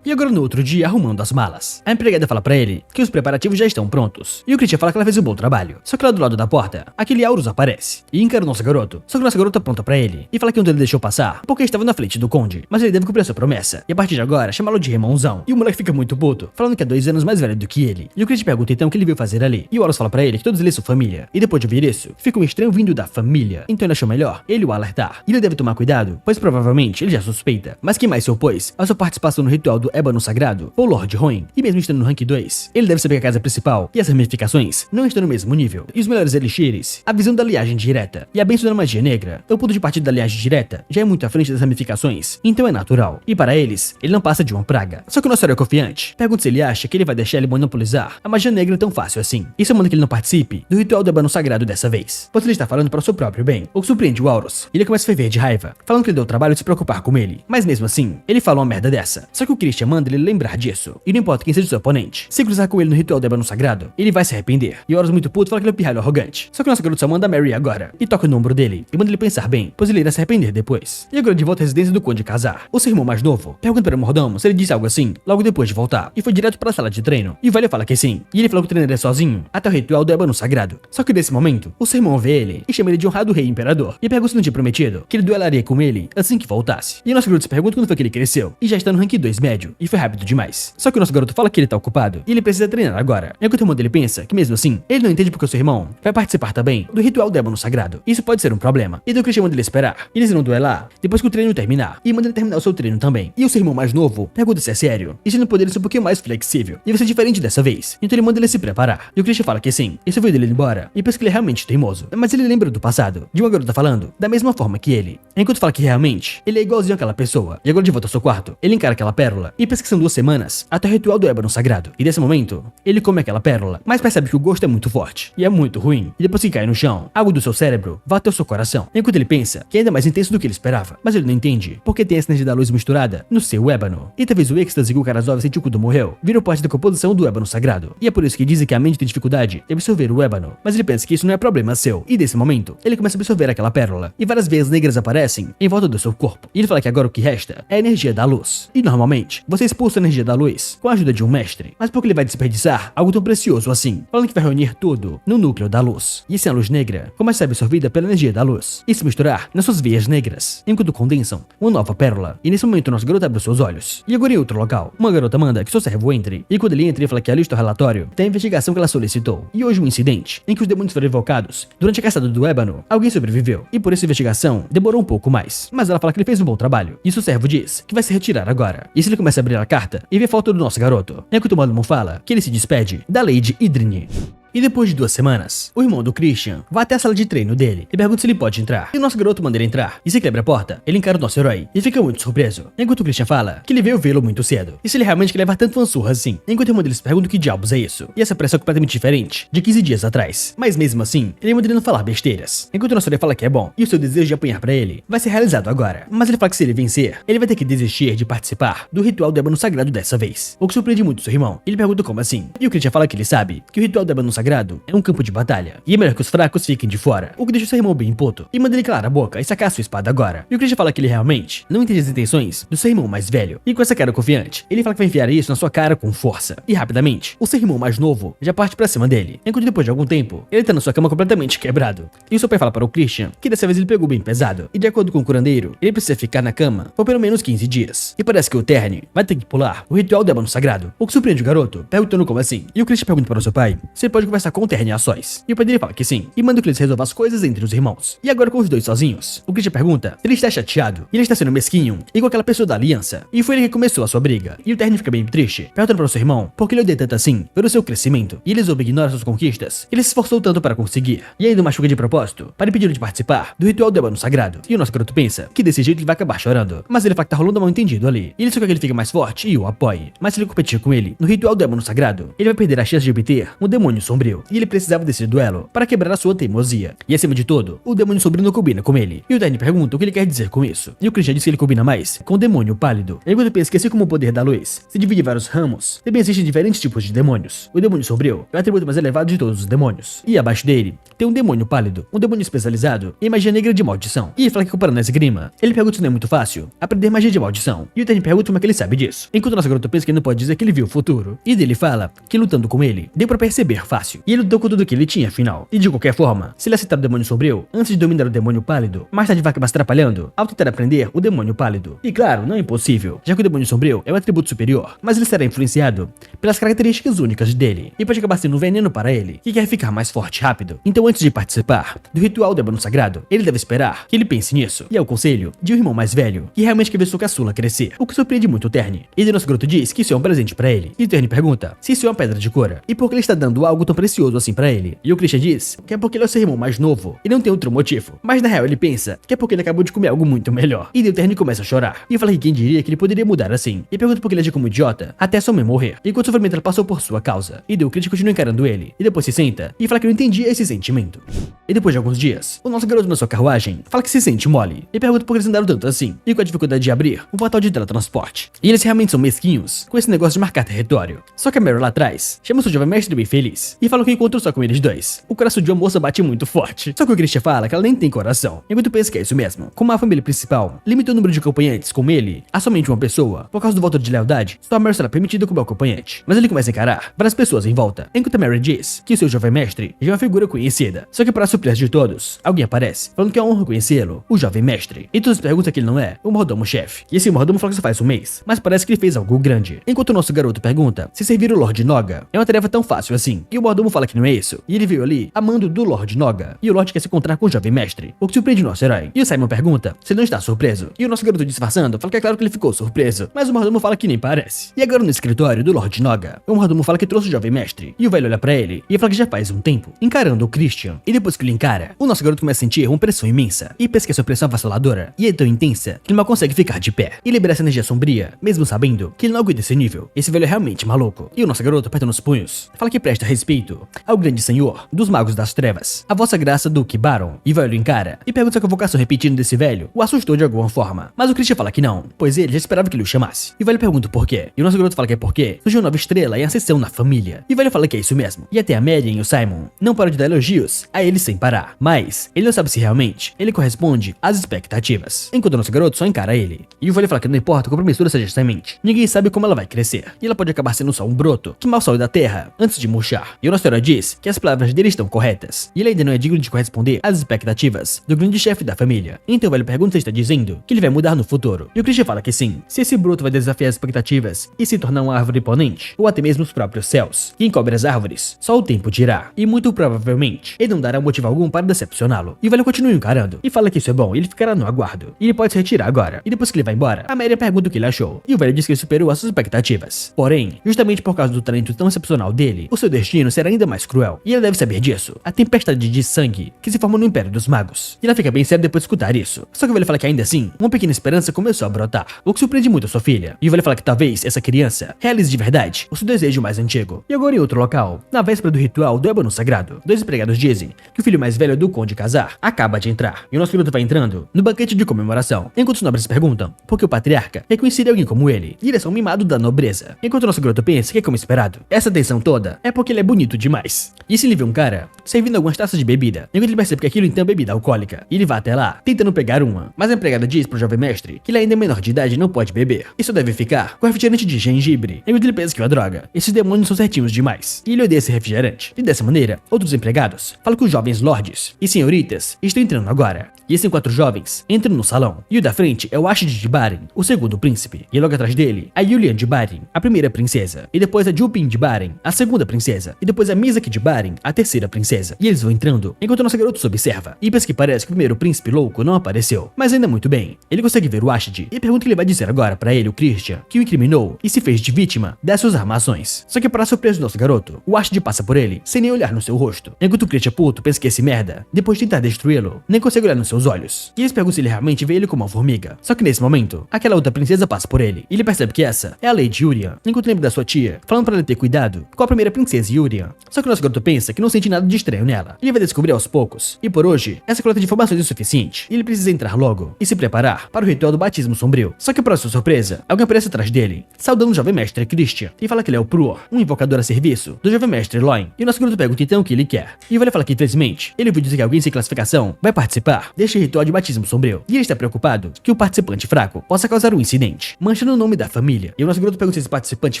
E agora no outro dia, arrumando as malas, a empregada fala pra ele que os preparativos já estão prontos. E o Christian fala que ela fez um bom trabalho. Só que lá do lado da porta, aquele Aurus aparece e encara o nosso garoto. Só que o nosso garoto aponta pra ele e fala que onde ele deixou passar porque estava na frente do Conde. Mas ele deve cumprir a sua promessa. E a partir de agora, chamá-lo de irmãozão. E o moleque fica muito puto, falando que é 2 anos mais velho do que ele. E o Christian pergunta então o que ele veio fazer ali. E o Aurus fala pra ele que todos eles são família. E depois de ouvir isso, fica um estranho vindo da família. Então ele achou melhor ele o alertar. E ele deve tomar cuidado, pois provavelmente ele já suspeita. Mas quem mais se opôs à sua participação no ritual do Ébano Sagrado ou Lord Hoenn, e mesmo estando no rank 2, ele deve saber que a casa principal e as ramificações não estão no mesmo nível. E os melhores elixires, a visão da liagem direta e a bênção da magia negra, o ponto de partida da liagem direta já é muito à frente das ramificações, então é natural. E para eles, ele não passa de uma praga. Só que o nosso herói confiante pergunta se ele acha que ele vai deixar ele monopolizar a magia negra tão fácil assim. Isso manda que ele não participe do ritual do Ébano Sagrado dessa vez, pois ele está falando para o seu próprio bem, o que surpreende o Aurus. Ele começa a ferver de raiva, falando que ele deu o trabalho de se preocupar com ele. Mas mesmo assim, ele fala uma merda dessa. Só que o Christian manda ele lembrar disso. E não importa quem seja o seu oponente, se cruzar com ele no ritual do Ébano Sagrado, ele vai se arrepender. E Horus muito puto fala que ele é um pirralho arrogante. Só que o nosso garoto só manda a Mary agora e toca no ombro dele e manda ele pensar bem, pois ele irá se arrepender depois. E agora de volta à residência do Conde Khazar, o seu irmão mais novo pergunta para o mordomo se ele disse algo assim logo depois de voltar e foi direto para a sala de treino. E o velho fala que sim. E ele falou que treinaria sozinho até o ritual do Ébano Sagrado. Só que nesse momento, o seu irmão vê ele e chama ele de honrado rei imperador e pergunta se não tinha prometido que ele duelaria com ele assim que voltasse. E o nosso garoto se pergunta quando foi que ele cresceu e já está no rank 2 médio. e foi rápido demais. Só que o nosso garoto fala que ele tá ocupado e ele precisa treinar agora. Enquanto o irmão dele pensa que mesmo assim, ele não entende porque o seu irmão vai participar também do ritual do ébano sagrado. Isso pode ser um problema. E o Christian manda ele esperar. Eles irão duelar depois que o treino terminar. E manda ele terminar o seu treino também. E o seu irmão mais novo pergunta se é sério. E se não poder ser um pouquinho mais flexível. E vai ser diferente dessa vez. Então ele manda ele se preparar. E o Christian fala que sim. Isso veio dele embora. E pensa que ele é realmente teimoso. Mas ele lembra do passado. De uma garota falando da mesma forma que ele. Enquanto fala que realmente ele é igualzinho àquela pessoa. E agora de volta ao seu quarto, ele encara aquela pérola. E pensa que são 2 semanas até o ritual do ébano sagrado. E nesse momento, ele come aquela pérola. Mas percebe que o gosto é muito forte. E é muito ruim. E depois que cai no chão, algo do seu cérebro vai até o seu coração. Enquanto ele pensa que é ainda mais intenso do que ele esperava. Mas ele não entende porque tem essa energia da luz misturada no seu ébano. E talvez o êxtase que o Karazov sentiu quando morreu virou parte da composição do ébano sagrado. E é por isso que dizem que a mente tem dificuldade de absorver o ébano. Mas ele pensa que isso não é problema seu. E nesse momento, ele começa a absorver aquela pérola. E várias veias negras aparecem em volta do seu corpo. E ele fala que agora o que resta é a energia da luz. E normalmente, você expulsa a energia da luz com a ajuda de um mestre. Mas porque ele vai desperdiçar algo tão precioso assim? Falando que vai reunir tudo no núcleo da luz. E assim a luz negra começa a ser absorvida pela energia da luz e se misturar nas suas veias negras, enquanto condensam uma nova pérola. E nesse momento, nosso garoto abre os seus olhos. E agora em outro local, uma garota manda que seu servo entre. E quando ele entra, ele fala que ali está o relatório da investigação que ela solicitou. E hoje um incidente em que os demônios foram invocados durante a caçada do ébano. Alguém sobreviveu. E por essa investigação demorou um pouco mais. Mas ela fala que ele fez um bom trabalho. E seu servo diz que vai se retirar agora. E se ele começa a abrir a carta e vê a foto do nosso garoto. Enquanto o Malamon fala que ele se despede da Lady Idrine. E depois de 2 semanas, o irmão do Christian vai até a sala de treino dele e pergunta se ele pode entrar. E o nosso garoto manda ele entrar. E se quebra a porta, ele encara o nosso herói e fica muito surpreso. Enquanto o Christian fala que ele veio vê-lo muito cedo. E se ele realmente quer levar tanto uma surra assim. Enquanto o irmão dele se pergunta o que diabos é isso. E essa pressão é completamente diferente de 15 dias atrás. Mas mesmo assim, ele manda ele não falar besteiras. Enquanto o nosso herói fala que é bom e o seu desejo de apanhar pra ele vai ser realizado agora. Mas ele fala que se ele vencer, ele vai ter que desistir de participar do ritual do ébano sagrado dessa vez. O que surpreende muito seu irmão. Ele pergunta como assim. E o Christian fala que ele sabe que o ritual do ébano sagrado é um campo de batalha. E é melhor que os fracos fiquem de fora. O que deixa o seu irmão bem puto. E manda ele calar a boca e sacar a sua espada agora. E o Christian fala que ele realmente não entende as intenções do seu irmão mais velho. E com essa cara confiante, ele fala que vai enfiar isso na sua cara com força. E rapidamente, o seu irmão mais novo já parte pra cima dele. Enquanto depois de algum tempo, ele tá na sua cama completamente quebrado. E o seu pai fala para o Christian que dessa vez ele pegou bem pesado. E de acordo com o curandeiro, ele precisa ficar na cama por pelo menos 15 dias. E parece que o Terne vai ter que pular o ritual do ébano sagrado. O que surpreende o garoto, perguntando como assim. E o Christian pergunta para o seu pai se ele pode conversar com o Terne a sós. E o pai dele fala que sim, e manda que eles resolvam as coisas entre os irmãos. E agora com os dois sozinhos, o Christian pergunta se ele está chateado, e ele está sendo mesquinho, igual aquela pessoa da aliança. E foi ele que começou a sua briga. E o Terne fica bem triste, perguntando para o seu irmão por que ele odeia tanto assim pelo seu crescimento. E ele resolve ignorar suas conquistas, ele se esforçou tanto para conseguir. E ainda machuca de propósito, para impedir ele de participar do ritual do ébano sagrado. E o nosso garoto pensa que desse jeito ele vai acabar chorando. Mas ele fala que tá rolando um mal entendido ali. E ele só quer que ele fique mais forte e o apoie. Mas se ele competir com ele no ritual do ébano sagrado, ele vai perder a chance de obter um demônio sombrio. E ele precisava desse duelo para quebrar a sua teimosia. E acima de tudo, o demônio sombrio não combina com ele. E o Terne pergunta o que ele quer dizer com isso. E o Christian diz que ele combina mais com o demônio pálido. E quando pensa que assim como o poder da luz se divide em vários ramos, também existem diferentes tipos de demônios. O demônio sombrio é o atributo mais elevado de todos os demônios. E abaixo dele, tem um demônio pálido, um demônio especializado em magia negra de maldição. E ele fala que comparando essa esgrima, ele pergunta se não é muito fácil aprender magia de maldição. E o Terne pergunta como é que ele sabe disso. Enquanto o nosso garoto pensa que ele não pode dizer que ele viu o futuro. E dele fala que lutando com ele, deu pra perceber fácil. E ele lutou com tudo que ele tinha, afinal. E de qualquer forma, se ele aceitar o demônio sombrio antes de dominar o demônio pálido, mais tarde vai acabar se atrapalhando ao tentar aprender o demônio pálido. E claro, não é impossível, já que o demônio sombrio é um atributo superior, mas ele será influenciado pelas características únicas dele, e pode acabar sendo um veneno para ele, que quer ficar mais forte rápido. Então antes de participar do ritual do ébano sagrado, ele deve esperar que ele pense nisso. E é o conselho de um irmão mais velho, que realmente quer ver sua caçula crescer, o que surpreende muito o Terne. E o nosso garoto diz que isso é um presente para ele. E o Terne pergunta se isso é uma pedra de cura, e por que ele está dando algo tão precioso assim para ele. E o Christian diz que é porque ele é o seu irmão mais novo, e não tem outro motivo. Mas na real ele pensa que é porque ele acabou de comer algo muito melhor. E o Terne começa a chorar. E fala que quem diria que ele poderia mudar assim. E pergunta por que ele agiu como idiota até sua mãe morrer. E quanto sofrimento ela passou por sua causa. E o Christian continua encarando ele. E depois se senta e fala que não entendia esse sentimento. E depois de alguns dias, o nosso garoto na sua carruagem fala que se sente mole. E pergunta por que eles andaram tanto assim. E com a dificuldade de abrir um portal de teletransporte. E eles realmente são mesquinhos com esse negócio de marcar território. Só que a Mary lá atrás chama o seu jovem mestre bem feliz. E fala que encontrou só com eles dois. O coração de uma moça bate muito forte. Só que o Christian fala que ela nem tem coração. Enquanto pensa que é isso mesmo. Como a família principal limitou o número de acompanhantes como ele a somente uma pessoa, por causa do voto de lealdade, só a Mary será permitida como acompanhante. Mas ele começa a encarar várias pessoas em volta. Enquanto a Mary diz que o seu jovem mestre já é uma figura conhecida. Só que para surpresa de todos, alguém aparece, falando que é uma honra conhecê-lo, o jovem mestre. E todos perguntam que ele não é o mordomo-chefe. E esse mordomo fala que só faz um mês, mas parece que ele fez algo grande. Enquanto o nosso garoto pergunta se servir o Lord Noga é uma tarefa tão fácil assim. E o mordomo fala que não é isso. E ele veio ali a mando do Lord Noga. E o Lord quer se encontrar com o jovem mestre, o que surpreende o nosso herói. E o Simon pergunta se não está surpreso. E o nosso garoto disfarçando fala que é claro que ele ficou surpreso. Mas o mordomo fala que nem parece. E agora no escritório do Lord Noga, o mordomo fala que trouxe o jovem mestre. E o velho olha pra ele e fala que já faz um tempo, encarando o Christian. E depois que ele encara, o nosso garoto começa a sentir uma pressão imensa. E pensa que essa pressão avassaladora e é tão intensa que ele mal consegue ficar de pé. E libera essa energia sombria, mesmo sabendo que ele não aguenta esse nível. Esse velho é realmente maluco. E o nosso garoto, apertando os punhos, fala que presta respeito ao grande senhor dos magos das trevas, a vossa graça Duque Baron. E o velho encara e pergunta se a convocação repetindo desse velho o assustou de alguma forma. Mas o Christian fala que não, pois ele já esperava que ele o chamasse. E o velho pergunta o porquê. E o nosso garoto fala que é porque surgiu uma nova estrela em ascensão na família. E o velho fala que é isso mesmo. E até a Marian e o Simon não param de dar elogios a ele sem parar. Mas ele não sabe se realmente ele corresponde às expectativas. Enquanto o nosso garoto só encara ele. E o velho fala que não importa qual promissura seja essa semente, ninguém sabe como ela vai crescer. E ela pode acabar sendo só um broto que mal saiu da terra antes de murchar. E o nosso herói diz que as palavras dele estão corretas. E ele ainda não é digno de corresponder às expectativas do grande chefe da família. Então o velho pergunta se está dizendo que ele vai mudar no futuro. E o Christian fala que sim. Se esse broto vai desafiar as expectativas e se tornar uma árvore imponente, ou até mesmo os próprios céus. Quem cobre as árvores, só o tempo dirá. E muito provavelmente, ele não dará motivo algum para decepcioná-lo. E o velho continua encarando. E fala que isso é bom, e ele ficará no aguardo. E ele pode se retirar agora. E depois que ele vai embora, a Marian pergunta o que ele achou. E o velho diz que ele superou as suas expectativas. Porém, justamente por causa do talento tão excepcional dele, o seu destino será ainda mais cruel. E ele deve saber disso. A tempestade de sangue que se forma no Império dos Magos. E ela fica bem séria depois de escutar isso. Só que o velho fala que ainda assim, uma pequena esperança começou a brotar. O que surpreende muito a sua filha. E o velho fala que talvez essa criança realize de verdade o seu desejo mais antigo. E agora em outro local, na véspera do ritual do Ébano Sagrado, dois empregados dizem que o filho mais velho do Conde Casar acaba de entrar. E o nosso garoto vai entrando no banquete de comemoração. Enquanto os nobres perguntam por que o patriarca reconheceria alguém como ele. E ele é só um mimado da nobreza. Enquanto o nosso garoto pensa que é como esperado. Essa tensão toda é porque ele é bonito demais. E se ele vê um cara servindo algumas taças de bebida, enquanto ele percebe que aquilo então é bebida alcoólica, e ele vai até lá, tentando pegar uma. Mas a empregada diz pro jovem mestre que ele ainda é menor de idade e não pode beber. Isso deve ficar com refrigerante de gengibre, enquanto ele pensa que é uma droga. Esses demônios são certinhos demais. E ele odeia esse refrigerante. E dessa maneira, outros empregados falam que os jovens lords e senhoritas estão entrando agora. E esses 4 jovens entram no salão. E o da frente é o Ashid de Baren, o segundo príncipe. E logo atrás dele, a Yulian de Baren, a primeira princesa. E depois a Jupin de Baren, a segunda princesa. E depois a Mizaki de Baren, a terceira princesa. E eles vão entrando enquanto o nosso garoto se observa. E pensa que parece que o primeiro príncipe louco não apareceu. Mas ainda muito bem. Ele consegue ver o Ashid e pergunta o que ele vai dizer agora pra ele, o Christian, que o incriminou e se fez de vítima das suas armações. Só que para surpresa do nosso garoto, o Ashid passa por ele sem nem olhar no seu rosto. Enquanto o Christian puto pensa que esse merda, depois de tentar destruí-lo, nem consegue olhar nos seus olhos. E eles perguntam se ele realmente vê ele como uma formiga. Só que nesse momento, aquela outra princesa passa por ele. E ele percebe que essa é a Lady Yurian, enquanto lembra da sua tia, falando pra ele ter cuidado com a primeira princesa Yurian. Só que o nosso garoto pensa que não sente nada de estranho nela. Ele vai descobrir aos poucos. E por hoje, essa coleta de informações é o suficiente. E ele precisa entrar logo e se preparar para o ritual do batismo sombrio. Só que para sua surpresa, alguém aparece atrás dele, saudando o jovem mestre Christian. E fala que ele é o Prur, um invocador a serviço do jovem mestre Loin. E o nosso garoto pergunta então o que ele quer. E o velho fala que infelizmente, ele ouviu dizer que alguém sem classificação vai participar deste ritual de batismo sombrio. E ele está preocupado que o participante fraco possa causar um incidente, manchando o nome da família. E o nosso garoto pergunta se esse participante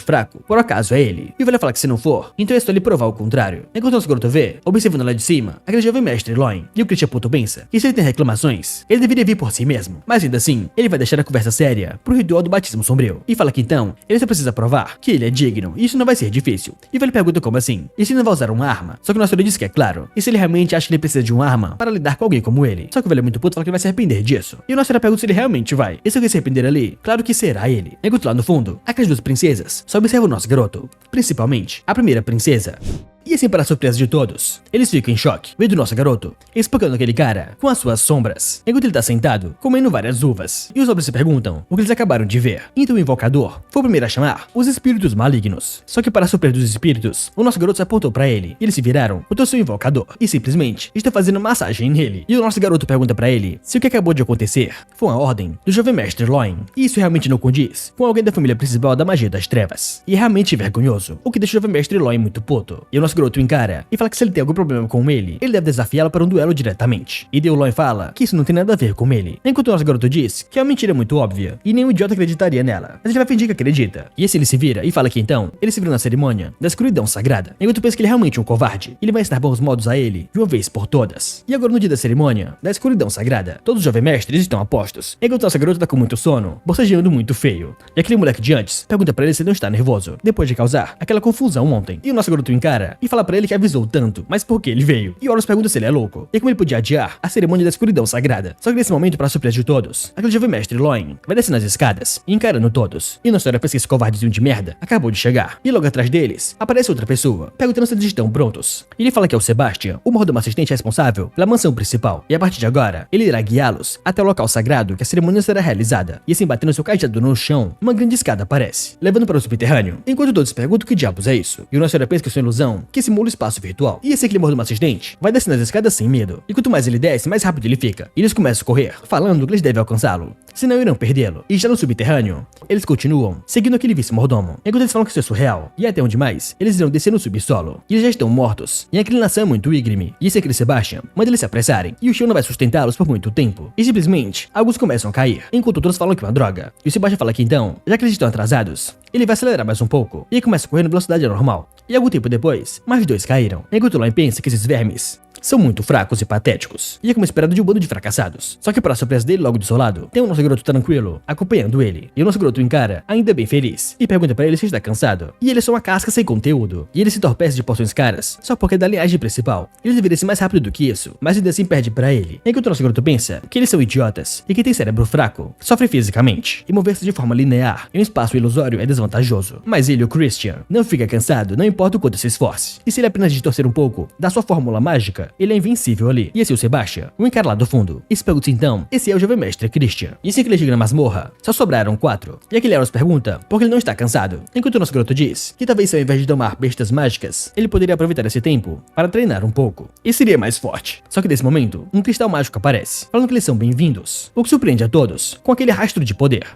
fraco, por acaso, é ele. E o velho fala que se não for, então é só ele provar o contrário. Enquanto o nosso garoto vê, observando lá de cima, aquele jovem mestre Loin. E o Christian puto pensa que se ele tem reclamações, ele deveria vir por si mesmo. Mas ainda assim, ele vai deixar a conversa séria pro ritual do batismo sombrio. E fala que então, ele só precisa provar que ele é digno, e isso não vai ser difícil. E o velho pergunta como assim? E se ele não vai usar uma arma? Só que o nosso herói diz que é claro. E se ele realmente acha que ele precisa de uma arma para lidar com alguém como ele? Só que o velho é muito puto, fala que ele vai se arrepender disso. E o nosso herói pergunta se ele realmente vai. E se alguém se arrepender ali, claro que será ele. Enquanto lá no fundo, aquelas 2 princesas só observam o nosso garoto. Principalmente, a primeira princesa. E assim, para a surpresa de todos, eles ficam em choque, vendo o nosso garoto espocando aquele cara com as suas sombras, enquanto ele tá sentado, comendo várias uvas. E os homens se perguntam o que eles acabaram de ver. Então o invocador foi o primeiro a chamar os espíritos malignos. Só que para a surpresa dos espíritos, o nosso garoto se apontou pra ele, e eles se viraram contra o seu invocador, e simplesmente estão fazendo massagem nele. E o nosso garoto pergunta pra ele se o que acabou de acontecer foi uma ordem do jovem mestre Loin. E isso realmente não condiz com alguém da família principal da magia das trevas. E é realmente vergonhoso, o que deixa o jovem mestre Loin muito puto. E o nosso nosso garoto encara e fala que se ele tem algum problema com ele deve desafiá-lo para um duelo diretamente. E Deulon fala que isso não tem nada a ver com ele. Enquanto o nosso garoto diz que é uma mentira muito óbvia e nenhum idiota acreditaria nela. Mas ele vai fingir que acredita. E esse ele se vira e fala que então ele se viu na cerimônia da escuridão sagrada. Enquanto pensa que ele é realmente um covarde, ele vai ensinar bons modos a ele de uma vez por todas. E agora no dia da cerimônia da escuridão sagrada, todos os jovens mestres estão a postos. Enquanto nosso garoto tá com muito sono, bocejando muito feio. E aquele moleque de antes pergunta pra ele se ele não está nervoso, depois de causar aquela confusão ontem. E o nosso garoto encara e fala pra ele que avisou tanto, mas por que ele veio? E Horus pergunta se ele é louco e como ele podia adiar a cerimônia da escuridão sagrada. Só que nesse momento, pra surpresa de todos, aquele jovem mestre Loin vai descendo as escadas e encarando todos. E nossa hora pensa que esse covardezinho de merda acabou de chegar. E logo atrás deles aparece outra pessoa, perguntando se eles estão prontos. E ele fala que é o Sebastian, o mordomo assistente responsável pela mansão principal. E a partir de agora, ele irá guiá-los até o local sagrado que a cerimônia será realizada. E assim batendo seu cajado no chão, uma grande escada aparece, levando para o subterrâneo. Enquanto todos perguntam o que diabos é isso. E o nosso pensa que isso é uma ilusão que simula o espaço virtual. E esse aquele mordomo assistente vai descendo as escadas sem medo. E quanto mais ele desce, mais rápido ele fica. E eles começam a correr, falando que eles devem alcançá-lo, senão irão perdê-lo. E já no subterrâneo, eles continuam seguindo aquele vice-mordomo, enquanto eles falam que isso é surreal. E até onde mais, eles irão descer no subsolo. E eles já estão mortos. E a inclinação é muito íngreme. E esse aquele Sebastian manda eles se apressarem. E o chão não vai sustentá-los por muito tempo. E simplesmente, alguns começam a cair, enquanto outros falam que é uma droga. E o Sebastian fala que então, já que eles estão atrasados, ele vai acelerar mais um pouco. E começa a correr na velocidade normal. E algum tempo depois, mais dois caíram. Enquanto Loin pensa que esses vermes são muito fracos e patéticos. E é como esperado de um bando de fracassados. Só que para a surpresa dele, logo do seu lado, tem o nosso garoto tranquilo, acompanhando ele. E o nosso garoto encara, ainda bem feliz, e pergunta pra ele se está cansado. E ele é só uma casca sem conteúdo. E ele se entorpece de porções caras, só porque é da linhagem principal. Ele deveria ser mais rápido do que isso, mas ainda assim perde pra ele. Enquanto o nosso garoto pensa que eles são idiotas, e quem tem cérebro fraco, sofre fisicamente. E mover-se de forma linear em um espaço ilusório é desvantajoso. Mas ele, o Christian, não fica cansado, não importa o quanto se esforce. E se ele apenas distorcer um pouco da sua fórmula mágica, ele é invencível ali. E esse é o Sebastian, o encara lá do fundo. E se pergunta então, esse é o jovem mestre Christian. E assim que ele chega na masmorra, só sobraram 4. E aquele Horus pergunta por que ele não está cansado. Enquanto o nosso garoto diz que talvez ao invés de tomar bestas mágicas, ele poderia aproveitar esse tempo para treinar um pouco. E seria mais forte. Só que nesse momento, um cristal mágico aparece, falando que eles são bem-vindos. O que surpreende a todos, com aquele rastro de poder.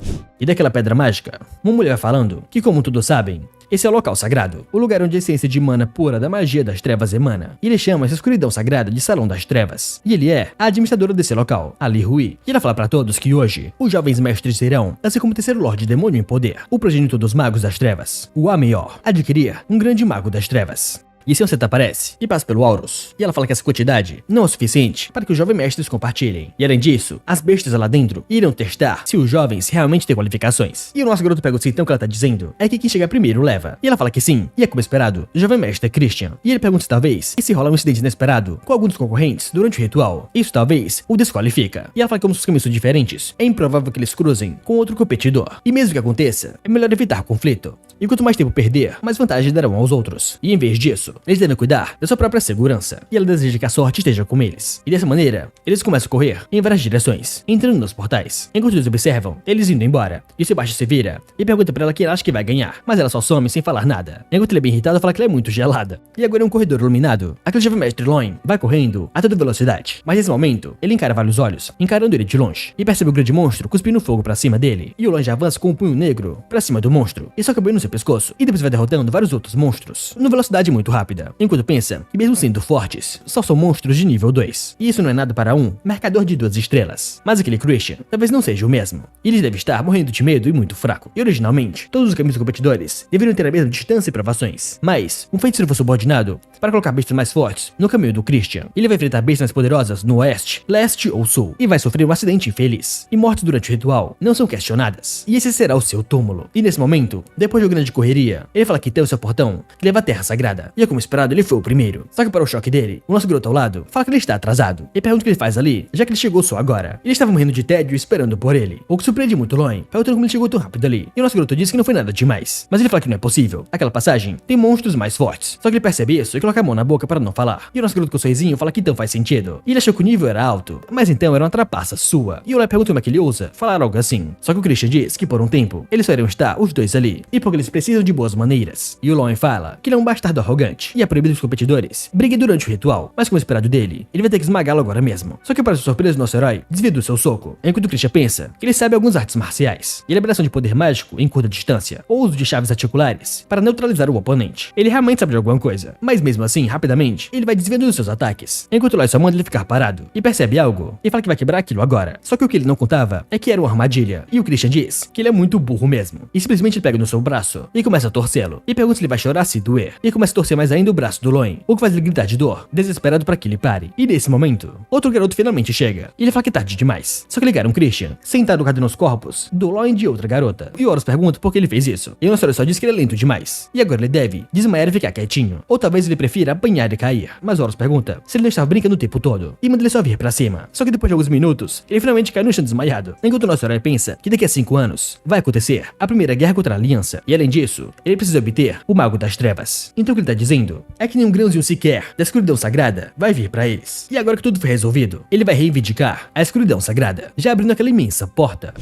E daquela pedra mágica, uma mulher vai falando que, como todos sabem, esse é o local sagrado, o lugar onde a essência de mana pura da magia das trevas emana. E ele chama essa escuridão sagrada de Salão das Trevas. E ele é a administradora desse local, a Li Hui. E ela fala pra todos que hoje, os jovens mestres irão, assim como o terceiro Lorde Demônio em poder, o progenitor dos magos das trevas, o Ameor, adquirir um grande mago das trevas. E se você aparece e passa pelo Horus, e ela fala que essa quantidade não é o suficiente para que os jovens mestres compartilhem. E além disso, as bestas lá dentro irão testar se os jovens realmente têm qualificações. E o nosso garoto pergunta se então o que ela tá dizendo é que quem chegar primeiro leva. E ela fala que sim, e é como esperado, o jovem mestre Christian. E ele pergunta se talvez, e se rola um incidente inesperado com algum dos concorrentes durante o ritual, isso talvez o desqualifica. E ela fala que como os caminhos são diferentes, é improvável que eles cruzem com outro competidor. E mesmo que aconteça, é melhor evitar conflito. E quanto mais tempo perder, mais vantagem darão aos outros. E em vez disso, eles devem cuidar da sua própria segurança. E ela deseja que a sorte esteja com eles. E dessa maneira, eles começam a correr em várias direções, entrando nos portais. Enquanto eles observam, eles indo embora. E o Sebastian se vira e pergunta pra ela quem ela acha que vai ganhar. Mas ela só some sem falar nada. Enquanto ele é bem irritado, fala que ela é muito gelada. E agora é um corredor iluminado. Aquele jovem mestre Loin vai correndo a toda velocidade. Mas nesse momento, ele encara vários olhos, encarando ele de longe. E percebe o grande monstro cuspindo fogo pra cima dele. E o Loin já avança com um punho negro pra cima do monstro. E soca bem no seu pescoço. E depois vai derrotando vários outros monstros, numa velocidade muito rápida. Enquanto pensa que mesmo sendo fortes, só são monstros de nível 2. E isso não é nada para um mercador de 2 estrelas. Mas aquele Christian talvez não seja o mesmo. E ele deve estar morrendo de medo e muito fraco. E originalmente, todos os caminhos competidores deveriam ter a mesma distância e provações. Mas, um feiticeiro foi subordinado para colocar bestas mais fortes no caminho do Christian. Ele vai enfrentar bestas mais poderosas no oeste, leste ou sul. E vai sofrer um acidente infeliz. E mortes durante o ritual não são questionadas. E esse será o seu túmulo. E nesse momento, depois de uma grande correria, ele fala que tem o seu portão que leva à Terra Sagrada. E como esperado, ele foi o primeiro. Só que para o choque dele, o nosso garoto ao lado fala que ele está atrasado. E pergunta o que ele faz ali, já que ele chegou só agora. Ele estava morrendo de tédio esperando por ele. O que surpreende muito Loin, perguntando como ele chegou tão rápido ali. E o nosso garoto diz que não foi nada demais. Mas ele fala que não é possível. Aquela passagem tem monstros mais fortes. Só que ele percebe isso e coloca a mão na boca para não falar. E o nosso garoto com o sorrisinho fala que então faz sentido. E ele achou que o nível era alto, mas então era uma trapaça sua. E o Loin pergunta como é que ele ousa falar algo assim. Só que o Christian diz que por um tempo, eles só iriam estar os dois ali. E porque eles precisam de boas maneiras. E o Loin fala que ele é um bastardo arrogante. gigante e é proibido os competidores briguem durante o ritual, mas como esperado dele, ele vai ter que esmagá-lo agora mesmo. Só que para sua surpresa, nosso herói desvia do seu soco, enquanto Christian pensa que ele sabe algumas artes marciais e a liberação de poder mágico em curta distância, ou uso de chaves articulares para neutralizar o oponente. Ele realmente sabe de alguma coisa, mas mesmo assim, rapidamente, ele vai desviando dos seus ataques, enquanto Lois só manda ele ficar parado e percebe algo e fala que vai quebrar aquilo agora. Só que o que ele não contava é que era uma armadilha, e o Christian diz que ele é muito burro mesmo, e simplesmente ele pega no seu braço e começa a torcê-lo, e pergunta se ele vai chorar se doer, e começa a torcer mais ainda o braço do Loin, o que faz ele gritar de dor, desesperado para que ele pare. E nesse momento, outro garoto finalmente chega, e ele fala que é tarde demais. Só que ligaram Christian sentado cadê nos corpos do Loin e de outra garota, e Horus pergunta por que ele fez isso, e o nosso herói só diz que ele é lento demais, e agora ele deve desmaiar e ficar quietinho, ou talvez ele prefira apanhar e cair, mas Horus pergunta se ele não estava brincando o tempo todo, e manda ele só vir pra cima. Só que depois de alguns minutos, ele finalmente cai no chão desmaiado, enquanto o nosso herói pensa que daqui a 5 anos vai acontecer a primeira guerra contra a Aliança, e além disso, ele precisa obter o Mago das Trevas. Então o que ele tá dizendo é que nenhum grãozinho sequer da escuridão sagrada vai vir pra eles. E agora que tudo foi resolvido, ele vai reivindicar a escuridão sagrada, já abrindo aquela imensa porta.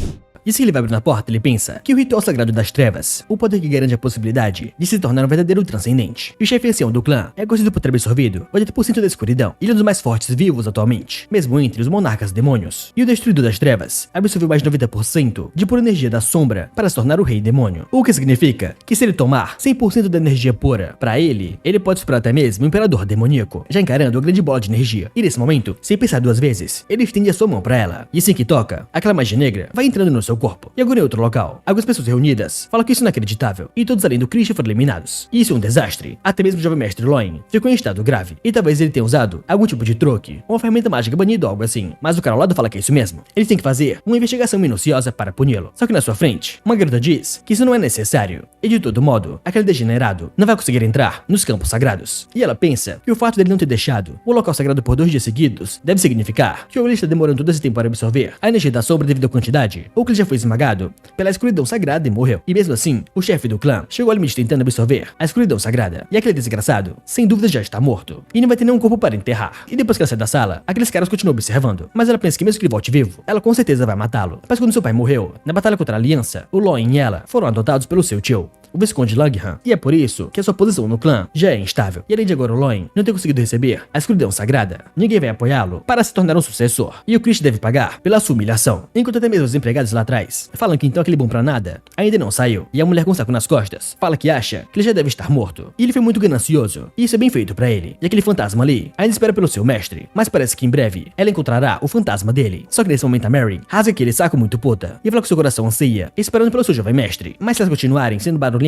E se ele vai abrir na porta, ele pensa que o ritual sagrado das trevas, o poder que garante a possibilidade de se tornar um verdadeiro transcendente. E o chefe ancião do clã é conhecido por ter absorvido 80% da escuridão, e ele é um dos mais fortes vivos atualmente, mesmo entre os monarcas demônios. E o destruidor das trevas absorveu mais de 90% de pura energia da sombra para se tornar o rei demônio. O que significa que se ele tomar 100% da energia pura para ele pode superar até mesmo o imperador demoníaco, já encarando a grande bola de energia. E nesse momento, sem pensar duas vezes, ele estende a sua mão para ela, e assim que toca, aquela magia negra vai entrando no seu corpo. E agora em outro local, algumas pessoas reunidas falam que isso é inacreditável, e todos além do Christian foram eliminados. E isso é um desastre. Até mesmo o jovem mestre Loin ficou em estado grave, e talvez ele tenha usado algum tipo de truque, uma ferramenta mágica banida ou algo assim. Mas o cara ao lado fala que é isso mesmo. Eles têm que fazer uma investigação minuciosa para puni-lo. Só que na sua frente, uma garota diz que isso não é necessário, e de todo modo, aquele degenerado não vai conseguir entrar nos campos sagrados. E ela pensa que o fato dele não ter deixado o local sagrado por 2 dias seguidos deve significar que ou ele está demorando todo esse tempo para absorver a energia da sombra devido à quantidade, ou que ele já foi esmagado pela escuridão sagrada e morreu. E mesmo assim, o chefe do clã chegou ao limite tentando absorver a escuridão sagrada, e aquele desgraçado, sem dúvida, já está morto, e não vai ter nenhum corpo para enterrar. E depois que ela sai da sala, aqueles caras continuam observando, mas ela pensa que mesmo que ele volte vivo, ela com certeza vai matá-lo. Mas quando seu pai morreu, na batalha contra a Aliança, o Loin e ela foram adotados pelo seu tio, o Visconde Langham, e é por isso que a sua posição no clã já é instável. E além de agora o Loin não ter conseguido receber a escuridão sagrada, ninguém vai apoiá-lo para se tornar um sucessor, e o Christian deve pagar pela sua humilhação. Enquanto até mesmo os empregados lá atrás falam que então aquele bom pra nada ainda não saiu, e a mulher com um saco nas costas fala que acha que ele já deve estar morto, e ele foi muito ganancioso, e isso é bem feito pra ele. E aquele fantasma ali ainda espera pelo seu mestre, mas parece que em breve ela encontrará o fantasma dele. Só que nesse momento a Mary rasga aquele saco muito puta e fala que seu coração anseia, esperando pelo seu jovem mestre, mas se elas continuarem sendo barulhentas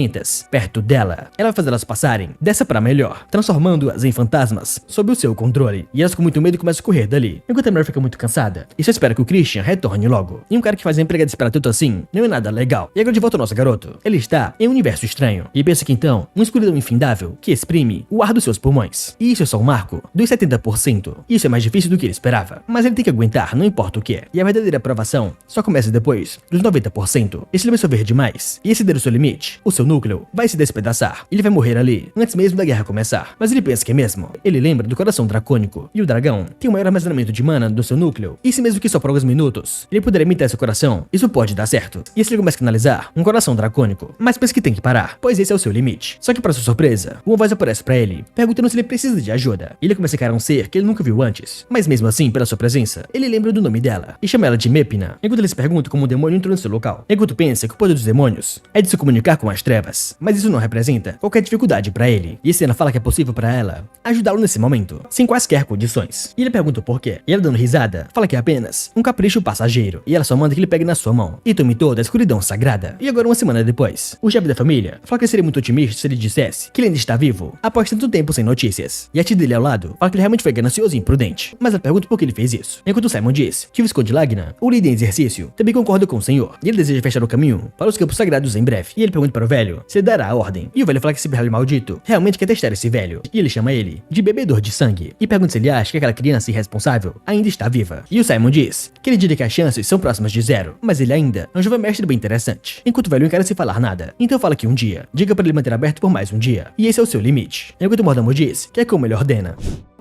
perto dela, ela vai fazer elas passarem dessa pra melhor, transformando-as em fantasmas sob o seu controle, e elas com muito medo começam a correr dali, enquanto a Mary fica muito cansada e só espera que o Christian retorne logo. E um cara que faz a empregada esperar tanto assim não é nada legal. E agora de volta ao nosso garoto, ele está em um universo estranho e pensa que então uma escuridão infindável que exprime o ar dos seus pulmões, e isso é só um marco dos 70%. Isso é mais difícil do que ele esperava, mas ele tem que aguentar, não importa o que, e a verdadeira aprovação só começa depois dos 90%. E se ele absorver demais e exceder o seu limite, o seu núcleo vai se despedaçar. Ele vai morrer ali, antes mesmo da guerra começar. Mas ele pensa que é mesmo. Ele lembra do coração dracônico, e o dragão tem o maior armazenamento de mana do seu núcleo, e se mesmo que só por alguns minutos ele puder imitar seu coração, isso pode dar certo. E se ele começa a canalizar um coração dracônico, mas pensa que tem que parar, pois esse é o seu limite. Só que para sua surpresa, uma voz aparece pra ele, perguntando se ele precisa de ajuda. E ele começa a encarar um ser que ele nunca viu antes, mas mesmo assim, pela sua presença, ele lembra do nome dela, e chama ela de Mepina, enquanto ele se pergunta como um demônio entrou no seu local. Enquanto pensa que o poder dos demônios é de se comunicar com as trevas, mas isso não representa qualquer dificuldade pra ele. E Senna fala que é possível pra ela ajudá-lo nesse momento, sem quaisquer condições. E ele pergunta o porquê, e ela dando risada, fala que é apenas um capricho passageiro, e ela só manda que ele pegue na sua mão e tome toda a escuridão sagrada. E agora, uma semana depois, o chefe da família fala que seria muito otimista se ele dissesse que ele ainda está vivo, após tanto tempo sem notícias. E a tia dele ao lado fala que ele realmente foi ganancioso e imprudente, mas ela pergunta por que ele fez isso. Enquanto o Simon diz que o Visconde Langham, o líder em exercício, também concorda com o senhor, e ele deseja fechar o caminho para os campos sagrados em breve. E ele pergunta para o velho se ele dará a ordem, e o velho fala que esse velho maldito realmente quer testar esse velho, e ele chama ele de bebedor de sangue, e pergunta se ele acha que aquela criança irresponsável ainda está viva. E o Simon diz que ele diria que as chances são próximas de 0, mas ele ainda é um jovem mestre bem interessante, enquanto o velho encara sem falar nada. Então fala que um dia, diga para ele manter aberto por mais um dia, e esse é o seu limite. Enquanto o mordomo diz que é como ele ordena.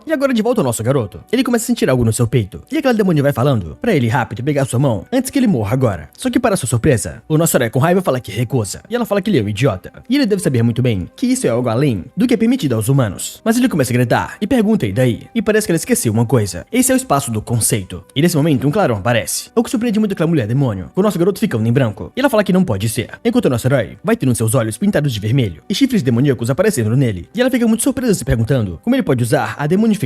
E agora de volta ao nosso garoto. Ele começa a sentir algo no seu peito. E aquela demônio vai falando pra ele rápido pegar sua mão antes que ele morra agora. Só que para sua surpresa, o nosso herói com raiva fala que recusa. E ela fala que ele é um idiota. E ele deve saber muito bem que isso é algo além do que é permitido aos humanos. Mas ele começa a gritar e pergunta e daí? E parece que ela esqueceu uma coisa. Esse é o espaço do conceito. E nesse momento um clarão aparece. O que surpreende muito aquela mulher demônio. O nosso garoto ficando em branco. E ela fala que não pode ser. Enquanto o nosso herói vai tendo seus olhos pintados de vermelho e chifres demoníacos aparecendo nele. E ela fica muito surpresa se perguntando como ele pode usar a demonificação.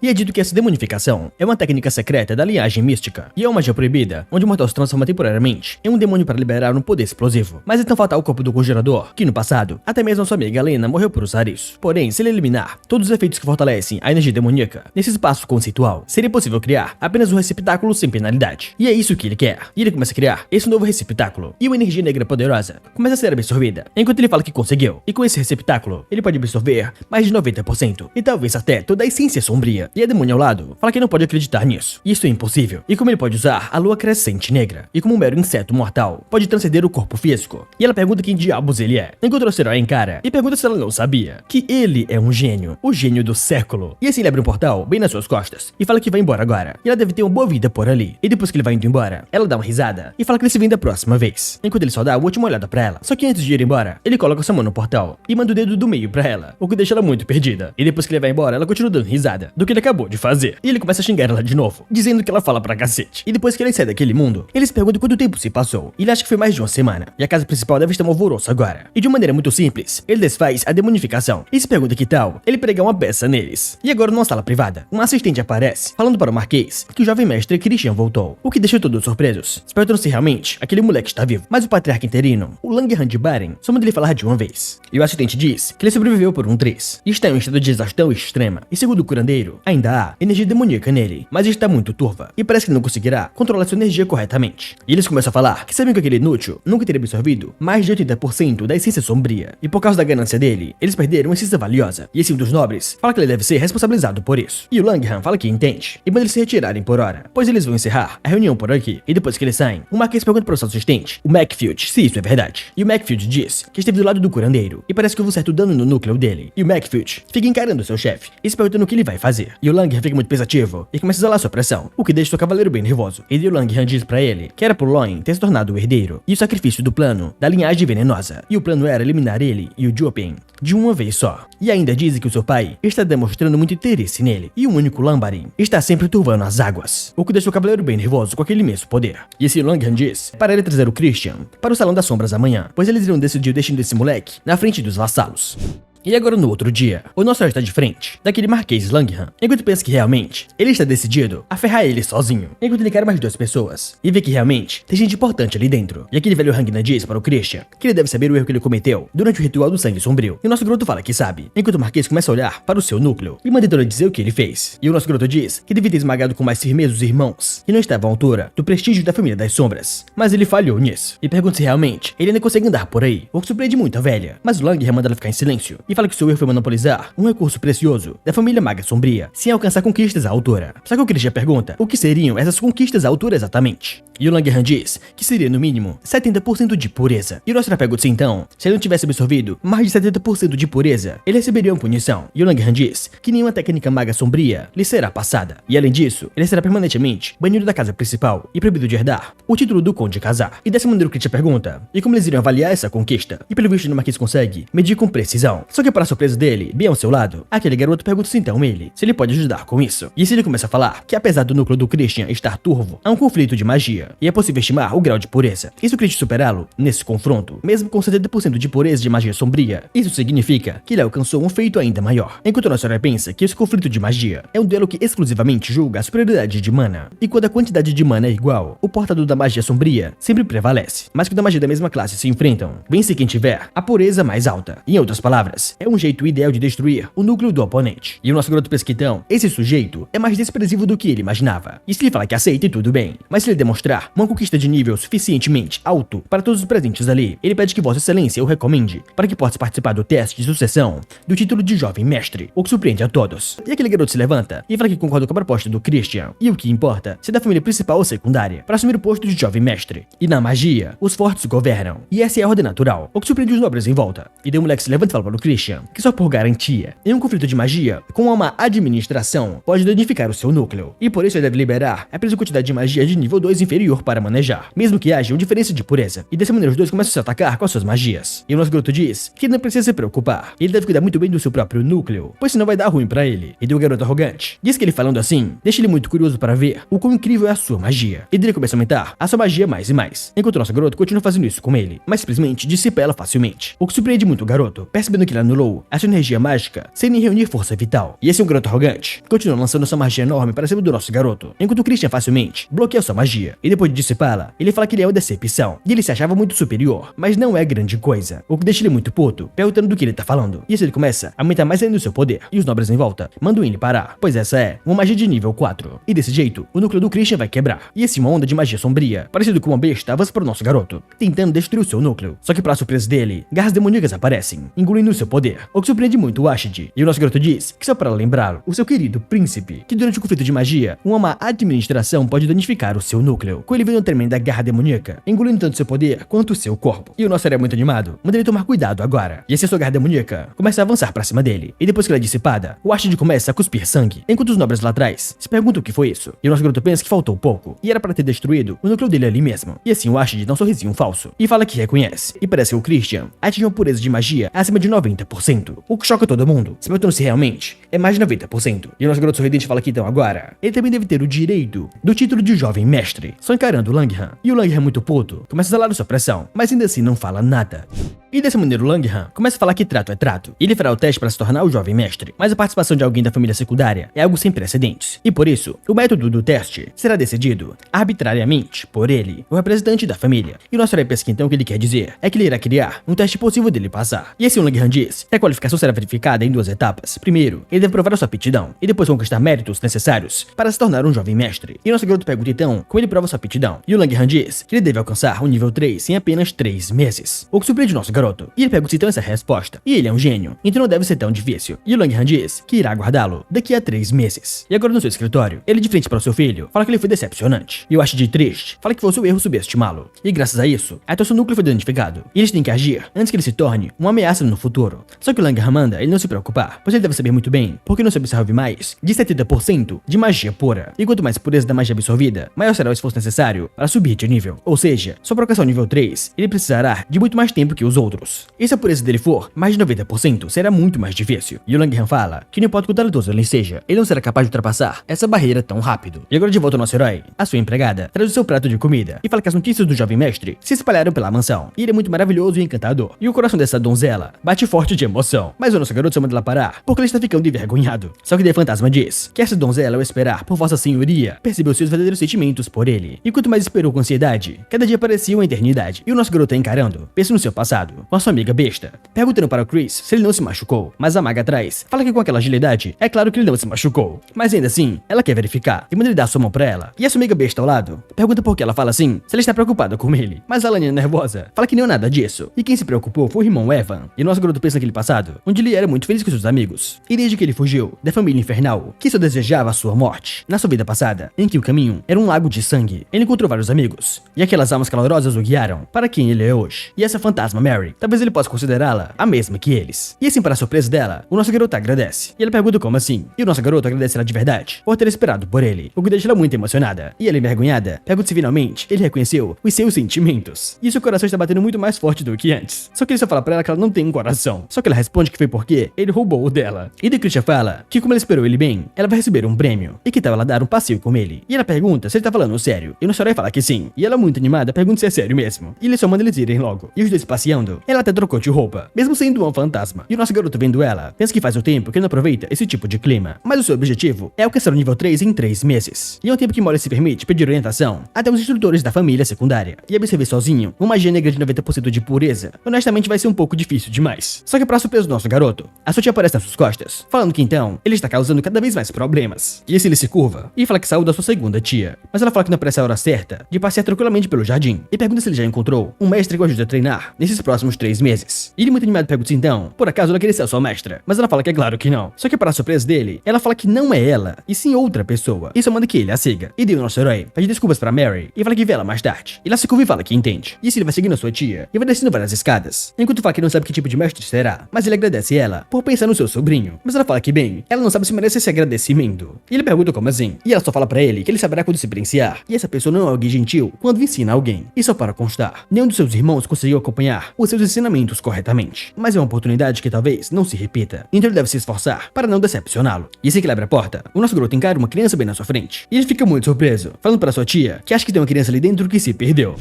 E é dito que essa demonificação é uma técnica secreta da linhagem mística. E é uma magia proibida, onde o mortal se transforma temporariamente em um demônio para liberar um poder explosivo. Mas é tão fatal o corpo do congelador que no passado, até mesmo a sua amiga Lena morreu por usar isso. Porém, se ele eliminar todos os efeitos que fortalecem a energia demoníaca nesse espaço conceitual, seria possível criar apenas um receptáculo sem penalidade. E é isso que ele quer. E ele começa a criar esse novo receptáculo. E uma energia negra poderosa começa a ser absorvida, enquanto ele fala que conseguiu. E com esse receptáculo, ele pode absorver mais de 90%, e talvez até toda a essência sombria. E a demônio ao lado fala que não pode acreditar nisso. Isso é impossível. E como ele pode usar a lua crescente negra, e como um mero inseto mortal, pode transcender o corpo físico. E ela pergunta quem diabos ele é, enquanto o herói encara, e pergunta se ela não sabia que ele é um gênio, o gênio do século. E assim ele abre um portal bem nas suas costas, e fala que vai embora agora. E ela deve ter uma boa vida por ali. E depois que ele vai indo embora, ela dá uma risada, e fala que ele se vem da próxima vez. Enquanto ele só dá uma última olhada pra ela. Só que antes de ir embora, ele coloca sua mão no portal, e manda o dedo do meio pra ela, o que deixa ela muito perdida. E depois que ele vai embora, ela continua dando risada do que ele acabou de fazer. E ele começa a xingar ela de novo, dizendo que ela fala pra cacete. E depois que ele sai daquele mundo, eles perguntam quanto tempo se passou. E ele acha que foi mais de uma semana. E a casa principal deve estar um alvoroço agora. E de uma maneira muito simples, ele desfaz a demonificação. E se pergunta que tal ele pregar uma peça neles. E agora numa sala privada, um assistente aparece, falando para o Marquês que o jovem mestre Christian voltou. O que deixou todos surpresos, se perguntando se realmente aquele moleque está vivo. Mas o patriarca interino, o Langerhans de Baren, só manda ele falar de uma vez. E o assistente diz que ele sobreviveu por um triz. E está em um estado de exaustão extrema. E segundo o curandeiro, ainda há energia demoníaca nele, mas está muito turva. E parece que não conseguirá controlar sua energia corretamente. E eles começam a falar que sabem que aquele inútil nunca teria absorvido mais de 80% da essência sombria. E por causa da ganância dele, eles perderam uma essência valiosa. E esse um dos nobres fala que ele deve ser responsabilizado por isso. E o Langerhans fala que entende e manda eles se retirarem por hora, pois eles vão encerrar a reunião por aqui. E depois que eles saem, o Marquês pergunta para o seu assistente, o Macfield, se isso é verdade. E o Macfield diz que esteve do lado do curandeiro e parece que houve um certo dano no núcleo dele. E o Macfield fica encarando seu chefe e se perguntando o que ele vai fazer. E o Langerhans fica muito pensativo e começa a exalar sua pressão, o que deixa seu cavaleiro bem nervoso. E o Langerhans diz pra ele que era pro Loin ter se tornado o herdeiro e o sacrifício do plano da linhagem venenosa. E o plano era eliminar ele e o Jopin de uma vez só. E ainda dizem que o seu pai está demonstrando muito interesse nele. E o único Lambarin está sempre turvando as águas, o que deixou o cavaleiro bem nervoso com aquele imenso poder. E esse Langerhans diz para ele trazer o Christian para o Salão das Sombras amanhã, pois eles iriam decidir o destino desse moleque na frente dos vassalos. E agora no outro dia, o nosso herói está de frente daquele Marquês Langerhans, enquanto pensa que realmente ele está decidido a ferrar ele sozinho, enquanto ele quer mais duas pessoas e vê que realmente tem gente importante ali dentro. E aquele velho Ragnar diz para o Christian que ele deve saber o erro que ele cometeu durante o ritual do sangue sombrio. E o nosso garoto fala que sabe, enquanto o Marquês começa a olhar para o seu núcleo e manda então ele dizer o que ele fez. E o nosso garoto diz que devia ter esmagado com mais firmeza os irmãos e não estava à altura do prestígio da família das sombras, mas ele falhou nisso. E pergunta se realmente ele ainda consegue andar por aí, o que surpreende muito a velha. Mas o Langerhans manda ela ficar em silêncio e fala que o seu erro foi monopolizar um recurso precioso da família maga sombria, sem alcançar conquistas à altura. Só que o Christian pergunta o que seriam essas conquistas à altura exatamente. E o Langerhans diz que seria no mínimo 70% de pureza. E o nosso pergunta-se então, se ele não tivesse absorvido mais de 70% de pureza, ele receberia uma punição. E o Langerhans diz que nenhuma técnica maga sombria lhe será passada. E além disso, ele será permanentemente banido da casa principal e proibido de herdar o título do Conde Khazar. E dessa maneira o Christian pergunta, e como eles iriam avaliar essa conquista? E pelo visto o Marquês consegue medir com precisão. Só que para a surpresa dele, bem ao seu lado, aquele garoto pergunta-se então ele se ele pode ajudar com isso. E se ele começa a falar que apesar do núcleo do Christian estar turvo, há um conflito de magia, e é possível estimar o grau de pureza. E se o Christian superá-lo nesse confronto, mesmo com 70% de pureza de magia sombria, isso significa que ele alcançou um feito ainda maior. Enquanto a nossa herói pensa que esse conflito de magia é um duelo que exclusivamente julga a superioridade de mana, e quando a quantidade de mana é igual, o portador da magia sombria sempre prevalece. Mas quando a magia da mesma classe se enfrentam, vence quem tiver a pureza mais alta. Em outras palavras, é um jeito ideal de destruir o núcleo do oponente. E o nosso garoto pesquitão, esse sujeito é mais desprezível do que ele imaginava. E se ele falar que aceita e tudo bem, mas se ele demonstrar uma conquista de nível suficientemente alto para todos os presentes ali, ele pede que Vossa Excelência o recomende para que possa participar do teste de sucessão do título de jovem mestre, o que surpreende a todos. E aquele garoto se levanta e fala que concorda com a proposta do Christian, e o que importa, se é da família principal ou secundária, para assumir o posto de jovem mestre. E na magia, os fortes governam, e essa é a ordem natural, o que surpreende os nobres em volta. E daí o moleque se levanta e fala para o Christian Christian que só por garantia, em um conflito de magia com uma administração, pode danificar o seu núcleo, e por isso ele deve liberar apenas uma quantidade de magia de nível 2 inferior para manejar, mesmo que haja uma diferença de pureza, e dessa maneira os dois começam a se atacar com as suas magias. E o nosso garoto diz que ele não precisa se preocupar, ele deve cuidar muito bem do seu próprio núcleo, pois senão vai dar ruim pra ele. E do garoto arrogante diz que ele falando assim deixa ele muito curioso para ver o quão incrível é a sua magia, e dele começa a aumentar a sua magia mais e mais, enquanto o nosso garoto continua fazendo isso com ele, mas simplesmente dissipa ela facilmente, o que surpreende muito o garoto, percebendo que ele anulou a sua energia mágica sem nem reunir força vital. E esse é um garoto arrogante continua lançando sua magia enorme para cima do nosso garoto, enquanto o Christian facilmente bloqueia sua magia, e depois de dissipá-la, ele fala que ele é uma decepção, e ele se achava muito superior, mas não é grande coisa, o que deixa ele muito puto, perguntando do que ele tá falando. E assim ele começa a aumentar mais ainda o seu poder, e os nobres em volta mandam ele parar, pois essa é uma magia de nível 4. E desse jeito, o núcleo do Christian vai quebrar, e assim uma onda de magia sombria, parecido com uma besta, avança para o nosso garoto, tentando destruir o seu núcleo. Só que para surpresa dele, garras demoníacas aparecem, engolindo o seu poder, o que surpreende muito o Ashid. E o nosso garoto diz que só para lembrá-lo, o seu querido príncipe, que durante o conflito de magia, uma má administração pode danificar o seu núcleo, com ele vendo uma tremenda garra demoníaca, engolindo tanto seu poder quanto o seu corpo. E o nosso herói muito animado manda ele tomar cuidado agora. E assim a sua garra demoníaca começa a avançar para cima dele, e depois que ela é dissipada, o Ashid começa a cuspir sangue, enquanto os nobres lá atrás se perguntam o que foi isso. E o nosso garoto pensa que faltou pouco, e era para ter destruído o núcleo dele ali mesmo. E assim o Ashid dá um sorrisinho falso, e fala que reconhece, e parece que o Christian atinge uma pureza de magia acima de 90%, o que choca todo mundo, se perguntando se realmente é mais de 90%. E o nosso garoto sorridente fala que então agora, ele também deve ter o direito do título de jovem mestre, só encarando o Langham. E o Langham muito puto, começa a zalar sua pressão, mas ainda assim não fala nada. E dessa maneira o Langham começa a falar que trato é trato, e ele fará o teste para se tornar o jovem mestre, mas a participação de alguém da família secundária é algo sem precedentes, e por isso, o método do teste será decidido arbitrariamente por ele, o representante da família. E o nosso herói pensa que então o que ele quer dizer é que ele irá criar um teste possível dele passar. E assim o Langham diz que a qualificação será verificada em 2 etapas. Primeiro, ele deve provar a sua aptidão, e depois conquistar méritos necessários para se tornar um jovem mestre. E o nosso garoto pergunta então como ele prova sua aptidão, e o Langham diz que ele deve alcançar o nível 3 em apenas 3 meses, o que surpreende o nosso garoto. E ele pergunta então essa resposta, e ele é um gênio, então não deve ser tão difícil. E o Langham diz que irá aguardá-lo daqui a 3 meses. E agora no seu escritório, ele de frente para o seu filho, fala que ele foi decepcionante. E o Ashid triste, fala que foi o seu erro subestimá-lo. E graças a isso, até o seu núcleo foi danificado. E eles têm que agir antes que ele se torne uma ameaça no futuro. Só que o Langham manda ele não se preocupar, pois ele deve saber muito bem porque não se absorve mais de 70% de magia pura. E quanto mais pureza da magia absorvida, maior será o esforço necessário para subir de nível. Ou seja, só para alcançar o nível 3, ele precisará de muito mais tempo que os outros. E se a pureza dele for mais de 90%, será muito mais difícil. E o Langham fala que não importa quão talentoso ele seja, ele não será capaz de ultrapassar essa barreira tão rápido. E agora de volta ao nosso herói, a sua empregada traz o seu prato de comida e fala que as notícias do jovem mestre se espalharam pela mansão. E ele é muito maravilhoso e encantador. E o coração dessa donzela bate forte de emoção. Mas o nosso garoto só manda ela parar porque ele está ficando envergonhado. Só que daí o fantasma diz que essa donzela, ao esperar por vossa senhoria, percebeu seus verdadeiros sentimentos por ele. E quanto mais esperou com ansiedade, cada dia parecia uma eternidade. E o nosso garoto é encarando, pensa no seu passado, com a sua amiga besta, perguntando para o Chris se ele não se machucou. Mas a maga atrás fala que com aquela agilidade, é claro que ele não se machucou. Mas ainda assim, ela quer verificar e manda ele dar sua mão pra ela. E a sua amiga besta ao lado pergunta por que ela fala assim, se ela está preocupada com ele. Mas a Alania nervosa fala que não é nada disso. E quem se preocupou foi o irmão Evan. E nosso garoto pensa naquele passado, onde ele era muito feliz com seus amigos. E desde que ele fugiu da família infernal, que só desejava a sua morte. Na sua vida passada, em que o caminho era um lago de sangue, ele encontrou vários amigos. E aquelas almas calorosas o guiaram para quem ele é hoje. E essa fantasma Mary, talvez ele possa considerá-la a mesma que eles. E assim, para a surpresa dela, o nosso garoto agradece. E ela pergunta como assim. E o nosso garoto agradece ela de verdade, por ter esperado por ele, o que deixa ela muito emocionada. E ela envergonhada, pergunta se finalmente ele reconheceu os seus sentimentos. E seu coração está batendo muito mais forte do que antes. Só que ele só fala pra ela que ela não tem um coração. Só que ela responde que foi porque ele roubou o dela. E de Christian fala que como ela esperou ele bem, ela vai receber um prêmio. E que tal ela dar um passeio com ele. E ela pergunta se ele tá falando sério. E o nosso herói fala que sim. E ela muito animada pergunta se é sério mesmo. E ele só manda eles irem logo. E os dois passeando, ela até trocou de roupa, mesmo sendo um fantasma. E o nosso garoto vendo ela, pensa que faz um tempo que ele não aproveita esse tipo de clima. Mas o seu objetivo é alcançar o nível 3 em 3 meses. E é um tempo que Molly se permite pedir orientação até os instrutores da família secundária. E absorver sozinho uma magia negra de 90% de pureza, honestamente vai ser um pouco difícil demais. Só que para surpresa do nosso garoto, a sua tia aparece nas suas costas, falando que então ele está causando cada vez mais problemas. E esse ele se curva e fala que saiu da sua segunda tia. Mas ela fala que não aparece a hora certa de passear tranquilamente pelo jardim. E pergunta se ele já encontrou um mestre que o ajude a treinar nesses próximos 3 meses. E ele muito animado pergunta se então, por acaso ela queria ser a sua mestra. Mas ela fala que é claro que não. Só que para a surpresa dele, ela fala que não é ela, e sim outra pessoa. E só manda que ele a siga. E deu o nosso herói pede desculpas para Mary e fala que vê ela mais tarde. E ela se curva e fala que entende. E assim ele vai seguindo a sua tia e vai descendo várias escadas. Enquanto fala que não sabe que tipo de mestre será. agradecerá, mas ele agradece ela por pensar no seu sobrinho. Mas ela fala que bem, ela não sabe se merece esse agradecimento. E ele pergunta como assim, e ela só fala pra ele que ele saberá quando se diferenciar, e essa pessoa não é alguém gentil quando ensina alguém. E só para constar, nenhum dos seus irmãos conseguiu acompanhar os seus ensinamentos corretamente, mas é uma oportunidade que talvez não se repita, então ele deve se esforçar para não decepcioná-lo. E assim que ele abre a porta, o nosso garoto encara uma criança bem na sua frente, e ele fica muito surpreso, falando para sua tia que acha que tem uma criança ali dentro que se perdeu.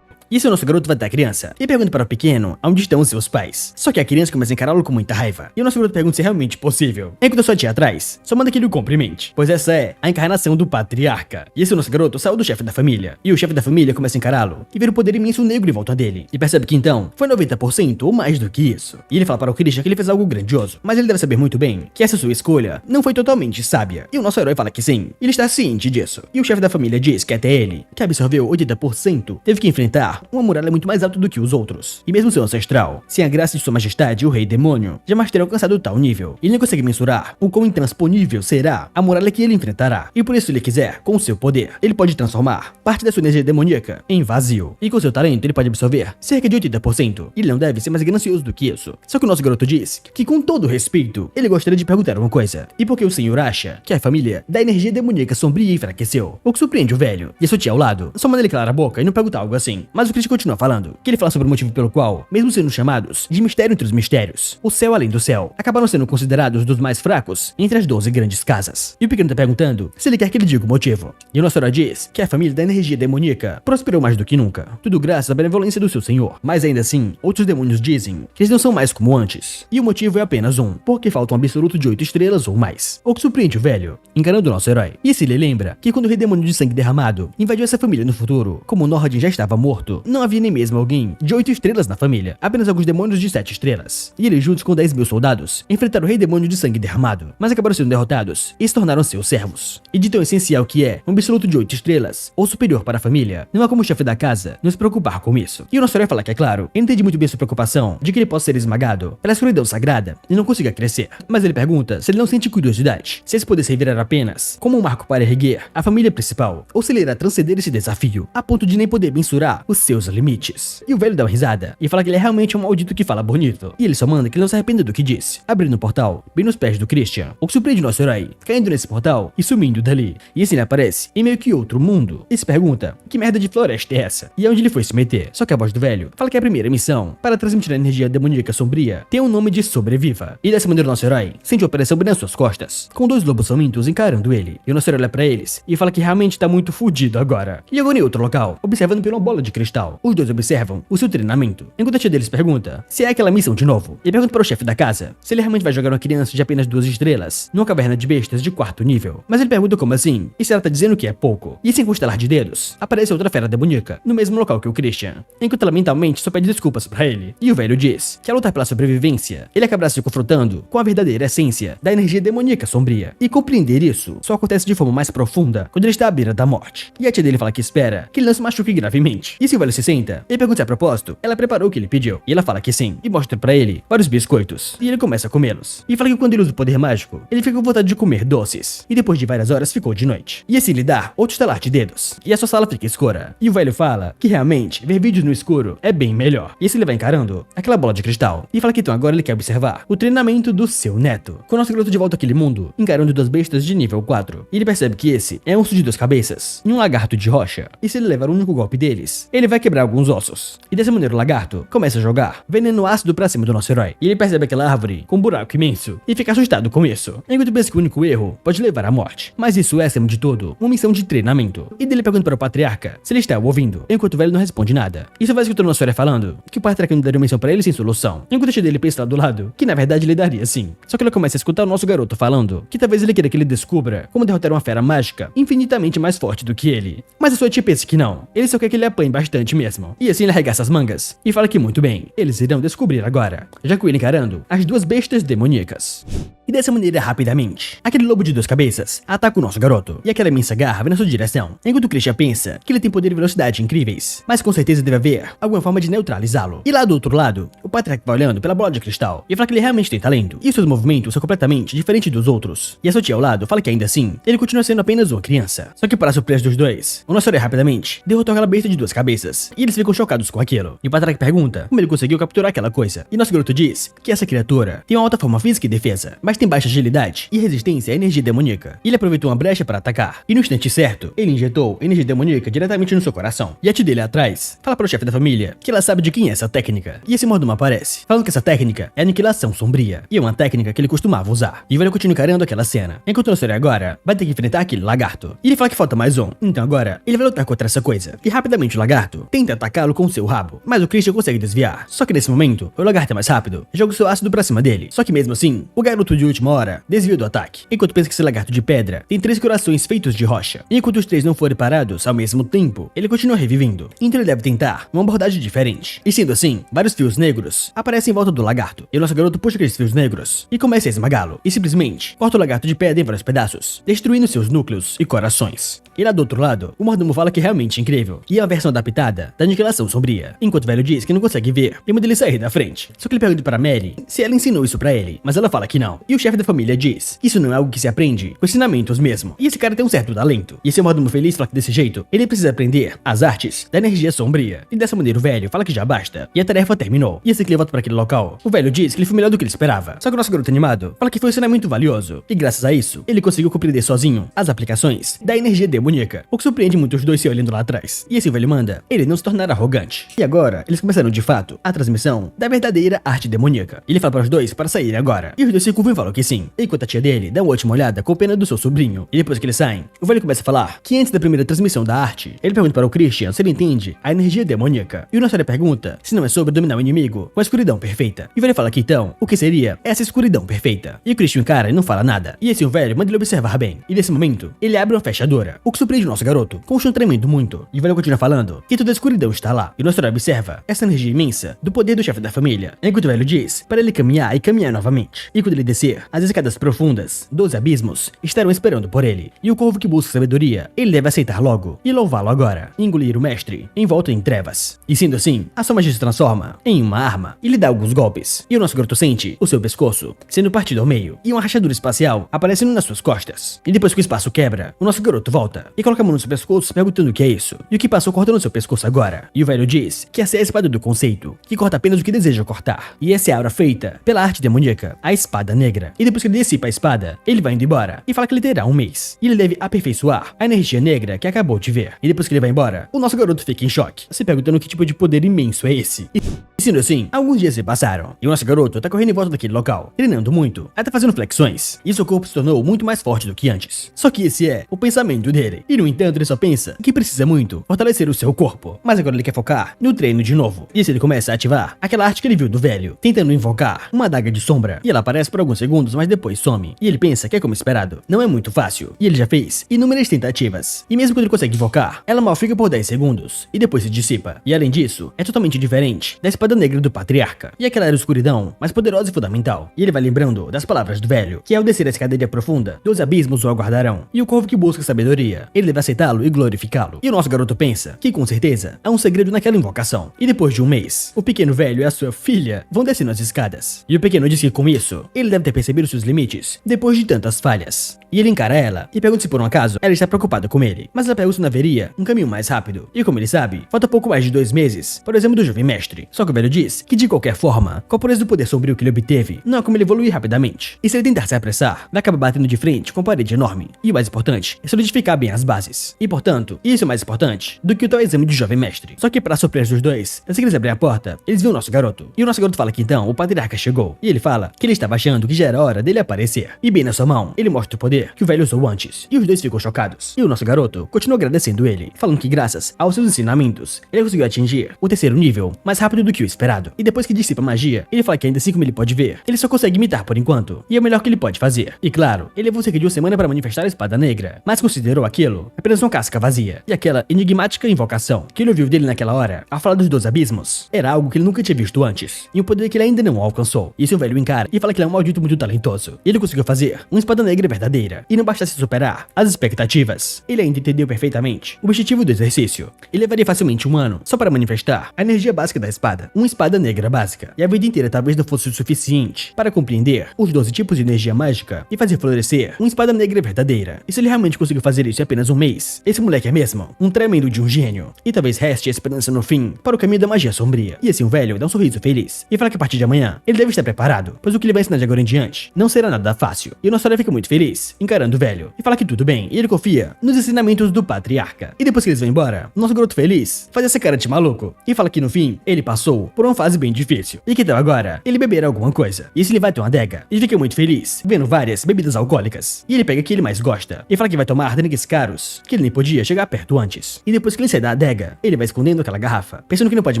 E esse nosso garoto vai até a criança e pergunta para o pequeno onde estão seus pais. Só que a criança começa a encará-lo com muita raiva. E o nosso garoto pergunta se é realmente possível. Enquanto a sua tia atrás, só manda que ele o cumprimente, pois essa é a encarnação do patriarca. E esse nosso garoto saiu do chefe da família. E o chefe da família começa a encará-lo e ver o poder imenso negro em volta dele. E percebe que então foi 90% ou mais do que isso. E ele fala para o Christian que ele fez algo grandioso, mas ele deve saber muito bem que essa sua escolha não foi totalmente sábia. E o nosso herói fala que sim, ele está ciente disso. E o chefe da família diz que até ele, que absorveu 80%, teve que enfrentar uma muralha muito mais alto do que os outros. E mesmo seu ancestral, sem a graça de sua majestade, o rei demônio, jamais terá alcançado tal nível. Ele não consegue mensurar o quão intransponível será a muralha que ele enfrentará. E por isso, se ele quiser, com seu poder, ele pode transformar parte da sua energia demoníaca em vazio. E com seu talento, ele pode absorver cerca de 80%. E ele não deve ser mais ganancioso do que isso. Só que o nosso garoto diz que, com todo respeito, ele gostaria de perguntar uma coisa. E porque o senhor acha que a família da energia demoníaca sombria enfraqueceu, o que surpreende o velho e a sua tia ao lado, só manda ele calar a boca e não perguntar algo assim. Mas o Chris continua falando que ele fala sobre o motivo pelo qual, mesmo sendo chamados de mistério entre os mistérios, o céu além do céu, acabaram sendo considerados dos mais fracos entre as 12 grandes casas. E o pequeno tá perguntando se ele quer que ele diga o motivo. E o nosso herói diz que a família da energia demoníaca prosperou mais do que nunca, tudo graças à benevolência do seu senhor. Mas ainda assim, outros demônios dizem que eles não são mais como antes. E o motivo é apenas um, porque falta um absoluto de 8 estrelas ou mais. O que surpreende o velho, encarando o nosso herói. E se ele lembra que quando o rei demônio de sangue derramado invadiu essa família no futuro, como o Nordin já estava morto, não havia nem mesmo alguém de 8 estrelas na família, apenas alguns demônios de 7 estrelas. E eles, juntos com 10.000 soldados, enfrentaram o rei demônio de sangue derramado, mas acabaram sendo derrotados e se tornaram seus servos. E de tão essencial que é um absoluto de 8 estrelas, ou superior para a família, não há como o chefe da casa não se preocupar com isso. E o nosso herói fala que é claro, ele entende muito bem sua preocupação de que ele possa ser esmagado pela escuridão sagrada e não consiga crescer. Mas ele pergunta se ele não sente curiosidade, se esse poder servirá apenas como um marco para erguer a família principal, ou se ele irá transcender esse desafio, a ponto de nem poder mensurar os seus limites. E o velho dá uma risada e fala que ele é realmente um maldito que fala bonito. E ele só manda que ele não se arrependa do que disse, abrindo um portal bem nos pés do Christian, o que surpreende nosso herói, caindo nesse portal e sumindo dali. E assim ele aparece em meio que outro mundo. E se pergunta, que merda de floresta é essa? E aonde ele foi se meter? Só que a voz do velho fala que a primeira missão para transmitir a energia demoníaca sombria tem o nome de Sobreviva. E dessa maneira nosso herói sente uma pressão bem nas suas costas, com 2 lobos famintos encarando ele. E o nosso herói olha pra eles e fala que realmente tá muito fudido agora. E agora em outro local, observando pela bola de cristal, os dois observam o seu treinamento, enquanto a tia deles pergunta se é aquela missão de novo. E pergunta para o chefe da casa se ele realmente vai jogar uma criança de apenas 2 estrelas numa caverna de bestas de 4º nível. Mas ele pergunta como assim, e se ela tá dizendo que é pouco. E sem estalar de dedos, aparece outra fera demoníaca no mesmo local que o Christian, enquanto ela mentalmente só pede desculpas pra ele. E o velho diz que ao lutar pela sobrevivência, ele acabará se confrontando com a verdadeira essência da energia demoníaca sombria. E compreender isso só acontece de forma mais profunda quando ele está à beira da morte. E a tia dele fala que espera que ele não se machuque gravemente. E se o velho se senta, ele pergunta se a propósito ela preparou o que ele pediu. E ela fala que sim, e mostra pra ele vários biscoitos. E ele começa a comê-los. E fala que quando ele usa o poder mágico, ele fica com vontade de comer doces. E depois de várias horas ficou de noite. E assim ele dá outro estalar de dedos. E a sua sala fica escura. E o velho fala que realmente ver vídeos no escuro é bem melhor. E assim ele vai encarando aquela bola de cristal. E fala que então agora ele quer observar o treinamento do seu neto. Com o nosso garoto de volta àquele mundo, encarando 2 bestas de nível 4. E ele percebe que esse é um urso de 2 cabeças e um lagarto de rocha. E se ele levar o único golpe deles, ele vai quebrar alguns ossos. E dessa maneira o lagarto começa a jogar veneno ácido pra cima do nosso herói. E ele percebe aquela árvore com um buraco imenso e fica assustado com isso, enquanto pensa que o único erro pode levar à morte. Mas isso é, acima de tudo, uma missão de treinamento. E dele pergunta para o patriarca se ele está o ouvindo, enquanto o velho não responde nada. E só vai escutando nosso herói falando que o patriarca não daria uma missão pra ele sem solução, enquanto a tia dele pensa lá do lado que na verdade ele daria sim. Só que ele começa a escutar o nosso garoto falando que talvez ele queira que ele descubra como derrotar uma fera mágica infinitamente mais forte do que ele. Mas a sua tia pensa que não, ele só quer que ele apanhe bastante mesmo. E assim ele arregaça as mangas e fala que muito bem, eles irão descobrir agora, já que ele encarando as 2 bestas demoníacas. E e dessa maneira rapidamente. Aquele lobo de 2 cabeças ataca o nosso garoto, e aquela imensa garra vem na sua direção, enquanto o Christian pensa que ele tem poder e velocidade incríveis, mas com certeza deve haver alguma forma de neutralizá-lo. E lá do outro lado, o Patriarca vai olhando pela bola de cristal e fala que ele realmente tem talento, e seus movimentos são completamente diferentes dos outros. E a sua tia ao lado fala que ainda assim, ele continua sendo apenas uma criança. Só que para surpresa dos dois, o nosso herói rapidamente derrotou aquela besta de 2 cabeças, e eles ficam chocados com aquilo. E o Patriarca pergunta como ele conseguiu capturar aquela coisa, e nosso garoto diz que essa criatura tem uma alta forma física e defesa, mas tem baixa agilidade e resistência à energia demoníaca. E ele aproveitou uma brecha para atacar, e no instante certo, ele injetou energia demoníaca diretamente no seu coração. E a tia dele atrás fala para o chefe da família que ela sabe de quem é essa técnica, e esse mordomo aparece, falando que essa técnica é aniquilação sombria, e é uma técnica que ele costumava usar. E o velho continua encarando aquela cena, enquanto o nosso herói agora vai ter que enfrentar aquele lagarto. E ele fala que falta mais um, então agora ele vai lutar contra essa coisa. E rapidamente o lagarto tenta atacá-lo com seu rabo, mas o Christian consegue desviar. Só que nesse momento, o lagarto é mais rápido, joga o seu ácido pra cima dele. Só que mesmo assim, o garoto de última hora desvia do ataque, enquanto pensa que esse lagarto de pedra tem 3 corações feitos de rocha. E enquanto os 3 não forem parados ao mesmo tempo, ele continua revivendo. Então ele deve tentar uma abordagem diferente. E sendo assim, vários fios negros aparecem em volta do lagarto, e o nosso garoto puxa aqueles fios negros e começa a esmagá-lo, e simplesmente corta o lagarto de pedra em vários pedaços, destruindo seus núcleos e corações. E lá do outro lado, o mordomo fala que é realmente incrível, e é uma versão adaptada da aniquilação sombria, enquanto o velho diz que não consegue ver e manda ele sair da frente. Só que ele pergunta para Mary se ela ensinou isso pra ele, mas ela fala que não. E o chefe da família diz que isso não é algo que se aprende com ensinamentos mesmo, e esse cara tem um certo talento. E esse mordomo feliz fala que desse jeito, ele precisa aprender as artes da energia sombria, e dessa maneira o velho fala que já basta, e a tarefa terminou. E assim que ele volta para aquele local, o velho diz que ele foi melhor do que ele esperava. Só que o nosso garoto animado fala que foi um ensinamento valioso, e graças a isso, ele conseguiu compreender sozinho as aplicações da energia demoníaca, o que surpreende muito os dois se olhando lá atrás. E esse velho manda ele não se tornar arrogante. E agora, eles começaram de fato a transmissão da verdadeira arte demoníaca. Ele fala para os dois para saírem agora, e os dois se curvam e falam que sim, enquanto a tia dele dá uma última olhada com pena do seu sobrinho. E depois que eles saem, o velho começa a falar que antes da primeira transmissão da arte, ele pergunta para o Christian se ele entende a energia demoníaca, e o nosso pergunta se não é sobre dominar o inimigo com a escuridão perfeita. E o velho fala que então, o que seria essa escuridão perfeita? E o Christian encara e não fala nada, e assim o velho manda ele observar bem, e nesse momento, ele abre uma fechadura, o que surpreende o nosso garoto, com um chão tremendo muito, e o velho continua falando que toda a escuridão está lá, e o nosso herói observa essa energia imensa do poder do chefe da família, enquanto o velho diz para ele caminhar e caminhar novamente, e quando ele descer as escadas profundas, 12 abismos estarão esperando por ele, e o corvo que busca sabedoria, ele deve aceitar logo, e louvá-lo agora, e engolir o mestre, envolto em trevas. E sendo assim, a sua magia se transforma em uma arma, e lhe dá alguns golpes, e o nosso garoto sente o seu pescoço sendo partido ao meio, e uma rachadura espacial aparecendo nas suas costas. E depois que o espaço quebra, o nosso garoto volta, e coloca a mão no seu pescoço perguntando o que é isso, e o que passou cortando seu pescoço agora. E o velho diz que essa é a espada do conceito, que corta apenas o que deseja cortar, e essa é a aura feita pela arte demoníaca, a espada negra. E depois que ele dissipa a espada, ele vai indo embora, e fala que ele terá um mês, e ele deve aperfeiçoar a energia negra que acabou de ver. E depois que ele vai embora, o nosso garoto fica em choque, se perguntando que tipo de poder imenso é esse. E sendo assim, alguns dias se passaram, e o nosso garoto tá correndo em volta daquele local, treinando muito, até fazendo flexões, e seu corpo se tornou muito mais forte do que antes. Só que esse é o pensamento dele, e no entanto ele só pensa que precisa muito fortalecer o seu corpo, mas agora ele quer focar no treino de novo. E assim ele começa a ativar aquela arte que ele viu do velho, tentando invocar uma adaga de sombra, e ela aparece por alguns segundos, mas depois some, e ele pensa que é como esperado. Não é muito fácil, e ele já fez inúmeras tentativas, e mesmo quando ele consegue invocar, ela mal fica por 10 segundos, e depois se dissipa. E além disso, é totalmente diferente da espada negra do Patriarca, e aquela era a escuridão mais poderosa e fundamental. E ele vai lembrando das palavras do velho, que ao descer a escadaria profunda, 12 abismos o aguardarão, e o corvo que busca sabedoria, ele deve aceitá-lo e glorificá-lo. E o nosso garoto pensa que com certeza há um segredo naquela invocação. E depois de um mês, o pequeno velho e a sua filha vão descendo as escadas, e o pequeno diz que com isso, ele deve ter percebido seus limites, depois de tantas falhas. E ele encara ela, e pergunta se por um acaso ela está preocupada com ele, mas ela pergunta se não haveria um caminho mais rápido. E como ele sabe, falta pouco mais de 2 meses para o exame do jovem mestre. Só que o velho diz que de qualquer forma, com a pureza do poder sombrio que ele obteve, não há como ele evoluir rapidamente. E se ele tentar se apressar, vai acabar batendo de frente com uma parede enorme. E o mais importante é solidificar bem as bases. E portanto, isso é mais importante do que o tal exame de jovem mestre. Só que para surpresa dos dois, assim que eles abrem a porta, eles veem o nosso garoto. E o nosso garoto fala que então o Patriarca chegou. E ele fala que ele estava achando que já era hora dele aparecer. E bem na sua mão, ele mostra o poder que o velho usou antes. E os dois ficam chocados. E o nosso garoto continua agradecendo ele, falando que graças aos seus ensinamentos, ele conseguiu atingir o 3º nível mais rápido do que o esperado. E depois que dissipa a magia, ele fala que ainda assim como ele pode ver, ele só consegue imitar por enquanto. E é o melhor que ele pode fazer. E claro, ele levou cerca de 1 semana para manifestar a espada negra, mas considerou aquilo aquilo apenas uma casca vazia. E aquela enigmática invocação que ele ouviu dele naquela hora, ao falar dos 2 abismos, era algo que ele nunca tinha visto antes, e um poder que ele ainda não alcançou. Isso o velho encara e fala que ele é um maldito muito talentoso. E ele conseguiu fazer uma espada negra verdadeira, e não bastasse superar as expectativas, ele ainda entendeu perfeitamente o objetivo do exercício. Ele levaria facilmente 1 ano só para manifestar a energia básica da espada, uma espada negra básica, e a vida inteira talvez não fosse o suficiente para compreender os 12 tipos de energia mágica e fazer florescer uma espada negra verdadeira. E se ele realmente conseguiu fazer isso em apenas 1 mês, esse moleque é mesmo um tremendo de um gênio. E talvez reste a esperança no fim para o caminho da magia sombria. E assim o velho dá um sorriso feliz e fala que a partir de amanhã ele deve estar preparado, pois o que ele vai ensinar de agora em diante não será nada fácil. E o nosso herói fica muito feliz, encarando o velho, e fala que tudo bem, e ele confia nos ensinamentos do patriarca. E depois que eles vão embora, o nosso garoto feliz faz essa cara de maluco e fala que no fim ele passou por uma fase bem difícil e que então agora ele beberá alguma coisa. E se ele vai ter uma adega, ele fica muito feliz vendo várias bebidas alcoólicas, e ele pega a que ele mais gosta e fala que vai tomar drinks caros que ele nem podia chegar perto antes. E depois que ele sai da adega, ele vai escondendo aquela garrafa, pensando que não pode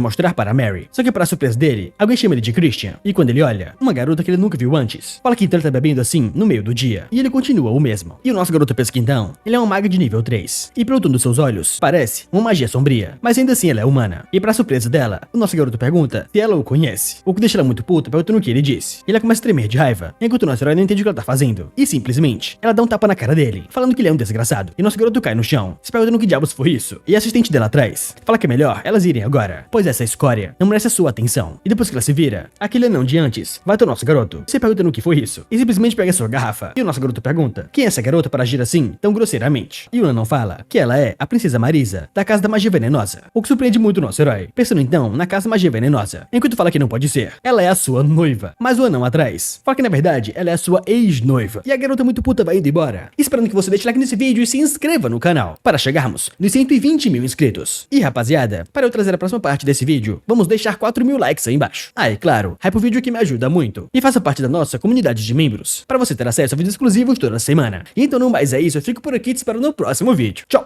mostrar para Mary. Só que para surpresa dele, alguém chama ele de Christian, e quando ele olha, uma garota que ele nunca viu antes fala que então ele tá bebendo assim no meio do dia, e ele continua o mesmo. E o nosso garoto pensa que então ele é um mago de nível 3, e pelo tom dos seus olhos parece uma magia sombria, mas ainda assim ela é humana. E para surpresa dela, o nosso garoto pergunta se ela o conhece, o que deixa ela muito puta perguntando o que ele disse. E ela começa a tremer de raiva, enquanto o nosso herói não entende o que ela tá fazendo, e simplesmente ela dá um tapa na cara dele, falando que ele é um desgraçado. E nosso garoto cai no chão, se perguntando o que diabos foi isso. E a assistente dela atrás fala que é melhor elas irem agora, pois essa escória não merece a sua atenção. E depois que ela se vira, aquele anão de antes vai até o nosso garoto, se perguntando o que foi isso, e simplesmente pega sua garrafa. E o nosso garoto pergunta quem é essa garota para agir assim tão grosseiramente. E o anão fala que ela é a princesa Marisa, da Casa da Magia Venenosa, o que surpreende muito o nosso herói, pensando então na Casa da Magia Venenosa, enquanto fala que não pode ser, ela é a sua noiva. Mas o anão atrás fala que na verdade ela é a sua ex-noiva. E a garota muito puta vai indo embora, esperando que você deixe like nesse vídeo e se inscreva no canal, para chegarmos nos 120 mil inscritos. E rapaziada, para eu trazer a próxima parte desse vídeo, vamos deixar 4 mil likes aí embaixo. Ah, e claro, hype o vídeo que me ajuda muito. E faça parte da nossa comunidade de membros, para você ter acesso a vídeos exclusivos toda semana. Então não mais é isso, eu fico por aqui e te espero no próximo vídeo. Tchau!